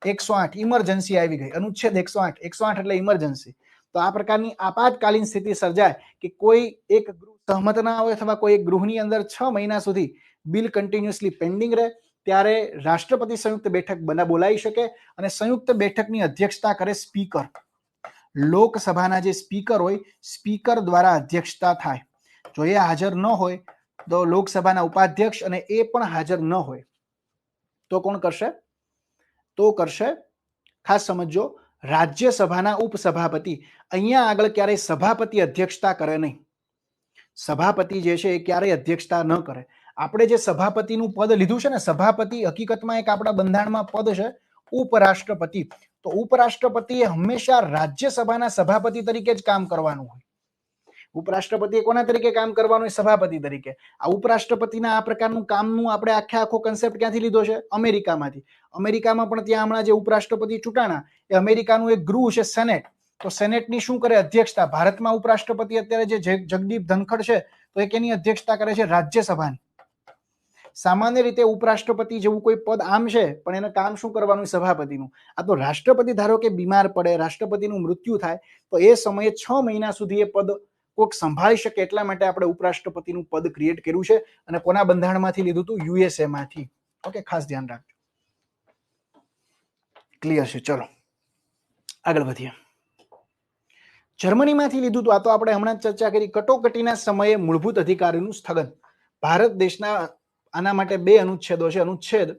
108. ઇમરજન્સી આવી ગઈ. અનુચ્છેદ 108 એટલે ઇમરજન્સી. તો આ પ્રકારની આપાતકાલીન સ્થિતિ સર્જાય કે કોઈ એક ગૃહ સહમત ના હોય અથવા કોઈ એક ગૃહની અંદર 6 મહિના સુધી બિલ કન્ટિન્યુઅસલી પેન્ડિંગ રહે, ત્યારે રાષ્ટ્રપતિ સંયુક્ત બેઠક બોલાવી શકે અને સંયુક્ત બેઠકની અધ્યક્ષતા કરે સ્પીકર. લોકસભાના જે સ્પીકર હોય, સ્પીકર દ્વારા અધ્યક્ષતા થાય. જો એ હાજર ન હોય તો લોકસભાના ઉપાધ્યક્ષ અને એ પણ હાજર ન હોય તો કોણ કરશે? તો કરશે, ખાસ સમજો, રાજ્યસભાના ઉપસભાપતિ. અહીંયા આગળ ક્યારેય સભાપતિ અધ્યક્ષતા કરે નહીં. સભાપતિ જે છે એ ક્યારેય અધ્યક્ષતા ન કરે. આપણે જે સભાપતિનું પદ લીધું છે ને, સભાપતિ હકીકતમાં એક આપણા બંધારણમાં પદ છે ઉપરાષ્ટ્રપતિ. તો ઉપરાષ્ટ્રપતિએ હંમેશા રાજ્યસભાના સભાપતિ તરીકે જ કામ કરવાનું હોય. ઉપરાષ્ટ્રપતિએ કોના તરીકે કામ કરવાનું હોય? સભાપતિ તરીકે. આ ઉપરાષ્ટ્રપતિના આ પ્રકારનું કામનું આપણે આખો કન્સેપ્ટ ક્યાંથી લીધો છે? અમેરિકામાંથી. અમેરિકામાં પણ ત્યાં હમણાં જે ઉપરાષ્ટ્રપતિ ચૂંટાણા એ અમેરિકાનું એક ગૃહ છે સેનેટ. તો સેનેટની શું કરે? અધ્યક્ષતા. ભારતમાં ઉપરાષ્ટ્રપતિ અત્યારે જે જગદીપ ધનખડ છે તો એ કેની અધ્યક્ષતા કરે છે? રાજ્યસભાની. સામાન્ય રીતે ઉપરાષ્ટ્રપતિ જેવું કોઈ પદ આમ છે, પણ એને કામ શું કરવાનું? સભાપતિનું. આ તો રાષ્ટ્રપતિ ધારો કે બીમાર પડે, રાષ્ટ્રપતિનું મૃત્યુ થાય તો એ સમયે 6 મહિના સુધી એ પદ કોઈક સંભાળી શકે એટલા માટે આપણે ઉપરાષ્ટ્રપતિનું પદ ક્રિએટ કર્યું છે. અને કોના બંધારણમાંથી લીધું હતું? યુએસએ માંથી. ઓકે, ખાસ ધ્યાન રાખજો. ક્લિયર છે? ચલો આગળ વધીએ. જર્મનીમાંથી લીધું હતું. આ તો આપણે હમણાં ચર્ચા કરી. કટોકટીના સમયે મૂળભૂત અધિકારોનું સ્થગન. ભારત દેશના આના માટે 2 અનુચ્છેદો છે. અનુચ્છેદ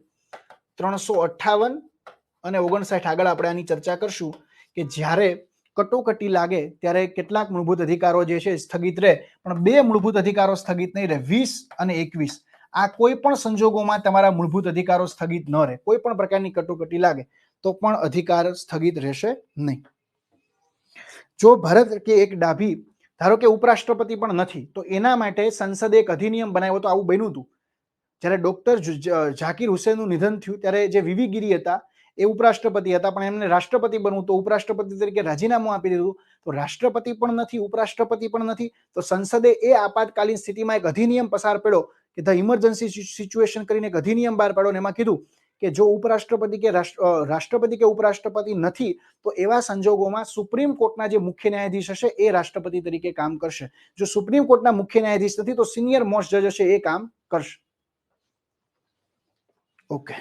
358 અને 59. આગળ આપણે આની ચર્ચા કરશું કે જ્યારે કટોકટી લાગે ત્યારે કેટલાક મૂળભૂત અધિકારો જે છે સ્થગિત રહે, પણ 2 મૂળભૂત અધિકારો સ્થગિત નહીં રહે, 20 અને 21. આ કોઈ પણ સંજોગોમાં તમારા મૂળભૂત અધિકારો સ્થગિત ન રહે. કોઈ પણ પ્રકારની કટોકટી લાગે તો પણ અધિકાર સ્થગિત રહેશે નહીં. જો ભારત કે એક ડાભી, ધારો કે ઉપરાષ્ટ્રપતિ પણ નથી, તો એના માટે સંસદે એક અધિનિયમ બનાવ્યો. તો આવું બન્યું હતું જ્યારે ડોક્ટર ઝાકીર હુસેનનું નિધન થયું ત્યારે જે વીવી ગિરી હતા એ ઉપરાષ્ટ્રપતિ હતા, પણ એમને રાષ્ટ્રપતિ બનવું તો ઉપરાષ્ટ્રપતિ તરીકે રાજીનામું આપી દીધું. તો રાષ્ટ્રપતિ પણ નથી, ઉપરાષ્ટ્રપતિ પણ નથી, તો સંસદે એ આપાતકાલીન સ્થિતિમાં એક અધિનિયમ પસાર પાડ્યો કે ધ ઇમરજન્સી સિચ્યુએશન કરીને એક અધિનિયમ બહાર પાડ્યો. એમાં કીધું કે જો ઉપરાષ્ટ્રપતિ કે રાષ્ટ્રપતિ કે ઉપરાષ્ટ્રપતિ નથી તો એવા સંજોગોમાં સુપ્રીમ કોર્ટના જે મુખ્ય ન્યાયાધીશ હશે એ રાષ્ટ્રપતિ તરીકે કામ કરશે. જો સુપ્રીમ કોર્ટના મુખ્ય ન્યાયાધીશ નથી તો સિનિયર મોસ્ટ જજ હશે એ કામ કરશે. ઓકે,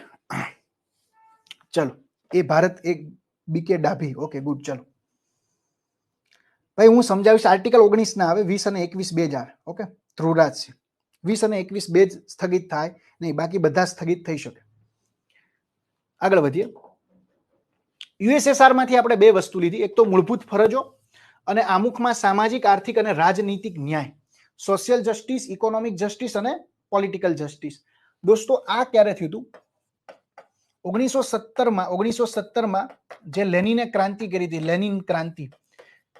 ચલો. એ ભારત એક બીકે ડાભી. Okay, good. ચલો ભાઈ, હું સમજાવીશ. આર્ટિકલ 19 ના આવે, 20 અને 21 બે જ આવે. ઓકે, ધ્રુવરાજસિંહ. 20 અને 21 બે જ સ્થગિત થાય નહીં, બાકી બધા સ્થગિત થઈ શકે. આગળ વધીએ. યુએસએસઆર માંથી આપણે 2 વસ્તુ લીધી. એક તો મૂળભૂત ફરજો અને આમુખમાં સામાજિક, આર્થિક અને રાજનીતિક ન્યાય. સોશિયલ જસ્ટિસ, ઇકોનોમિક જસ્ટિસ અને પોલિટિકલ જસ્ટિસ. દોસ્તો, આ ક્યારે થયું હતું? 1917માં જે લેનિને ક્રાંતિ કરી હતી, લેનિન ક્રાંતિ,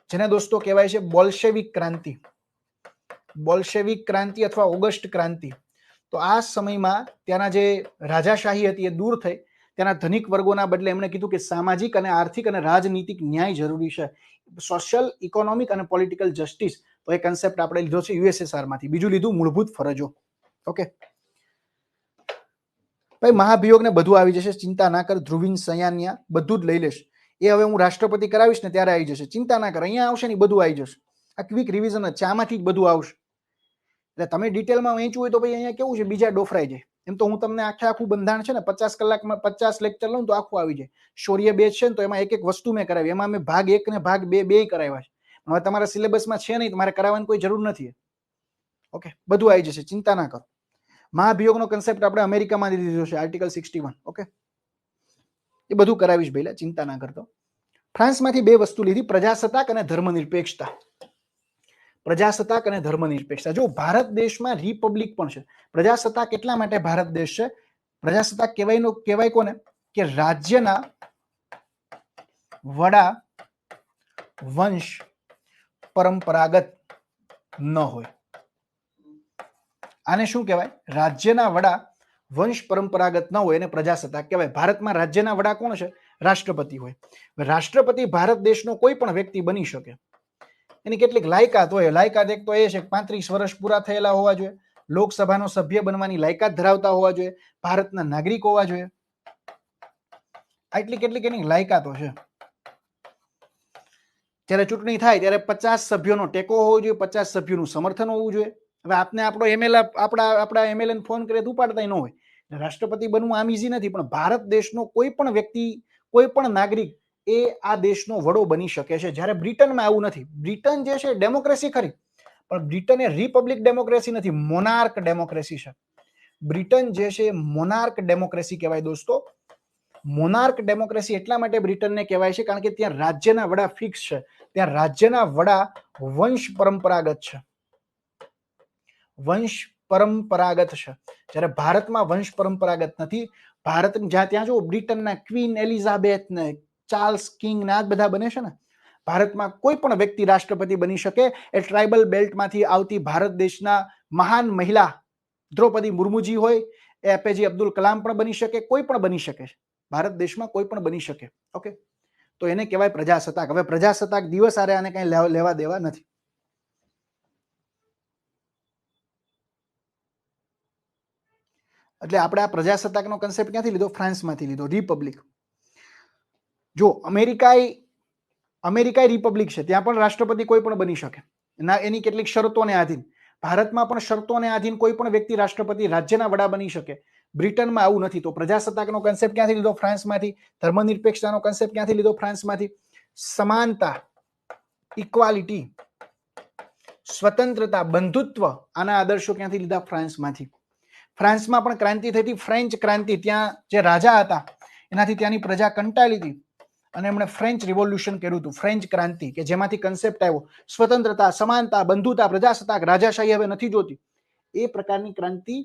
જેને દોસ્તો કહેવાય છે બોલ્શેવિક ક્રાંતિ. બોલ્શેવિક ક્રાંતિ અથવા ઓગસ્ટ ક્રાંતિ. તો આ સમયમાં ત્યાંના જે રાજાશાહી હતી એ દૂર થઈ. ત્યાંના ધનિક વર્ગોના બદલે એમણે કીધું કે સામાજિક અને આર્થિક અને રાજનીતિક ન્યાય જરૂરી છે. સોશિયલ, ઇકોનોમિક અને પોલિટિકલ જસ્ટિસ. તો એ કન્સેપ્ટ આપણે લીધો છે યુએસએસઆર માંથી. બીજું લીધું મૂળભૂત ફરજો. ઓકે ભાઈ, મહાભિયોગને બધું આવી જશે, ચિંતા ના કર. ધ્રુવીન સયાન્યા બધું જ લઈ લેશ. એ હવે હું રાષ્ટ્રપતિ કરાવીશ ને ત્યારે આવી જશે. ચિંતા ના કર, અહીંયા આવશે ને બધું આવી જશે. આ ક્વિક રિવિઝન જ છે, આમાંથી જ બધું આવશે. એટલે તમે ડિટેલમાં વહેંચવું હોય તો ભાઈ અહીંયા કેવું છે, બીજા ડોફરાઈ જાય. એમ તો હું તમને આખું બંધારણ છે ને 50 કલાકમાં 50 લેક્ચર લઉં તો આખું આવી જાય. શૌર્ય બેચ છે ને તો એમાં એક વસ્તુ મેં કરાવી. એમાં મેં ભાગ 1 ને ભાગ 2 બે કરાવ્યા છે. હવે તમારા સિલેબસમાં છે નહીં, તમારે કરાવવાની કોઈ જરૂર નથી. ઓકે, બધું આવી જશે, ચિંતા ના કરો. મહાભિયોગનો કન્સેપ્ટ આપણે અમેરિકામાં લીધો છે, આર્ટિકલ 61. ઓકે, એ બધું કરાવીશ ભાઈલા, ચિંતા ના કરતો. ફ્રાન્સમાંથી 2 વસ્તુ લીધી, પ્રજાસત્તાક અને ધર્મનિરપેક્ષતા. પ્રજાસત્તાક અને ધર્મનિરપેક્ષતા. જો ભારત દેશમાં રિપબ્લિક પણ છે. પ્રજાસત્તાક એટલા માટે ભારત દેશ છે. પ્રજાસત્તાક કહેવાય કોને? કે રાજ્યના વડા વંશ પરંપરાગત ન હોય. આને શું કહેવાય? રાજ્યના વડા વંશ પરંપરાગત ન હોય એને પ્રજાસત્તાક કહેવાય. ભારતમાં રાજ્યના વડા કોણ છે? રાષ્ટ્રપતિ હોય. રાષ્ટ્રપતિ ભારત દેશનો કોઈ પણ વ્યક્તિ બની શકે. એની કેટલીક લાયકાત હોય. લાયકાત એક તો એ છે કે 35 વર્ષ પૂરા થયેલા હોવા જોઈએ, લોકસભાનો સભ્ય બનવાની લાયકાત ધરાવતા હોવા જોઈએ, ભારતના નાગરિક હોવા જોઈએ. આટલી કેટલીક એની લાયકાતો છે. જ્યારે ચૂંટણી થાય ત્યારે 50 સભ્યોનો ટેકો હોવો જોઈએ, 50 સભ્યોનું સમર્થન હોવું જોઈએ. હવે આપને આપણો આપણા એમએલએ ફોન કરે તો ઉપાડતા ન હોય. રાષ્ટ્રપતિ બનવું આમ ઈઝી નથી, પણ ભારત દેશનો કોઈ પણ વ્યક્તિ, કોઈ પણ નાગરિક એ આ દેશનો વડો બની શકે છે. જ્યારે બ્રિટનમાં આવું નથી. બ્રિટન જે છે ડેમોક્રેસી ખરી, પણ બ્રિટન એ રિપબ્લિક ડેમોક્રેસી નથી, મોનાર્ક ડેમોક્રેસી છે. બ્રિટન જે છે મોનાર્ક ડેમોક્રેસી કહેવાય દોસ્તો. મોનાર્ક ડેમોક્રેસી એટલા માટે બ્રિટનને કહેવાય છે કારણ કે ત્યાં રાજ્યના વડા ફિક્સ છે. ત્યાં રાજ્યના વડા વંશ પરંપરાગત છે. વંશ પરંપરાગત છે. જ્યારે ભારતમાં વંશ પરંપરાગત નથી. ભારત ત્યાં જો બ્રિટનના ક્વીન એલિઝાબેથ ને ચાર્લ્સ કિંગ ને આ બધા બને છે ને. ભારતમાં કોઈ પણ વ્યક્તિ રાષ્ટ્રપતિ બની શકે. એ ટ્રાઇબલ બેલ્ટમાંથી આવતી ભારત દેશના મહાન મહિલા દ્રૌપદી મુર્મુજી હોય, એપીજે અબ્દુલ કલામ પણ બની શકે, કોઈ પણ બની શકે. ભારત દેશમાં કોઈ પણ બની શકે. ઓકે, તો એને કહેવાય પ્રજાસત્તાક. હવે પ્રજાસત્તાક દિવસ આરે આને કઈ લેવા દેવા નથી. એટલે આપણે આ પ્રજાસત્તાકનો કન્સેપ્ટ ક્યાંથી લીધો? ફ્રાન્સમાંથી લીધો. રિપબ્લિક. જો અમેરિકા રિપબ્લિક છે, ત્યાં પણ રાષ્ટ્રપતિ કોઈ પણ બની શકે ના, એની કેટલીક શરતોને આધીન. ભારતમાં પણ શરતોને આધીન કોઈ પણ વ્યક્તિ રાષ્ટ્રપતિ રાજ્યના વડા બની શકે. બ્રિટનમાં આવું નથી. તો પ્રજાસત્તાકનો કન્સેપ્ટ ક્યાંથી લીધો? ફ્રાન્સમાંથી. ધર્મનિરપેક્ષતાનો કન્સેપ્ટ ક્યાંથી લીધો? ફ્રાન્સમાંથી. સમાનતા, ઇક્વાલિટી, સ્વતંત્રતા, બંધુત્વ, આના આદર્શો ક્યાંથી લીધા? ફ્રાન્સમાંથી. ફ્રાન્સમાં પણ ક્રાંતિ થઈ હતી, ફ્રેન્ચ ક્રાંતિ. ત્યાં જે રાજા હતા એનાથી ત્યાંની પ્રજા કંટાળી હતી અને એમણે ફ્રેન્ચ રિવોલ્યુશન કર્યું હતું, ફ્રેન્ચ ક્રાંતિ, કે જેમાંથી કન્સેપ્ટ આવ્યો સ્વતંત્રતા, સમાનતા, બંધુતા, પ્રજાસત્તાક, રાજાશાહી હવે નથી જોતી. એ પ્રકારની ક્રાંતિ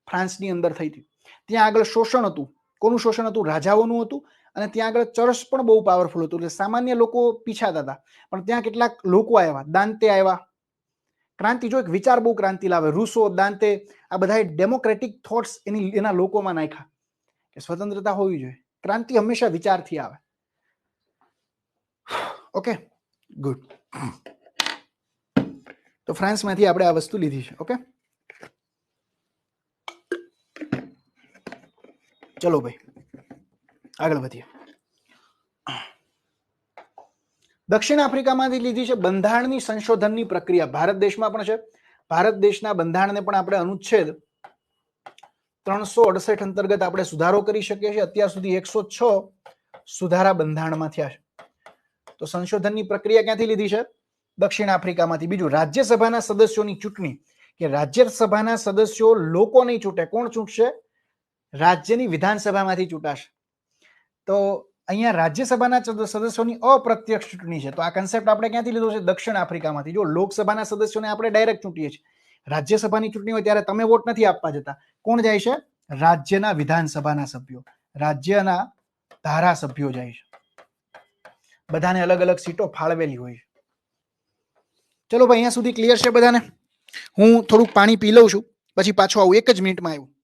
ફ્રાન્સની અંદર થઈ હતી. ત્યાં આગળ શોષણ હતું. કોનું શોષણ હતું? રાજાઓનું હતું. અને ત્યાં આગળ ચર્ચ પણ બહુ પાવરફુલ હતું, એટલે સામાન્ય લોકો પીછાતા હતા. પણ ત્યાં કેટલાક લોકો આવ્યા, દાંતે આવ્યા. ક્રાંતિ જો એક વિચાર બહુ ક્રાંતિ લાવે. રૂસો, દાંતે, આ બધા ડેમોક્રેટિક થોટ્સ એના લોકોમાં નાખ્યા કે સ્વતંત્રતા હોવી જોઈએ. ક્રાંતિ હંમેશા વિચારથી આવે. Okay, good. તો ફ્રાન્સમાંથી આપણે આ વસ્તુ લીધી છે. ઓકે, ચલો ભાઈ આગળ વધીએ. દક્ષિણ આફ્રિકામાંથી લીધી છે બંધારણની સંશોધનની પ્રક્રિયા. ભારત દેશમાં પણ છે. ભારત દેશના બંધારણને પણ આપણે અનુચ્છેદ 368 અંતર્ગત આપણે સુધારો કરી શકીએ છીએ. અત્યાર સુધી 106 સુધારા બંધારણમાં થયા છે. તો સંશોધનની પ્રક્રિયા ક્યાંથી લીધી છે? દક્ષિણ આફ્રિકામાંથી. બીજું, રાજ્યસભાના સદસ્યોની ચૂંટણી, કે રાજ્યસભાના સદસ્યો લોકો નહીં ચૂંટે. કોણ ચૂંટશે? રાજ્યની વિધાનસભામાંથી ચૂંટાશે. તો અહીંયા રાજ્યસભાના સદસ્યોની અપ્રત્યક્ષ ચૂંટણી છે. તો આ કન્સેપ્ટ આપણે ક્યાંથી લીધો છે? દક્ષિણ આફ્રિકામાંથી. જો લોકસભાના સદસ્યોને આપણે ડાયરેક્ટ ચૂંટીએ છીએ, રાજ્યસભાની ચૂંટણી હોય ત્યારે તમે વોટ નથી આપવા જતા. કોણ જાય છે? રાજ્યના વિધાનસભાના સભ્યો, રાજ્યના ધારાસભ્યો જાય છે. બધાને અલગ અલગ સીટો ફાળવેલી હોય છે. ચલો ભાઈ, અહીંયા સુધી ક્લિયર છે બધાને? હું થોડુંક પાણી પી લઉં છું, પછી પાછો આવું. એક જ મિનિટમાં આવ્યું.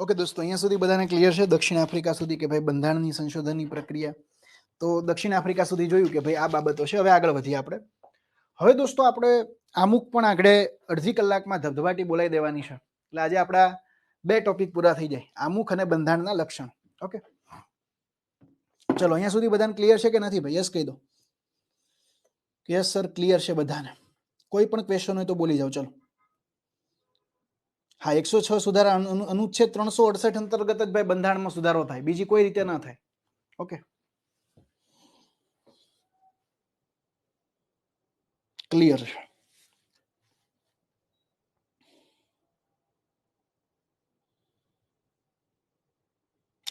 ઓકે દોસ્તો, અહીંયા સુધી બધાને ક્લિયર છે? દક્ષિણ આફ્રિકા સુધી કે ભાઈ બંધારણની સંશોધનની પ્રક્રિયા. તો દક્ષિણ આફ્રિકા સુધી જોયું કે ભાઈ આ બાબતો છે. હવે આગળ વધીએ આપણે. હવે દોસ્તો આપણે આમુખ પણ આગળ અડધી કલાકમાં ધબધબાટી બોલાવી દેવાની છે. એટલે આજે આપણા 2 ટોપિક પૂરા થઈ જાય, આમુખ અને બંધારણના લક્ષણ. ઓકે, ચલો અહીંયા સુધી બધાને ક્લિયર છે કે નથી ભાઈ? યસ કહી દો. યસ સર, ક્લિયર છે બધાને? કોઈ પણ ક્વેશ્ચન હોય તો બોલી જાઓ. ચલો. હા, 106 સુધારા અનુચ્છેદ 368 અંતર્ગત જ ભાઈ બંધારણમાં સુધારો થાય, બીજી કોઈ રીતે ના થાય. ઓકે, ક્લિયર છે.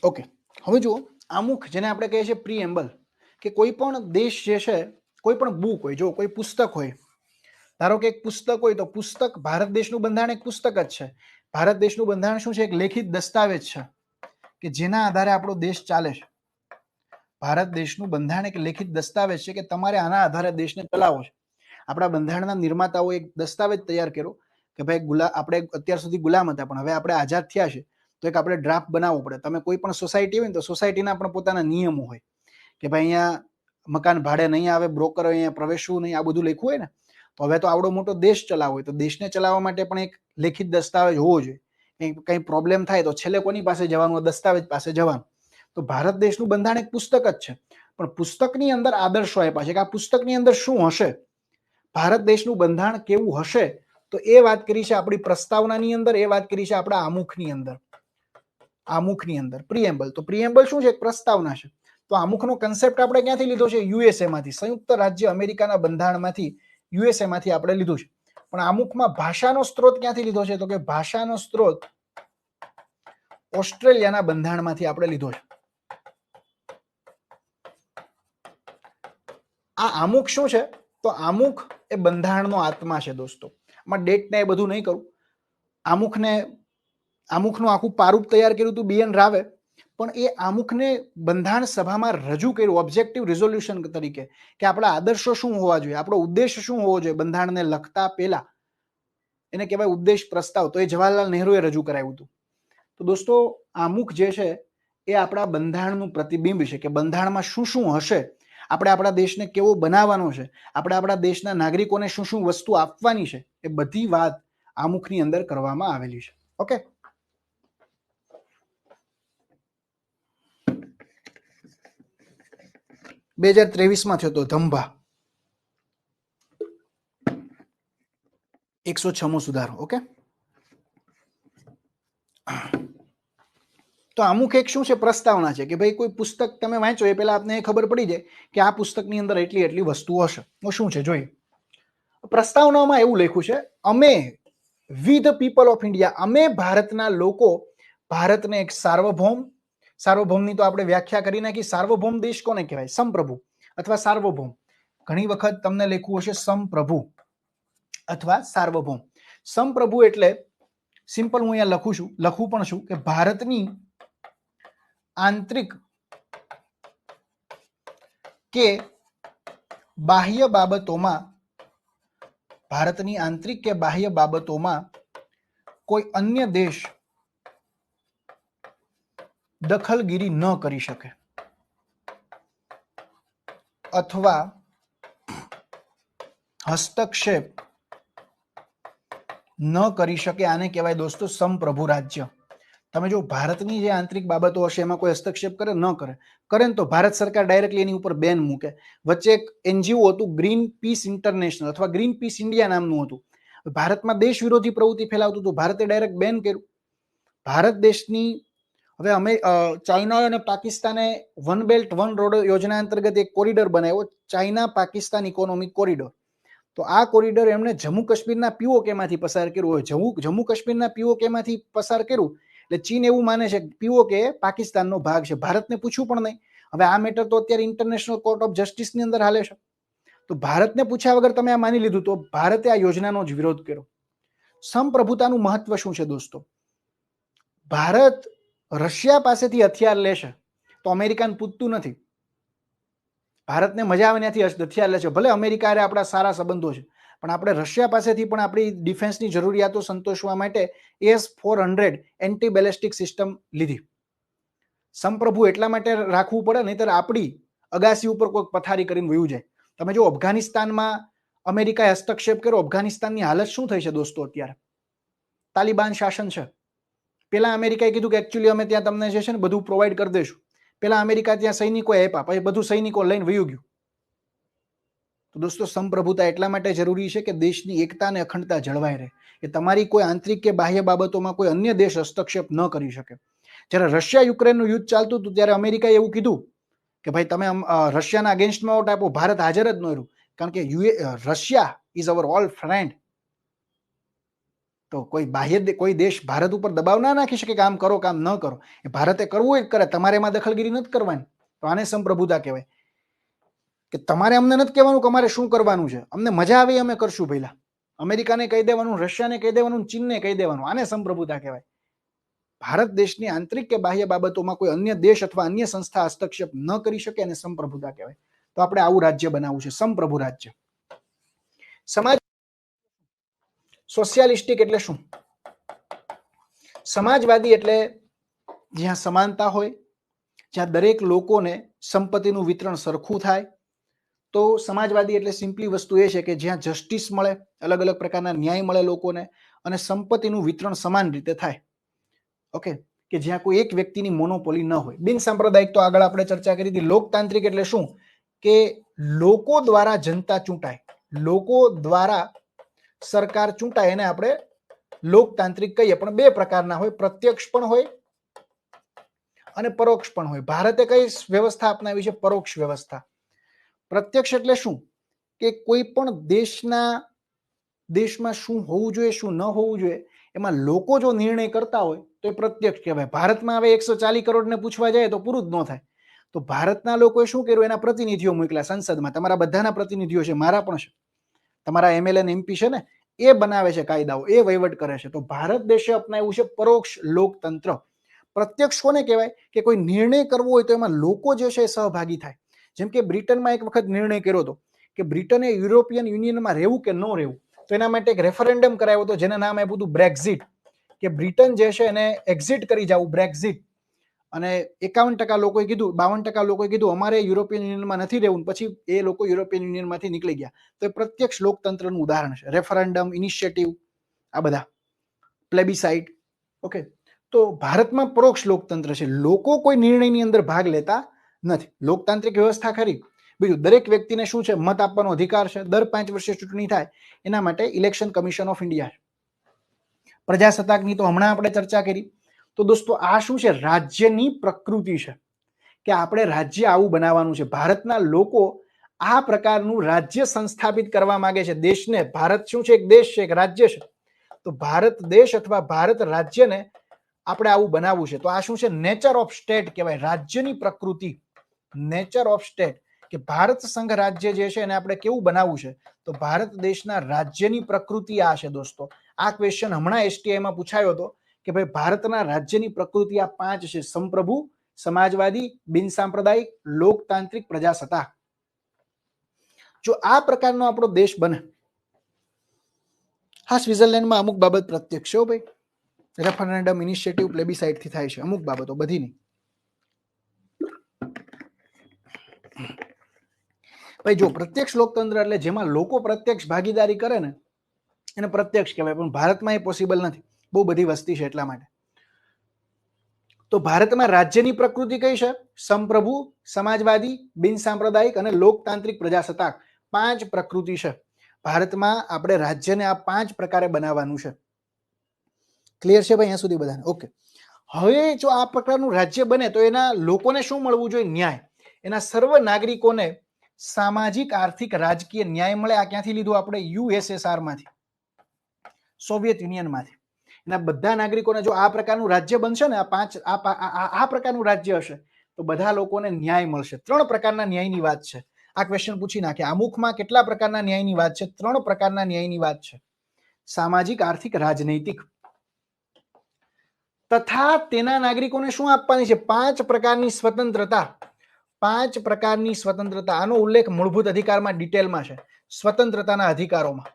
ઓકે, હવે જુઓ આમુખ, જેને આપણે કહીએ છીએ પ્રીએમ્બલ. કે કોઈ પણ દેશ જે છે, કોઈ પણ બુક હોય, જો કોઈ પુસ્તક હોય, ધારો કે એક પુસ્તક હોય, તો પુસ્તક, ભારત દેશનું બંધારણ એક પુસ્તક જ છે. ભારત દેશનું બંધારણ શું છે? એક લેખિત દસ્તાવેજ છે કે જેના આધારે આપણો દેશ ચાલે છે. ભારત દેશનું બંધારણ એક લેખિત દસ્તાવેજ છે કે તમારે આના આધારે દેશને ચલાવવો છે. આપણા બંધારણના નિર્માતાઓ એક દસ્તાવેજ તૈયાર કર્યો કે ભાઈ આપણે અત્યાર સુધી ગુલામ હતા, પણ હવે આપણે આઝાદ થયા છે, તો એક આપણે ડ્રાફ્ટ બનાવવો પડે. તમે કોઈ પણ સોસાયટી હોય ને, તો સોસાયટીના પણ પોતાના નિયમો હોય કે ભાઈ અહીંયા મકાન ભાડે નહીં આવે, બ્રોકર અહીંયા પ્રવેશવું નહીં, આ બધું લખ્યું હોય ને. તો હવે તો આવડો મોટો દેશ ચલાવવો હોય, તો દેશને ચલાવવા માટે પણ એક લેખિત દસ્તાવેજ હોવો જોઈએ. કંઈ પ્રોબ્લેમ થાય તો છેલ્લે કોની પાસે જવાનું? દસ્તાવેજ પાસે જવાનું. તો ભારત દેશનું બંધારણ એક પુસ્તક જ છે, પણ પુસ્તકની અંદર આદર્શો આપ્યા છે કે આ પુસ્તકની અંદર શું હશે, ભારત દેશનું બંધારણ કેવું હશે, તો એ વાત કરી છે આપણી પ્રસ્તાવનાની અંદર, એ વાત કરી છે આપણા આમુખની અંદર. આમુખની અંદર પ્રિએમ્બલ. તો પ્રિએમ્બલ શું છે? એક પ્રસ્તાવના છે. તો આમુખનો કન્સેપ્ટ આપણે ક્યાંથી લીધો છે? યુએસએ માંથી, સંયુક્ત રાજ્ય અમેરિકાના બંધારણમાંથી, યુએસએ માંથી આપણે લીધું છે. પણ આમુખમાં ભાષાનો સ્ત્રોત ક્યાંથી લીધો છે? તો કે ભાષાનો સ્ત્રોત ઓસ્ટ્રેલિયાના બંધારણમાંથી આપણે લીધો છે. આ આમુખ શું છે? તો આમુખ એ બંધારણનો આત્મા છે દોસ્તો. આમાં ડેટ ને એ બધું નહીં કરું. આમુખનું આખું પારૂપ તૈયાર કર્યું હતું BN રાવે, પણ એ આમુખને બંધારણ સભામાં રજૂ કર્યું ઓબ્જેક્ટિવ રિઝોલ્યુશન તરીકે કે આપણા આદર્શો શું હોવા જોઈએ, આપણો ઉદ્દેશ શું હોવો જોઈએ બંધારણને લખતા પહેલા. એને કહેવાય ઉદ્દેશ પ્રસ્તાવ. તો એ જવાહરલાલ નહેરુએ રજૂ કરાવ્યું હતું. તો દોસ્તો, આમુખ જે છે એ આપણા બંધારણનું પ્રતિબિંબ છે કે બંધારણમાં શું શું હશે, આપણે આપણા દેશને કેવો બનાવવાનો છે, આપણે આપણા દેશના નાગરિકોને શું શું વસ્તુ આપવાની છે, એ બધી વાત આમુખની અંદર કરવામાં આવેલી છે. ઓકે, બે 2023 થયો હતો ધંભા 106મો સુધારો. ઓકે, તો અમુક એક શું છે? પ્રસ્તાવના છે કે ભાઈ કોઈ પુસ્તક તમે વાંચો એ પહેલા આપને ખબર પડી જાય કે આ પુસ્તકની અંદર એટલી એટલી વસ્તુઓ હશે. તો શું છે જોઈએ. પ્રસ્તાવનામાં એવું લખ્યું છે, અમે વી ધ પીપલ ઓફ ઇન્ડિયા, અમે ભારતના લોકો ભારતને એક સાર્વભૌમ, સાર્વભૌમની તો આપણે વ્યાખ્યા કરી નાખી. સાર્વભૌમ દેશ કોને કહેવાય? સંપ્રભુ અથવા સાર્વભૌમ. ઘણી વખત તમને લખ્યું હશે સંપ્રભુ અથવા સાર્વભૌમ. સંપ્રભુ એટલે સિમ્પલ હું અહીંયા લખું પણ છું કે ભારતની આંતરિક કે બાહ્ય બાબતોમાં, ભારતની આંતરિક કે બાહ્ય બાબતોમાં કોઈ અન્ય દેશ દખલગીરી ન કરી શકે અથવા હસ્તક્ષેપ ન કરી શકે. આને કહેવાય દોસ્તો સંપ્રભુ રાજ્ય. તમે જો ભારતની જે આંતરિક બાબતો હશે એમાં કોઈ હસ્તક્ષેપ કરે ન કરે, કરે ને તો ભારત સરકાર ડાયરેક્ટલી એની ઉપર બેન મૂકે. વચ્ચે એક NGO હતું ગ્રીન પીસ ઇન્ટરનેશનલ અથવા ગ્રીન પીસ ઇન્ડિયા નામનું હતું. ભારતમાં દેશ વિરોધી પ્રવૃત્તિ ફેલાવતું હતું, ભારતે ડાયરેક્ટ બેન કર્યું. ભારત દેશની હવે અમે ચાઇના અને પાકિસ્તાને વન બેલ્ટ વન રોડ યોજના અંતર્ગત એક કોરિડોર બનાવ્યો, ચાઇના પાકિસ્તાન ઇકોનોમિક કોરિડોર. તો આ કોરિડોર એમણે જમ્મુ કાશ્મીરના POK માંથી પસાર કર્યું હોય. જમ્મુ કાશ્મીરના POK માંથી પસાર કર્યું એટલે ચીન એવું માને છે કે POK એ પાકિસ્તાનનો ભાગ છે. ભારતને પૂછ્યું પણ નહીં. હવે આ મેટર તો અત્યારે ઇન્ટરનેશનલ કોર્ટ ઓફ જસ્ટિસની અંદર હાલે છે. તો ભારતને પૂછ્યા વગર તમે આ માની લીધું, તો ભારતે આ યોજનાનો જ વિરોધ કર્યો. સંપ્રભુતાનું મહત્વ શું છે દોસ્તો? ભારત રશિયા પાસેથી હથિયાર લેશે તો અમેરિકાને પૂછતું નથી. ભારતને મજા આવે ત્યાંથી હથિયાર લે છે. ભલે અમેરિકા હારે આપણા સારા સંબંધો છે, પણ આપણે રશિયા પાસેથી પણ આપણી ડિફેન્સની જરૂરિયાતો સંતોષવા માટે AS-400 એન્ટી બેલેસ્ટિક સિસ્ટમ લીધી. સંપ્રભુ એટલા માટે રાખવું પડે, નહીતર આપણી અગાસી ઉપર કોઈ પથારી કરીને વયું જાય. તમે જો અફઘાનિસ્તાનમાં અમેરિકાએ હસ્તક્ષેપ કર્યો, અફઘાનિસ્તાનની હાલત શું થઈ છે દોસ્તો? અત્યારે તાલિબાન શાસન છે. પેલા અમેરિકાએ કીધું કે એકચ્યુઅલી અમે ત્યાં તમને જે છે ને બધું પ્રોવાઈડ કરી દઈશું. પેલા અમેરિકા ત્યાં સૈનિકો આપ્યા, પછી બધું સૈનિકો લઈને વયું ગયું. તો દોસ્તો, સંપ્રભુતા એટલા માટે જરૂરી છે કે દેશની એકતા અને અખંડતા જળવાઈ રહે, કે તમારી કોઈ આંતરિક કે બાહ્ય બાબતોમાં કોઈ અન્ય દેશ હસ્તક્ષેપ ન કરી શકે. જ્યારે રશિયા યુક્રેનનું યુદ્ધ ચાલતું હતું ત્યારે અમેરિકાએ એવું કીધું કે ભાઈ તમે રશિયાના અગેન્સ્ટમાં વોટ આપો. ભારત હાજર જ ન રહ્યું, કારણ કે Russia is our all friend. તો કોઈ દેશ ભારત ઉપર દબાવ ના નાખી શકે કે આમ કરો કામ ન કરો. એ ભારતે કરવું જ કરે, તમારે એમાં દખલગીરી નથી કરવાની. તો આને સંપ્રભુતા કહેવાય. કે તમારે અમને નથી કહેવાનું કે અમારે શું કરવાનું છે, અમને મજા આવે અમે કરશું. પહેલા અમેરિકાને કહી દેવાનું, રશિયાને કહી દેવાનું, ચીનને કહી દેવાનું. આને સંપ્રભુતા કહેવાય. ભારત દેશની આંતરિક કે બાહ્ય બાબતોમાં કોઈ અન્ય દેશ અથવા અન્ય સંસ્થા હસ્તક્ષેપ ન કરી શકે અને સંપ્રભુતા કહેવાય. તો આપણે આવું રાજ્ય બનાવવું છે, સંપ્રભુ રાજ્ય. સમાજ સોશિયાલિસ્ટિક એટલે શું? સમાજવાદી એટલે જ્યાં સમાનતા હોય, જ્યાં દરેક લોકોને સંપત્તિનું વિતરણ સરખું થાય. તો સમાજવાદી એટલે સિમ્પલી વસ્તુ એ છે કે જ્યાં જસ્ટિસ મળે, અલગ અલગ પ્રકારના ન્યાય મળે લોકોને, અને સંપત્તિનું વિતરણ સમાન રીતે થાય. ઓકે, કે જ્યાં કોઈ એક વ્યક્તિની મોનોપોલી ન હોય. બિન સાંપ્રદાયિક તો આગળ આપણે ચર્ચા કરી હતી. લોકતાંત્રિક એટલે શું? કે લોકો દ્વારા જનતા ચૂંટાય, લોકો દ્વારા સરકાર ચૂંટાય, એને આપણે લોકતાંત્રિક કહીએ. પણ બે પ્રકારના હોય, પ્રત્યક્ષ પણ હોય અને પરોક્ષ પણ હોય. ભારતે કઈ વ્યવસ્થા અપનાવી છે? પરોક્ષ વ્યવસ્થા. પ્રત્યક્ષ એટલે શું? કે કોઈ પણ દેશમાં શું હોવું જોઈએ, શું ન હોવું જોઈએ, એમાં લોકો જો નિર્ણય કરતા હોય તો એ પ્રત્યક્ષ કહેવાય. ભારતમાં હવે 140 કરોડને પૂછવા જાય તો પૂરું જ ન થાય. તો ભારતના લોકોએ શું કર્યું? એના પ્રતિનિધિઓ મોકલ્યા સંસદમાં. તમારા બધાના પ્રતિનિધિઓ છે, મારા પણ છે, તમારા એમએલએ અને એમપી છે ને, એ બનાવે છે કાયદાઓ, એ વહીવટ કરે છે. તો ભારત દેશે અપનાવ્યું છે પરોક્ષ લોકતંત્ર. પ્રત્યક્ષ કોને કહેવાય? કે કોઈ નિર્ણય કરવો હોય તો એમાં લોકો જે છે એ સહભાગી થાય. જેમ કે બ્રિટનમાં એક વખત નિર્ણય કર્યો હતો કે બ્રિટને યુરોપિયન યુનિયનમાં રહેવું કે ન રહેવું. તો એના માટે એક રેફરન્ડમ કરાયો હતો, જેને નામ આપ્યું હતું બ્રેક્ઝિટ, કે બ્રિટન જે છે એને એક્ઝિટ કરી જવું, બ્રેક્ઝિટ. અને 51% લોકોએ કીધું, 52% લોકોએ કીધું અમારે યુરોપિયન યુનિયનમાં નથી રહેવું. પછી એ લોકો યુરોપિયન યુનિયનમાંથી નીકળી ગયા. તો એ પ્રત્યક્ષ લોકતંત્રનું ઉદાહરણ છે. રેફરન્ડમ, ઇનિશિયેટિવ, આ બધા, પ્લેબિસાઇટ. ઓકે, તો ભારતમાં પરોક્ષ લોકતંત્ર છે. લોકો કોઈ નિર્ણયની અંદર ભાગ લેતા નથી. લોકતાંત્રિક વ્યવસ્થા ખરી. બીજું, દરેક વ્યક્તિને શું છે? મત આપવાનો અધિકાર છે. દર 5 વર્ષે ચૂંટણી થાય, એના માટે ઇલેક્શન કમિશન ઓફ ઇન્ડિયા. પ્રજાસત્તાકની તો હમણાં આપણે ચર્ચા કરી. તો દોસ્તો, આ શું છે? રાજ્યની પ્રકૃતિ છે કે આપણે રાજ્ય આવું બનાવવાનું છે. ભારતના લોકો આ પ્રકારનું રાજ્ય સંસ્થાપિત કરવા માંગે છે. દેશને, ભારત શું છે? એક દેશ છે, એક રાજ્ય છે. તો ભારત દેશ અથવા ભારત રાજ્યને આપણે આવું બનાવવું છે. તો આ શું છે? નેચર ઓફ સ્ટેટ કહેવાય, રાજ્યની પ્રકૃતિ, નેચર ઓફ સ્ટેટ. કે ભારત સંઘ રાજ્ય જે છે એને આપણે કેવું બનાવવું છે? તો ભારત દેશના રાજ્યની પ્રકૃતિ આ છે દોસ્તો. આ ક્વેશ્ચન હમણાં એસટીઆઈમાં પૂછાયો હતો કે ભાઈ ભારતના રાજ્યની પ્રકૃતિ આ 5 છે: સંપ્રભુ, સમાજવાદી, બિન સાંપ્રદાયિક, લોકતાંત્રિક, પ્રજાસત્તાક. જો આ પ્રકારનો આપણો દેશ બને, હા, સ્વિટ્ઝરલેન્ડમાં અમુક બાબત પ્રત્યક્ષ છે ભાઈ, રેફરન્ડમ, ઇનિશિયેટિવ, પ્લેબિસાઇટ થી થાય છે, અમુક બાબતો, બધી નહીં. ભાઈ જો પ્રત્યક્ષ લોકતંત્ર એટલે જેમાં લોકો પ્રત્યક્ષ ભાગીદારી કરે ને, એને પ્રત્યક્ષ કહેવાય. પણ ભારતમાં એ પોસિબલ નથી, બહુ બધી વસ્તી છે એટલા માટે. તો ભારતમાં રાજ્યની પ્રકૃતિ કઈ છે? સંપ્રભુ, સમાજવાદી, બિન સાંપ્રદાયિક અને લોકતાંત્રિક, પ્રજાસત્તાક. 5 પ્રકૃતિ છે ભારતમાં. આપણે રાજ્યને આ 5 પ્રકારે બનાવવાનું છે. ક્લિયર છે ભાઈ અહીંયા સુધી બધાને? ઓકે. હવે જો આ પ્રકારનું રાજ્ય બને તો એના લોકોને શું મળવું જોઈએ? ન્યાય. એના સર્વ નાગરિકોને સામાજિક, આર્થિક, રાજકીય ન્યાય મળે. આ ક્યાંથી લીધું? આપણે યુએસએસઆર માંથી, સોવિયત યુનિયન માંથી. એના બધા નાગરિકોને જો આ પ્રકારનું રાજ્ય બનશે ને, આ પ્રકારનું રાજ્ય હશે, તો બધા લોકોને ન્યાય મળશે. 3 પ્રકારના ન્યાયની વાત છે. આ ક્વેશ્ચન પૂછી નાખે, આમુખમાં કેટલા પ્રકારના ન્યાયની વાત છે? 3 પ્રકારના ન્યાયની વાત છે: સામાજિક, આર્થિક, રાજનૈતિક. તથા તેના નાગરિકોને શું આપવાની છે? 5 પ્રકારની સ્વતંત્રતા. 5 પ્રકારની સ્વતંત્રતા. આનો ઉલ્લેખ મૂળભૂત અધિકારમાં ડિટેલમાં છે, સ્વતંત્રતાના અધિકારોમાં.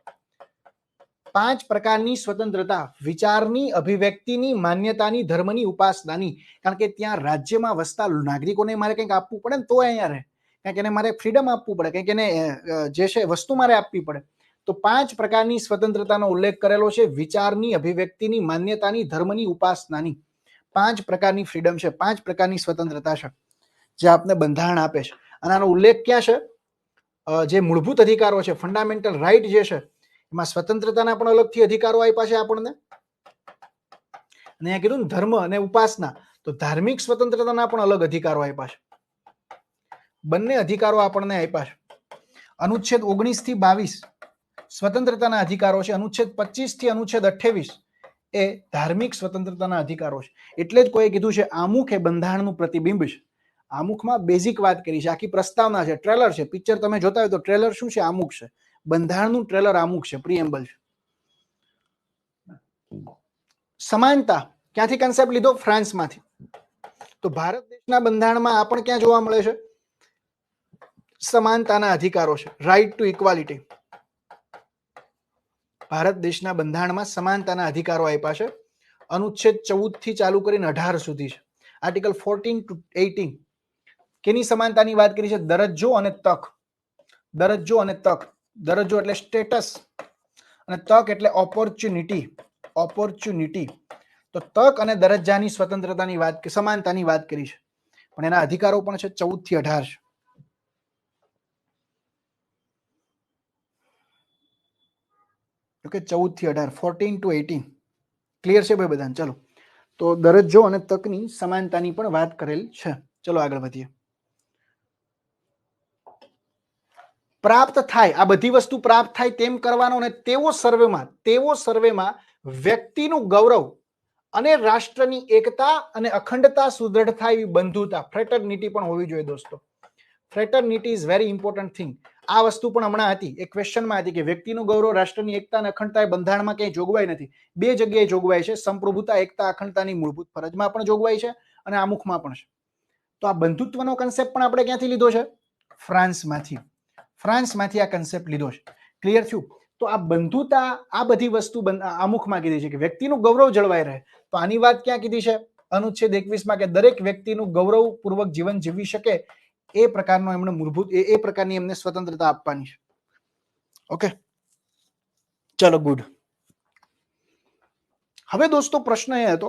5 પ્રકારની સ્વતંત્રતા: વિચારની, અભિવ્યક્તિની, માન્યતાની, ધર્મની, ઉપાસનાની. કારણ કે ત્યાં રાજ્યમાં વસતા નાગરિકોને મારે કંઈક આપવું પડે ને તો અહીંયા રહે. કંઈક એને મારે ફ્રીડમ આપવું પડે, કંઈક એને જે છે વસ્તુ મારે આપવી પડે. તો 5 પ્રકારની સ્વતંત્રતાનો ઉલ્લેખ કરેલો છે: વિચારની, અભિવ્યક્તિની, માન્યતાની, ધર્મની, ઉપાસનાની. 5 પ્રકારની ફ્રીડમ છે, 5 પ્રકારની સ્વતંત્રતા છે જે આપને બંધારણ આપે છે. અને આનો ઉલ્લેખ ક્યાં છે? જે મૂળભૂત અધિકારો છે, ફંડામેન્ટલ રાઇટ જે છે, એમાં સ્વતંત્રતાના પણ અલગથી અધિકારો આપ્યા છે આપણને. અને કીધું ને ધર્મ અને ઉપાસના, તો ધાર્મિક સ્વતંત્રતાના પણ અલગ અધિકારો આપ્યા છે. બંને અધિકારો આપણને આપ્યા છે. અનુચ્છેદ 19 થી 22 સ્વતંત્રતાના અધિકારો છે. અનુચ્છેદ 25 થી અનુચ્છેદ 28 એ ધાર્મિક સ્વતંત્રતાના અધિકારો છે. એટલે જ કોઈ કીધું છે આમુખ એ બંધારણનું પ્રતિબિંબ છે. આમુખમાં બેઝિક વાત કરી છે, આખી પ્રસ્તાવના છે, ટ્રેલર છે. પિક્ચર તમે જોતા હોય તો ટ્રેલર શું છે? આમુખ છે. બંધારણનું ટ્રેલર આમુખ છે, પ્રીએમ્બલ છે. સમાનતા ક્યાંથી કન્સેપ્ટ લીધો? ફ્રાન્સમાંથી. તો ભારત દેશના બંધારણમાં આ પણ ક્યાં જોવા મળે છે? સમાનતાના અધિકારો છે, રાઇટ ટુ ઇક્વાલિટી. ભારત દેશના બંધારણમાં સમાનતાના અધિકારો આપ્યા છે. અનુચ્છેદ 14 થી ચાલુ કરીને 18 સુધી છે. આર્ટિકલ 14 to 18 કેની સમાનતાની વાત કરી છે? દરજ્જો અને તક. દરજ્જો અને તક. દરજ્જો એટલે સ્ટેટસ અને તક એટલે ઓપોર્ચ્યુનિટી. ઓપોર્ચ્યુનિટી. તો તક અને દરજ્જાની સ્વતંત્રતાની વાત, સમાનતાની વાત કરી છે, પણ એના અધિકારો પણ છે 14 થી 18 છે. ઓકે, 14 થી 18, 14 to 18 ક્લિયર છે ભાઈ બધાને? ચલો, તો દરજ્જો અને તકની સમાનતાની પણ વાત કરેલ છે. ચલો આગળ વધીએ. પ્રાપ્ત થાય, આ બધી વસ્તુ પ્રાપ્ત થાય તેમ કરવાનો, અને તેવો સર્વેમાં વ્યક્તિનું ગૌરવ અને રાષ્ટ્રની એકતા અને અખંડતા સુદ્રઢ થાય એવી બંધુતા, ફ્રેટર્નિટી પણ હોવી જોઈએ દોસ્તો. Fraternity is very important thing. આ વસ્તુ પણ હમણાં હતી, એક ક્વેશ્ચનમાં હતી કે વ્યક્તિનું ગૌરવ, રાષ્ટ્રની એકતા અને અખંડતા બંધારણમાં ક્યાંય જોગવાઈ નથી. બે જગ્યાએ જોગવાઈ છે. સંપ્રભુતા, એકતા, અખંડતાની મૂળભૂત ફરજમાં પણ જોગવાઈ છે અને આમુખમાં પણ છે. તો આ બંધુત્વનો કન્સેપ્ટ પણ આપણે ક્યાંથી લીધો છે? ફ્રાન્સમાંથી. ફ્રાન્સમાંથી આ કન્સેપ્ટ લીધો છે. ક્લિયર થયું? તો આ બંધુતા, આ બધી વસ્તુ આમુખમાં કીધી છે કે વ્યક્તિનું ગૌરવ જળવાઈ રહે. તો આની વાત ક્યાં કીધી છે? અનુચ્છેદ 21માં, કે દરેક વ્યક્તિનું ગૌરવપૂર્વક જીવન જીવી શકે એ પ્રકારનો એમણે મૂળભૂત એ પ્રકારની એમને સ્વતંત્રતા આપવાની છે. ઓકે, ચલો ગુડ. હવે દોસ્તો પ્રશ્ન એ હતો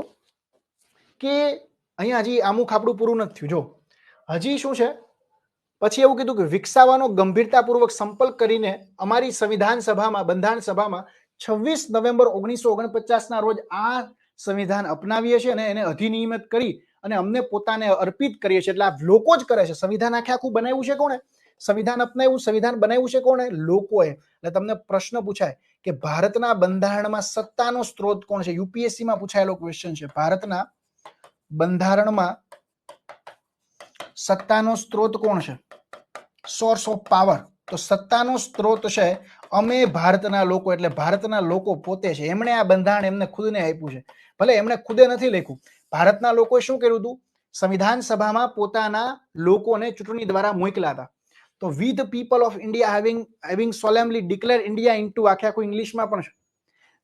કે અહીંયા હજી આમુખ આપણું પૂરું નથી થયું. જો હજી શું છે, પછી એવું કીધું કે વિકસાવવાનો ગંભીરતાપૂર્વક સંપર્ક કરીને અમારી સંવિધાન સભામાં, બંધારણ સભામાં 26 નવેમ્બર 1949 ના રોજ આ સંવિધાન અપનાવીએ છીએ અને એને અધિનિયમિત કરી અને અમને પોતાને અર્પિત કરીએ છીએ. એટલે આ લોકો જ કરે છે. સંવિધાન આખું બનાવ્યું છે કોણે? સંવિધાન અપનાવ્યું, સંવિધાન બનાવ્યું છે કોણે? લોકોએ. એટલે તમને પ્રશ્ન પૂછાય કે ભારતના બંધારણમાં સત્તાનો સ્ત્રોત કોણ છે? યુપીએસસી માં પૂછાયેલો ક્વેશ્ચન છે. ભારતના બંધારણમાં સત્તાનો સ્ત્રોત કોણ છે? Source of power. તો સત્તાનો સ્ત્રોત છે અમે ભારતના લોકો. એટલે ભારતના લોકો પોતે છે. એમણે આ બંધારણ એમને ખુદને આપ્યું છે. ભલે એમણે ખુદે નથી લખ્યું. ભારતના લોકોએ શું કર્યું હતું? સંવિધાન સભામાં પોતાના લોકોને ચૂંટણી દ્વારા મોકલ્યા હતા. તો we the people of India having solemnly declare India into, આખું ઇંગ્લિશમાં પણ છે.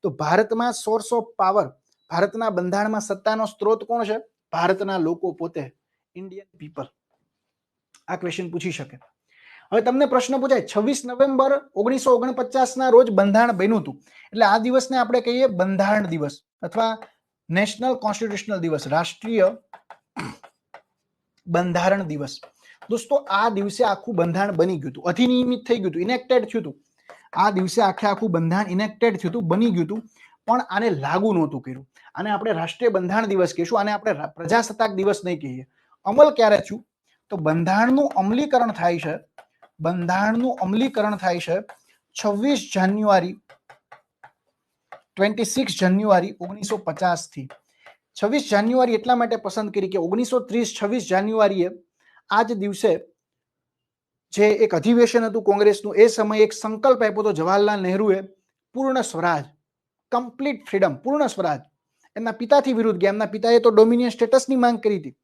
તો ભારતમાં સોર્સ ઓફ પાવર, ભારતના બંધારણમાં સત્તાનો સ્ત્રોત કોણ છે? ભારતના લોકો પોતે, ઇન્ડિયન પીપલ. આ ક્વેશ્ચન પૂછી શકે. હવે તમને પ્રશ્ન પૂછાય 26 નવેમ્બર 1949 ના રોજ બંધારણ બન્યું હતું, એટલે આ દિવસને આપણે કહીએ બંધારણ દિવસ અથવા નેશનલ કોન્સ્ટિટ્યુશનલ દિવસ, રાષ્ટ્રીય બંધારણ દિવસ. દોસ્તો આ દિવસે આખું બંધારણ બની ગયું હતું, અધિનિયમિત થઈ ગયું હતું, ઇનેક્ટેડ થયું હતું. આ દિવસે આખું બંધારણ ઇનેક્ટેડ થયું હતું, બની ગયું હતું, પણ આને લાગુ નહોતું કર્યું. આને આપણે રાષ્ટ્રીય બંધારણ દિવસ કહીશું, આને આપણે પ્રજાસત્તાક દિવસ નહીં કહીએ. અમલ ક્યારે થયું? તો બંધારણનું અમલીકરણ થાય છે, બંધારણનું અમલીકરણ થાય છે 26 જાન્યુઆરી 1950 થી. 26 જાન્યુઆરી એટલા માટે પસંદ કરી કે 1930 26 જાન્યુઆરીએ આ જ દિવસે જે એક અધિવેશન હતું કોંગ્રેસનું, એ સમયે એક સંકલ્પ આપ્યો હતો જવાહરલાલ નહેરુએ, પૂર્ણ સ્વરાજ, કમ્પ્લીટ ફ્રીડમ, પૂર્ણ સ્વરાજ. એમના પિતાથી વિરુદ્ધ ગયા. એમના પિતાએ તો ડોમિનિયન સ્ટેટસની માંગ કરી હતી,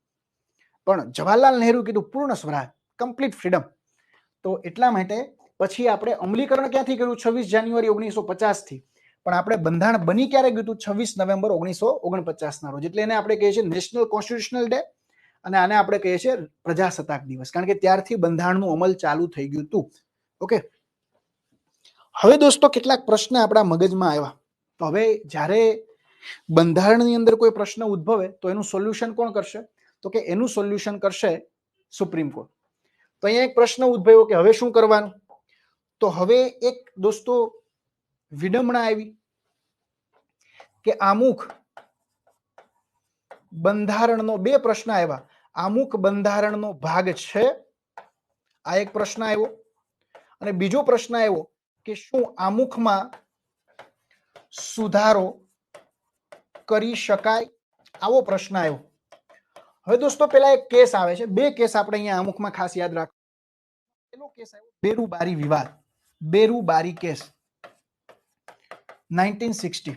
પણ જવાહરલાલ નહેરુ કીધું પૂર્ણ સ્વરાજ, કમ્પ્લીટ ફ્રીડમ. તો એટલા માટે પછી આપણે અમલીકરણ ક્યાંથી કર્યું? 26 જાન્યુઆરી 1950 થી. પણ આપણે બંધારણ બની ક્યારે ગયું હતું? 26 નવેમ્બર 1949 ના રોજ. એટલે એને આપણે કહીએ છીએ નેશનલ કોન્સ્ટિટ્યુશનલ ડે, અને આને આપણે કહીએ છીએ પ્રજાસત્તાક દિવસ, કારણ કે ત્યારથી બંધારણનું અમલ ચાલુ થઈ ગયું હતું. ઓકે, હવે દોસ્તો કેટલાક પ્રશ્ન આપણા મગજમાં આવ્યા. તો હવે જ્યારે બંધારણની અંદર કોઈ પ્રશ્ન ઉદ્ભવે તો એનું સોલ્યુશન કોણ કરશે? તો કે એનું સોલ્યુશન કરશે સુપ્રીમ કોર્ટ. તો અહીંયા એક પ્રશ્ન ઉદ્ભવ્યો કે હવે શું કરવાનું? તો હવે એક દોસ્તો વિડંબણા આવી કે આમુખ બંધારણનો, બે પ્રશ્ન આવ્યા. આમુખ બંધારણનો ભાગ છે, આ એક પ્રશ્ન આવ્યો, અને બીજો પ્રશ્ન આવ્યો કે શું આમુખમાં સુધારો કરી શકાય? આવો પ્રશ્ન આવ્યો. હવે દોસ્તો પેલા એક કેસ આવે છે, બે કેસ આપણે અહીંયા અમુકમાં ખાસ યાદ રાખો. પેલો કેસ આવ્યો બેરુબારી વિવાદ, બેરુબારી કેસ 1960.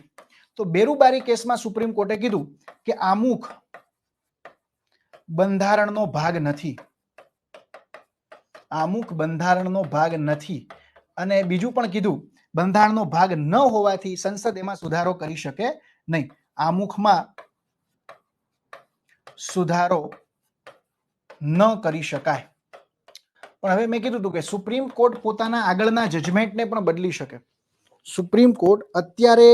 તો બેરુબારી કેસમાં સુપ્રીમ કોર્ટે કીધું કે આમુખ બંધારણનો ભાગ નથી, આમુખ બંધારણનો ભાગ નથી. અને બીજું પણ કીધું બંધારણનો ભાગ ન હોવાથી સંસદ એમાં સુધારો કરી શકે નહીં, આમુખમાં સુધારો ન કરી શકાય. પણ હવે મેં કીધું હતું કે સુપ્રીમ કોર્ટ પોતાના આગળના જજમેન્ટને પણ બદલી શકે. સુપ્રીમ કોર્ટ અત્યારે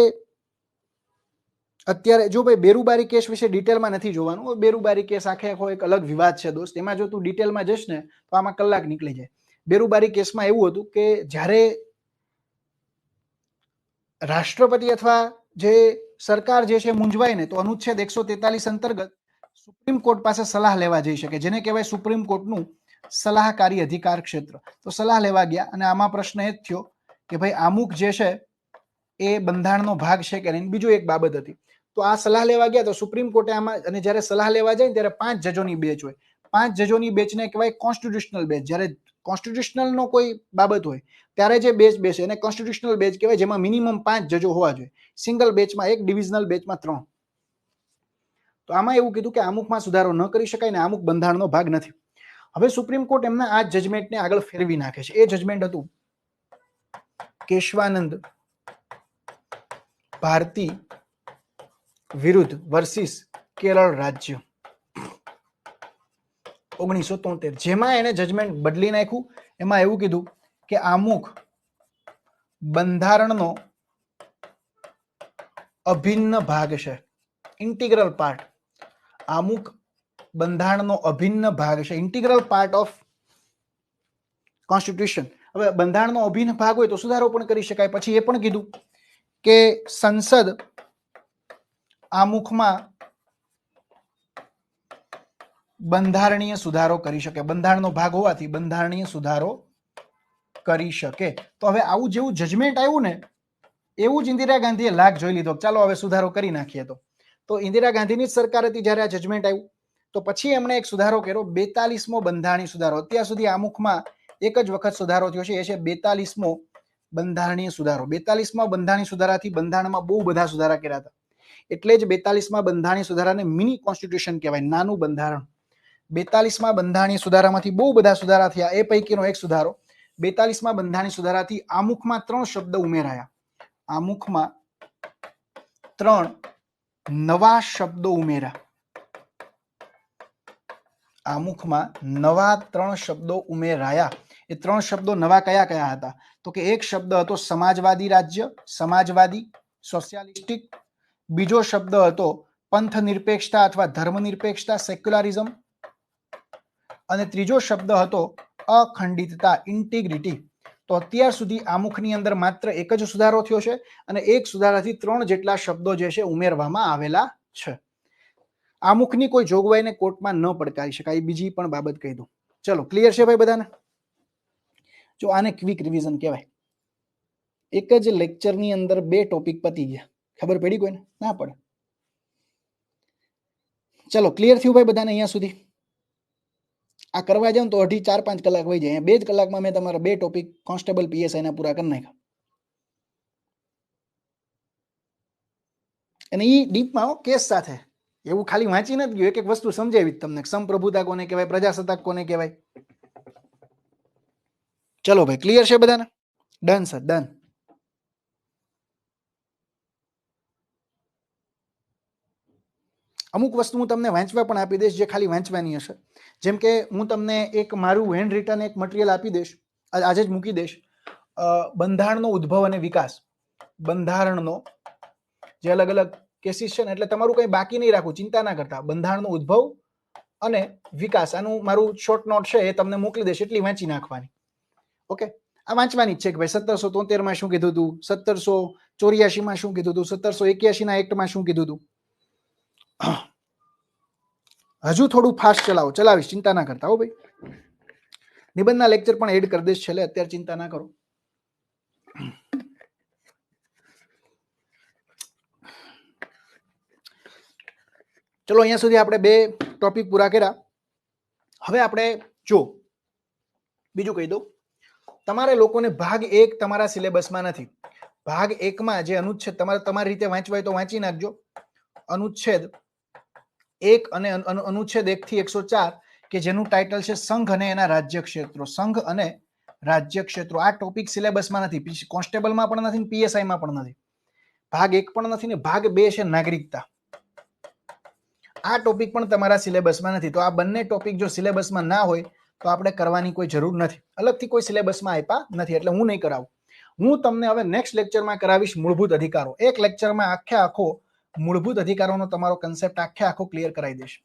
જો ભાઈ બેરુબારી કેસ વિશે ડિટેલમાં નથી જોવાનું, બેરુબારી કેસ આખો એક અલગ વિવાદ છે દોસ્ત, એમાં જો તું ડિટેલમાં જઈશ ને તો આમાં કલાક નીકળી જાય. બેરુબારી કેસમાં એવું હતું કે જ્યારે રાષ્ટ્રપતિ અથવા જે સરકાર જે છે મૂંઝવાય ને તો અનુચ્છેદ 143 અંતર્ગત સુપ્રીમ કોર્ટ પાસે સલાહ લેવા જઈ શકે, જેને કહેવાય સુપ્રીમ કોર્ટનું સલાહકારી અધિકાર ક્ષેત્ર. તો સલાહ લેવા ગયા અને આમાં પ્રશ્ન એ જ થયો કે ભાઈ આમુખ જે છે એ બંધારણનો ભાગ છે કે નહીં. બીજું એક બાબત હતી, તો આ સલાહ લેવા ગયા તો સુપ્રીમ કોર્ટે આમાં, અને જ્યારે સલાહ લેવા જાય ત્યારે 5 જજોની બેચ હોય, 5 જજોની બેચને કહેવાય કોન્સ્ટિટ્યુશનલ બેચ. જ્યારે કોન્સ્ટિટ્યુશનલ નો કોઈ બાબત હોય ત્યારે જે બેચ બેસે એને કોન્સ્ટિટ્યુશનલ બેચ કહેવાય, જેમાં મિનિમમ 5 જજો હોવા જોઈએ. સિંગલ બેચમાં 1, ડિવિઝનલ બેચમાં 3. તો આમાં એવું કીધું કે આમુખમાં સુધારો ન કરી શકાય ને આમુખ બંધારણનો ભાગ નથી. હવે સુપ્રીમ કોર્ટ એમના આ જજમેન્ટને આગળ ફેરવી નાખે છે. એ જજમેન્ટ હતું કેશવાનંદ ભારતી વિરુદ્ધ વર્સિસ કેરળ રાજ્ય 1973, જેમાં એને જજમેન્ટ બદલી નાખ્યું. એમાં એવું કીધું કે આમુખ બંધારણનો અભિન્ન ભાગ છે, ઇન્ટિગ્રલ પાર્ટ. આમુખ બંધારણનો અભિન્ન ભાગ છે, ઇન્ટિગ્રલ પાર્ટ ઓફ કોન્સ્ટિટ્યુશન. હવે બંધારણનો અભિન્ન ભાગ હોય તો સુધારો પણ કરી શકાય. પછી એ પણ કીધું કે સંસદ આમુખમાં બંધારણીય સુધારો કરી શકે, બંધારણનો ભાગ હોવાથી બંધારણીય સુધારો કરી શકે. તો હવે આવું જેવું જજમેન્ટ આવ્યું ને એવું જ ઇન્દિરા ગાંધીએ લાગ જોઈ લીધો, ચાલો હવે સુધારો કરી નાખીએ. તો ઇન્દિરા ગાંધીની જ સરકાર હતી જ્યારે આ જજમેન્ટ આવ્યું. તો પછી એમણે એક સુધારો કર્યો, 42મો બંધારણીય સુધારો. અત્યાર સુધી આમુખમાં એક જ વખત સુધારો થયો છે, એ છે 42મો બંધારણીય સુધારો. 42મા બંધારણીય સુધારાથી બંધારણમાં બહુ બધા સુધારા કર્યા હતા, એટલે જ 42મા બંધારણીય સુધારાને મિની કોન્સ્ટિટ્યુશન કહેવાય, નાનું બંધારણ. 42મા બંધારણીય સુધારામાંથી બહુ બધા સુધારા થયા. એ પૈકીનો એક સુધારો 42મા બંધારણીય સુધારાથી આમુખમાં 3 શબ્દ ઉમેરાયા. આમુખમાં 3 નવા શબ્દો ઉમેર્યા. આમુખમાં નવા 3 શબ્દો ઉમેરાયા. એ 3 શબ્દો નવા કયા કયા હતા? તો કે એક શબ્દ હતો સમાજવાદી રાજ્ય, સમાજવાદી, સોશિયાલિસ્ટિક. બીજો શબ્દ હતો પંથ નિરપેક્ષતા અથવા ધર્મ નિરપેક્ષતા, સેક્યુલરિઝમ. અને ત્રીજો શબ્દ હતો અખંડિતતા, ઇન્ટિગ્રિટી. તો અત્યાર સુધી આમુખની અંદર માત્ર એક જ સુધારો થયો છે અને એક સુધારાથી 3 જેટલા શબ્દો જે છે ઉમેરવામાં આવેલા છે. આમુખની કોઈ જોગવાઈને કોર્ટમાં ન પડકારી શકાય, બીજી પણ બાબત કહી દઉં. ચલો, ક્લિયર છે ભાઈ બધાને? જો આને ક્વિક રિવિઝન કહેવાય. એક જ લેક્ચરની અંદર 2 ટોપિક પતી ગયા. ખબર પડી કોઈને? ના પડે. ચલો, ક્લિયર થયું ભાઈ બધાને અહીંયા સુધી? આ કરવા જાવ તો 2.5 4 5 કલાક વહી જાય. 2 જ કલાકમાં મેં તમારા 2 ટોપિક કોન્સ્ટેબલ PSI ના પૂરા કરી નાખ્યા. અને એ ડીપમાં કેસ સાથે, એવું ખાલી વાંચી નથી ગયું, એક એક વસ્તુ સમજાવી તમને. સંપ્રભુતા કોને કહેવાય, પ્રજાસત્તાક કોને કહેવાય. ચલો ભાઈ, ક્લિયર છે બધાને? Done sir, done. અમુક વસ્તુ હું તમને વાંચવા પણ આપી દઈશ, જે ખાલી વાંચવાની હશે. જેમ કે હું તમને એક મારું હેન્ડ રિટન એક મટીરિયલ આપી દઈશ, આજે જ મૂકી દઈશ. બંધારણનો ઉદ્ભવ અને વિકાસ, બંધારણનો જે અલગ અલગ કેસીસ છે ને, એટલે તમારું કંઈ બાકી નહીં રાખવું, ચિંતા ના કરતા. બંધારણનો ઉદ્ભવ અને વિકાસ, આનું મારું શોર્ટ નોટ છે, એ તમને મોકલી દઈશ, એટલી વાંચી નાખવાની. ઓકે, આ વાંચવાની જ છે કે ભાઈ 1773માં શું કીધું હતું, 1784માં શું કીધું હતું, 1781ના એક્ટમાં શું કીધું હતું. હજુ થોડું ફાસ્ટ ચલાવીશ, ચિંતા ના કરતા હો ભાઈ. નિબંધના લેક્ચર પણ એડ કરી દઈશ છેલ્લે, અત્યારે ચિંતા ના કરો. ચલો, અહીંયા સુધી આપણે 2 ટોપિક પૂરા કર્યા. હવે આપણે જો બીજું કહી દઉં, તમારે લોકોને ભાગ 1 તમારા સિલેબસમાં નથી. ભાગ 1 માં જે અનુચ્છેદ તમારી રીતે વાંચવા હોય તો વાંચી નાખજો. અનુચ્છેદ 1 અને અનુચ્છેદ 1 થી 104 કે જેનું ટાઇટલ છે સંઘ અને એના રાજ્ય ક્ષેત્રો. સંઘ અને રાજ્ય ક્ષેત્રો આ ટોપિક સિલેબસમાં નથી, કોન્સ્ટેબલમાં પણ નથી, પીએસઆઈમાં પણ નથી. ભાગ 1 પણ નથી ને ભાગ 2 છે નાગરિકતા. આ ટોપિક પણ તમારા સિલેબસમાં નથી. તો આ બંને ટોપિક જો સિલેબસમાં ના હોય તો આપણે કરવાની કોઈ જરૂર નથી. અલગથી કોઈ સિલેબસમાં આપ્યા નથી એટલે હું નહીં કરાવું. હું તમને હવે નેક્સ્ટ લેક્ચરમાં કરાવીશ મૂળભૂત અધિકારો. એક લેક્ચરમાં આખો મૂળભૂત અધિકારોનો તમારો કન્સેપ્ટ આખો ક્લિયર કરાવી દઈશ.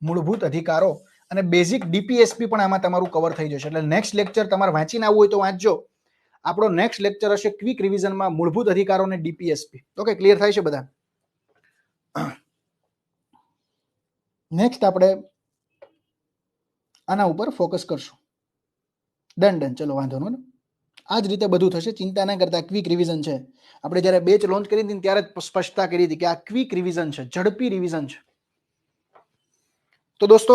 મૂળભૂત અધિકારો અને બેઝિક ડીપીએસપી પણ આમાં તમારું કવર થઈ જશે. એટલે નેક્સ્ટ લેક્ચર તમારે વાંચીને આવવું હોય તો વાંચજો. આપણો નેક્સ્ટ લેક્ચર હશે ક્વિક રિવિઝનમાં મૂળભૂત અધિકારો અને ડીપીએસપી. ઓકે, ક્લિયર થાય છે બધા? નેક્સ્ટ આપણે આના ઉપર ફોકસ કરશું. ડન. ચલો વાંધો નહીં. આ જ રીતે બધું થશે, ચિંતા ના કરતા. ક્વિક રિવિઝન છે. આપણે જ્યારે બેચ લોન્ચ કરી હતી ત્યારે જ સ્પષ્ટતા કરી હતી કે આ ક્વિક રિવિઝન છે, ઝડપી રિવિઝન છે. તો દોસ્તો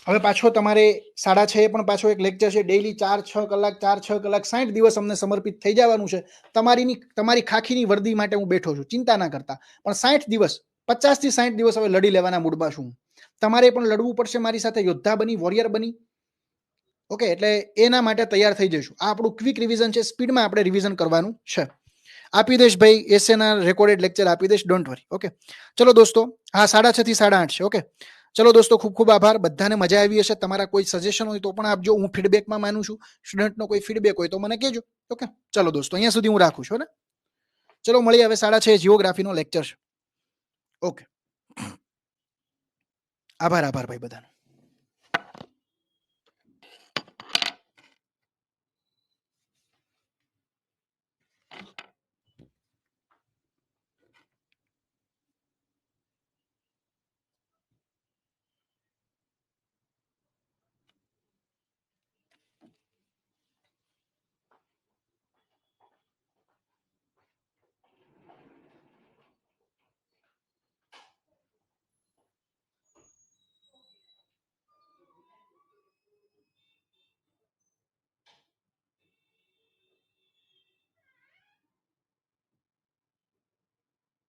હવે પાછો તમારે 6:30 પણ પાછો એક લેક્ચર છે. ડેઈલી 4-6 કલાક 60 દિવસ અમને સમર્પિત થઈ જવાનું છે. તમારી ખાખીની વર્દી માટે હું બેઠો છું, ચિંતા ના કરતા. પણ 60 દિવસ 50 થી 60 દિવસ હવે લડી લેવાના મૂડમાં છું. તમારે પણ લડવું પડશે મારી સાથે, યોદ્ધા બની, વોરિયર બની. ઓકે, એટલે એના માટે તૈયાર થઈ જઈશું. આ આપણું ક્વિક રિવિઝન છે, સ્પીડમાં આપણે રિવિઝન કરવાનું છે. આપી દઈશ ભાઈ, એસએના રેકોર્ડેડ લેક્ચર આપી દઈશ, ડોન્ટ વરી. ઓકે ચલો દોસ્તો, હા 6:30 થી 8:30 છે. ઓકે ચલો દોસ્તો, ખૂબ ખૂબ આભાર. બધાને મજા આવી હશે. તમારા કોઈ સજેશન હોય તો પણ આપજો. હું ફીડબેકમાં માનું છું. સ્ટુડન્ટનો કોઈ ફીડબેક હોય તો મને કહેજો. ઓકે ચલો દોસ્તો, અહીંયા સુધી હું રાખું છું ને. ચલો મળીએ હવે 6:30 જીઓગ્રાફીનો લેક્ચર છે. ઓકે, આભાર ભાઈ બધાનો.